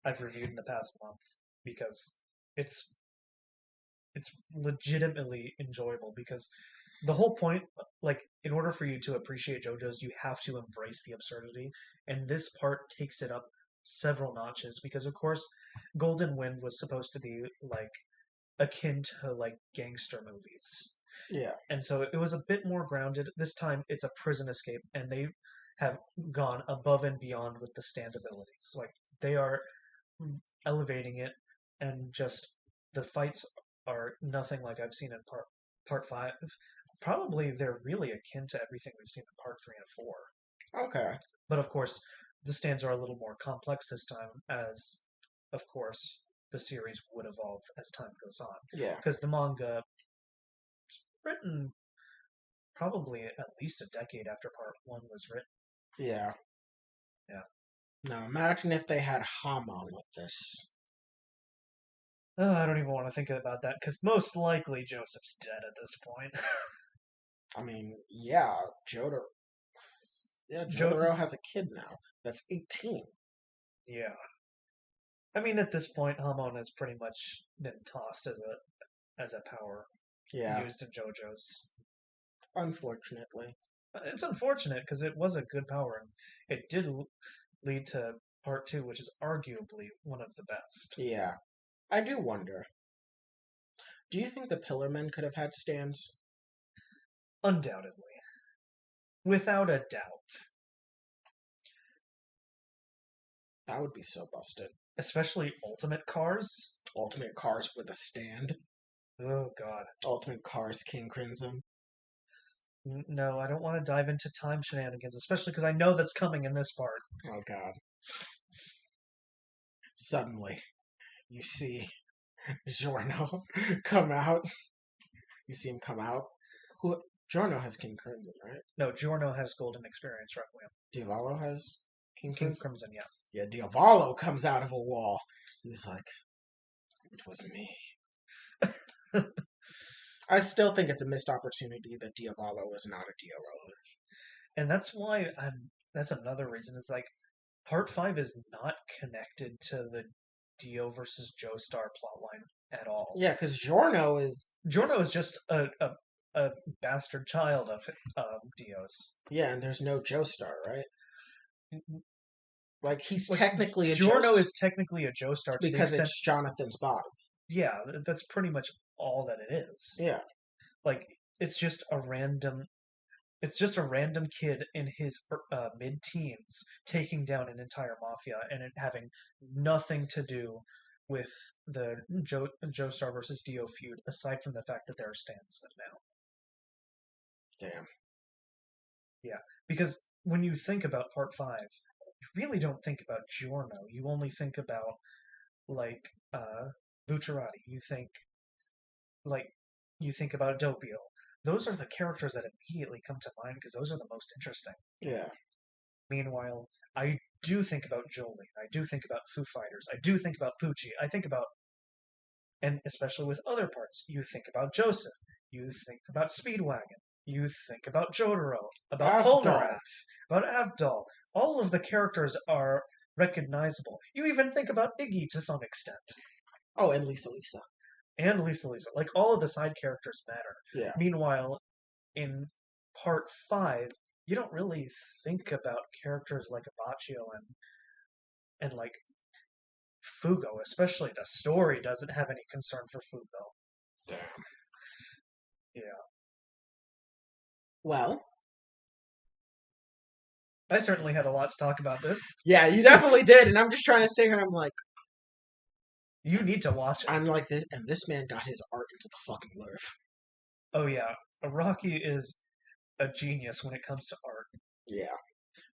S1: I've reviewed in the past month because it's legitimately enjoyable because the whole point, like, in order for you to appreciate JoJo's, you have to embrace the absurdity, and this part takes it up several notches because, of course, Golden Wind was supposed to be like akin to like gangster movies.
S2: Yeah.
S1: And so it was a bit more grounded. This time it's a prison escape, and they have gone above and beyond with the stand abilities. Like, they are elevating it, and just the fights are nothing like I've seen in part five. Probably they're really akin to everything we've seen in part three and four.
S2: Okay.
S1: But of course, the stands are a little more complex this time, as of course the series would evolve as time goes on.
S2: Yeah.
S1: Because the manga was written probably at least a decade after part one was written.
S2: Yeah.
S1: Yeah.
S2: Now imagine if they had Hamon with this.
S1: I don't even want to think about that because most likely Joseph's dead at this point.
S2: I mean, yeah, Jotaro. Yeah, Jotaro has a kid now. That's 18.
S1: Yeah. I mean, at this point, Hamon has pretty much been tossed as a power used in JoJo's.
S2: Unfortunately.
S1: It's unfortunate because it was a good power, and it did lead to part two, which is arguably one of the best.
S2: Yeah. I do wonder. Do you think the Pillarmen could have had stands?
S1: Undoubtedly. Without a doubt.
S2: That would be so busted.
S1: Especially Ultimate Cars.
S2: Ultimate Cars with a stand.
S1: Oh, God.
S2: Ultimate Cars King Crimson.
S1: No, I don't want to dive into time shenanigans, especially because I know that's coming in this part.
S2: Oh, God. Suddenly, you see Giorno come out. You see him come out. Who? Giorno has King Crimson, right?
S1: No, Giorno has Golden Experience Requiem.
S2: Diavolo has King
S1: Crimson, yeah.
S2: Yeah, Diavolo comes out of a wall. He's like, it was me. I still think it's a missed opportunity that Diavolo is not a Dio roller.
S1: And that's why that's another reason. It's like part 5 is not connected to the Dio versus Joestar plotline at all.
S2: Yeah, because Giorno is
S1: just a bastard child of Dio's.
S2: Yeah, and there's no Joestar, right? Like he's
S1: Like,
S2: technically a
S1: Giorno is technically a Joestar
S2: because it's Jonathan's body.
S1: Yeah, that's pretty much all that it is.
S2: Yeah.
S1: Like it's just a random kid in his mid-teens taking down an entire mafia and it having nothing to do with the Joestar versus Dio feud, aside from the fact that there are stands now.
S2: Damn.
S1: Yeah, because when you think about part 5, you really don't think about Giorno. You only think about like Bucciarati. You think about Doppio. Those are the characters that immediately come to mind because those are the most interesting.
S2: Yeah.
S1: Meanwhile, I do think about Jolene. I do think about Foo Fighters. I do think about Pucci. I think about, and especially with other parts, you think about Joseph. You think about Speedwagon. You think about Jotaro, about Polnareff, about Avdol. All of the characters are recognizable. You even think about Iggy to some extent.
S2: Oh, and Lisa.
S1: And Lisa. Like, all of the side characters matter.
S2: Yeah.
S1: Meanwhile, in part 5, you don't really think about characters like Abaccio and like Fugo, especially the story doesn't have any concern for Fugo.
S2: Damn.
S1: Yeah.
S2: Well,
S1: I certainly had a lot to talk about this.
S2: Yeah, you definitely did, and I'm just trying to sit here and I'm like,
S1: you need to watch it.
S2: I'm like this, and this man got his art into the fucking life.
S1: Oh yeah, Araki is a genius when it comes to art.
S2: Yeah.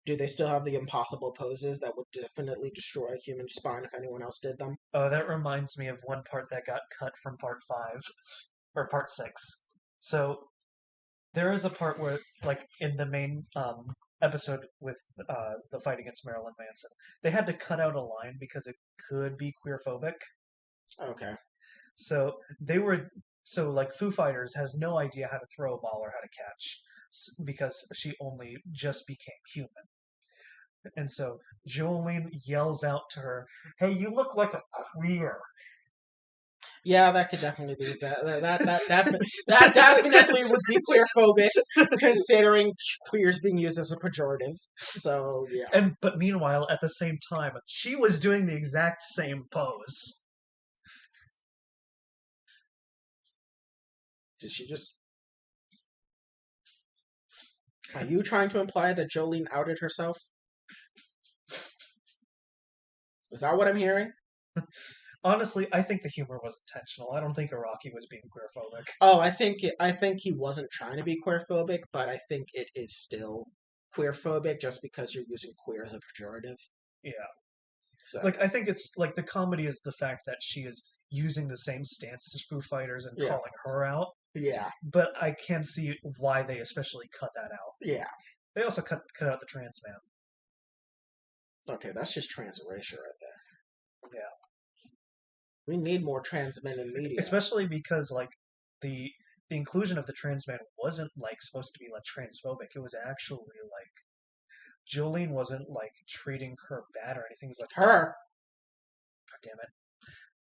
S2: Do they still have the impossible poses that would definitely destroy a human spine if anyone else did them?
S1: Oh, that reminds me of one part that got cut from part 5, or part 6. So, there is a part where, like, in the main episode with the fight against Marilyn Manson, they had to cut out a line because it could be queerphobic.
S2: Okay.
S1: So, like, Foo Fighters has no idea how to throw a ball or how to catch because she only just became human. And so Jolene yells out to her, "Hey, you look like a queer."
S2: Yeah, that could definitely be that definitely would be queerphobic, considering queers being used as a pejorative. So yeah.
S1: But meanwhile, at the same time, she was doing the exact same pose.
S2: Did she just? Are you trying to imply that Jolene outed herself? Is that what I'm hearing?
S1: Honestly, I think the humor was intentional. I don't think Araki was being queerphobic.
S2: Oh, I think he wasn't trying to be queerphobic, but I think it is still queerphobic just because you're using queer as a pejorative.
S1: Yeah.
S2: So
S1: Like, I think it's like the comedy is the fact that she is using the same stance as Foo Fighters and
S2: yeah,
S1: calling her out,
S2: yeah,
S1: but I can see why they especially cut that out.
S2: yeah.
S1: They also cut out the trans man.
S2: Okay, that's just trans erasure right there.
S1: Yeah.
S2: We need more trans men in media.
S1: Especially because like the the inclusion of the trans man wasn't like supposed to be like transphobic. It was actually like Jolene wasn't like treating her bad or anything. It was like, oh,
S2: Her.
S1: God damn it,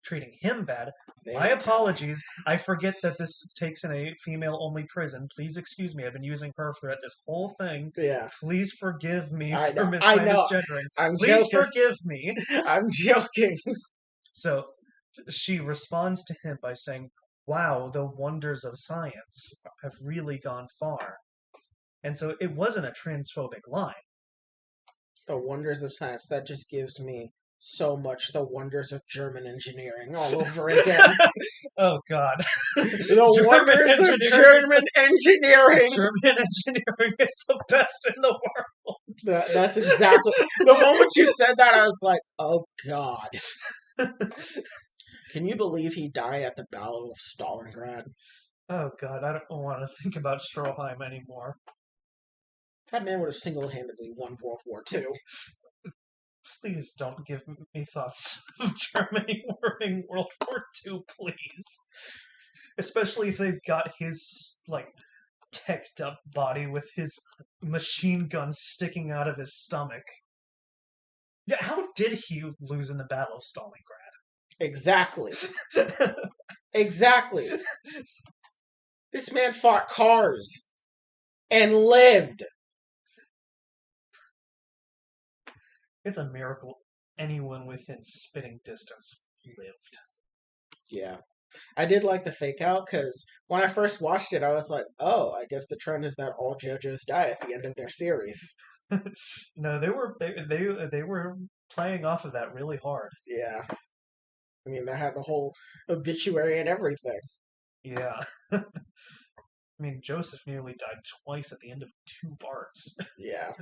S1: treating him bad.
S2: There
S1: My
S2: you go.
S1: apologies. I forget that this takes in a female-only prison. Please excuse me. I've been using her throughout this whole thing.
S2: Yeah,
S1: Please forgive me
S2: I
S1: for
S2: know. I
S1: my
S2: know.
S1: misgendering.
S2: I'm
S1: Please
S2: joking.
S1: forgive me.
S2: I'm joking.
S1: So she responds to him by saying, wow, the wonders of science have really gone far. And so it wasn't a transphobic line.
S2: The wonders of science. That just gives me so much the wonders of German engineering all over again.
S1: Oh, God.
S2: The
S1: German
S2: wonders of
S1: engineering
S2: German engineering.
S1: German engineering is the best in the world.
S2: That's exactly. The moment you said that, I was like, oh, God. Can you believe he died at the Battle of Stalingrad?
S1: Oh, God. I don't want to think about Stroheim anymore.
S2: That man would have single-handedly won World War II.
S1: Please don't give me thoughts of Germany winning World War II, please. Especially if they've got his, like, teched up body with his machine gun sticking out of his stomach. Yeah, how did he lose in the Battle of
S2: Exactly.
S1: Stalingrad?
S2: Exactly. This man fought cars and lived.
S1: It's a miracle anyone within spitting distance lived.
S2: Yeah. I did like the fake out because when I first watched it, I was like, oh, I guess the trend is that all JoJo's die at the end of their series.
S1: No, they were playing off of that really hard.
S2: Yeah. I mean, they had the whole obituary and everything.
S1: Yeah. I mean, Joseph nearly died twice at the end of 2 parts.
S2: Yeah.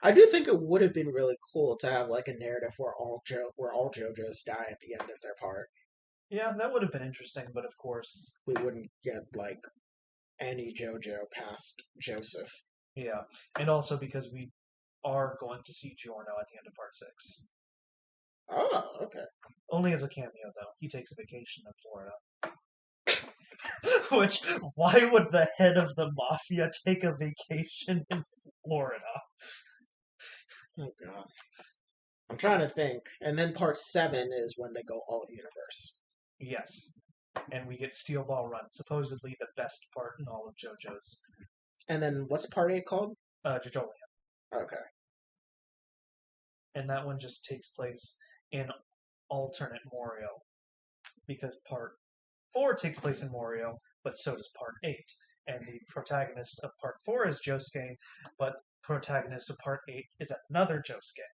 S2: I do think it would have been really cool to have like a narrative where all JoJo's die at the end of their part.
S1: Yeah, that would have been interesting, but of course,
S2: We wouldn't get like any JoJo past Joseph.
S1: yeah. And also because we are going to see Giorno at the end of part 6.
S2: Oh, okay.
S1: Only as a cameo, though. He takes a vacation in Florida. Which, why would the head of the mafia take a vacation in Florida?
S2: Oh god. I'm trying to think. And then part 7 is when they go all universe.
S1: Yes. And we get Steel Ball Run, supposedly the best part in all of JoJo's.
S2: And then what's part 8 called?
S1: JoJolion.
S2: Okay.
S1: And that one just takes place in alternate Morio. Because part 4 takes place in Morio, but so does part 8. And the protagonist of part 4 is Josuke, but protagonist of part 8 is another Josuke.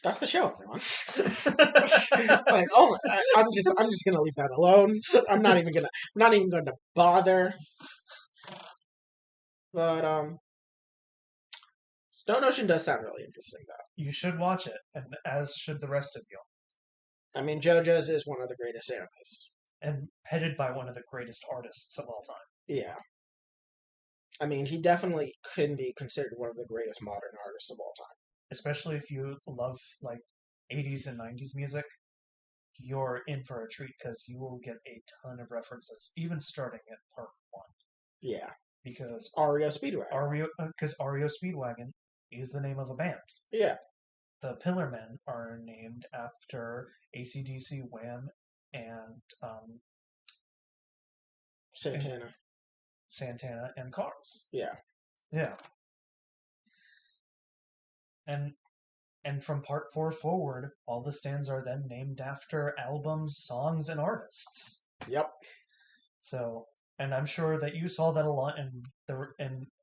S2: That's the show, everyone. Like, oh, I'm just gonna leave that alone. I'm not even gonna bother. But Stone Ocean does sound really interesting, though.
S1: You should watch it, and as should the rest of you.
S2: I mean, JoJo's is one of the greatest animes.
S1: And headed by one of the greatest artists of all time.
S2: Yeah. I mean, he definitely can be considered one of the greatest modern artists of all time.
S1: Especially if you love like 80s and 90s music, you're in for a treat because you will get a ton of references, even starting at part 1.
S2: Yeah.
S1: Because
S2: REO Speedwagon.
S1: REO Speedwagon is the name of a band.
S2: Yeah.
S1: The Pillarmen are named after AC/DC, Wham, and
S2: Santana
S1: and Cars.
S2: Yeah.
S1: Yeah. And from part 4 forward, all the stands are then named after albums, songs, and artists.
S2: Yep.
S1: So, and I'm sure that you saw that a lot in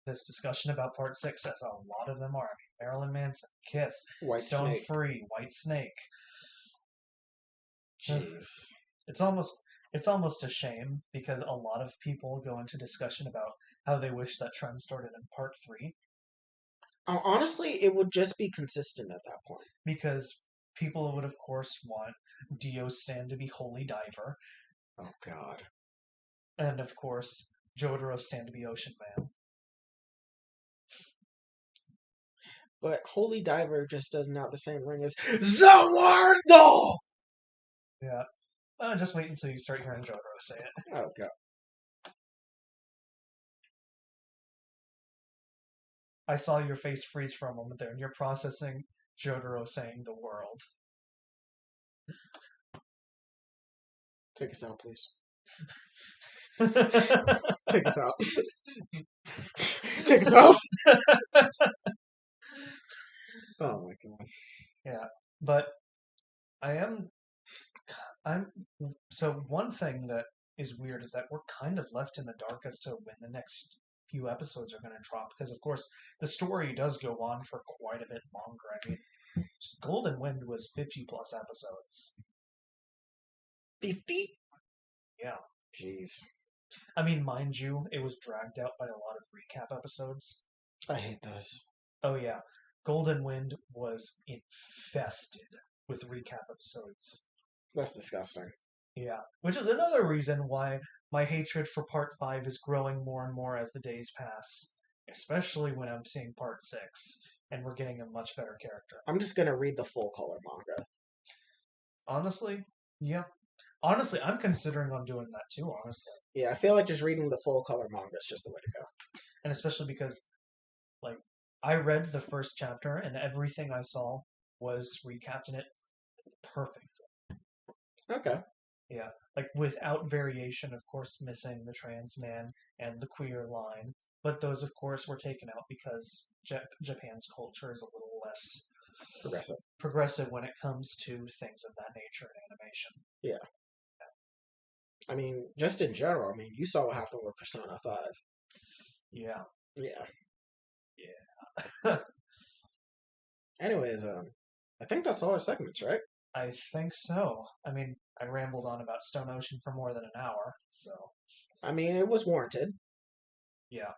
S1: this discussion about part 6, as a lot of them are. Marilyn Manson, Kiss,
S2: White
S1: Stone
S2: Snake.
S1: Free, White Snake.
S2: Jeez.
S1: It's almost a shame because a lot of people go into discussion about how they wish that trend started in part 3
S2: Honestly, it would just be consistent at that point.
S1: because people would of course want Dio Stan to be Holy Diver
S2: Oh God.
S1: and of course Jotaro Stan to be Ocean Man.
S2: But Holy Diver just doesn't have the same ring as Zawardo!
S1: Yeah. Just wait until you start hearing Jotaro say it.
S2: Oh God.
S1: I saw your face freeze for a moment there, and you're processing Jotaro saying the world.
S2: Take us out, please.
S1: Yeah,
S2: Take us out. Take us out! Oh my God.
S1: but I'm so one thing that is weird is that we're kind of left in the dark as to when the next few episodes are going to drop because of course the story does go on for quite a bit longer. I mean, Golden Wind was 50 plus episodes.
S2: 50?
S1: Yeah.
S2: Jeez.
S1: I mean, mind you, it was dragged out by a lot of recap episodes.
S2: I hate those.
S1: Oh yeah, Golden Wind was infested with recap episodes.
S2: That's disgusting.
S1: Yeah, which is another reason why my hatred for Part 5 is growing more and more as the days pass, especially when I'm seeing Part 6, and we're getting a much better character.
S2: I'm just gonna read the full color manga.
S1: Honestly, yeah. Honestly, I'm considering on doing that too, honestly.
S2: Yeah, I feel like just reading the full color manga is just the way to go.
S1: And especially because, like, I read the first chapter, and everything I saw was recapped in it perfect.
S2: Okay.
S1: Yeah, like without variation, of course, missing the trans man and the queer line, but those, of course, were taken out because Japan's culture is a little less
S2: Progressive.
S1: when it comes to things of that nature in animation.
S2: Yeah. I mean, just in general, I mean, you saw what happened with Persona 5.
S1: Yeah.
S2: Yeah.
S1: Yeah.
S2: Anyways, I think that's all our segments, right?
S1: I think so. I mean, I rambled on about Stone Ocean for more than an hour, so.
S2: I mean, it was warranted.
S1: Yeah.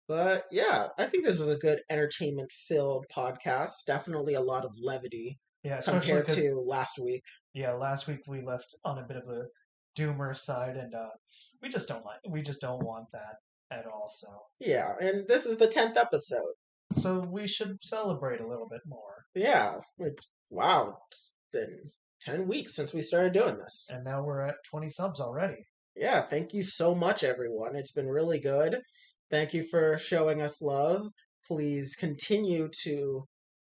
S2: But yeah, I think this was a good entertainment-filled podcast. Definitely a lot of levity compared to last week.
S1: Yeah, last week we left on a bit of a doomer side, and we just don't want that at all. So
S2: yeah, and this is the 10th episode,
S1: so we should celebrate a little bit more.
S2: Yeah, it's been 10 weeks since we started doing this,
S1: and now we're at 20 subs already.
S2: Yeah, thank you so much, everyone. It's been really good. Thank you for showing us love. Please continue to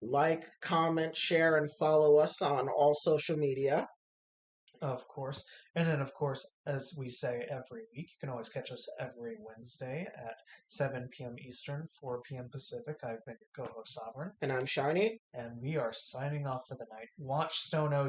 S2: like, comment, share, and follow us on all social media.
S1: Of course. And then, of course, as we say every week, you can always catch us every Wednesday at 7 p.m. Eastern, 4 p.m. Pacific. I've been your co-host, Sovereign.
S2: And I'm Shiny.
S1: And we are signing off for the night. Watch Stone Ocean.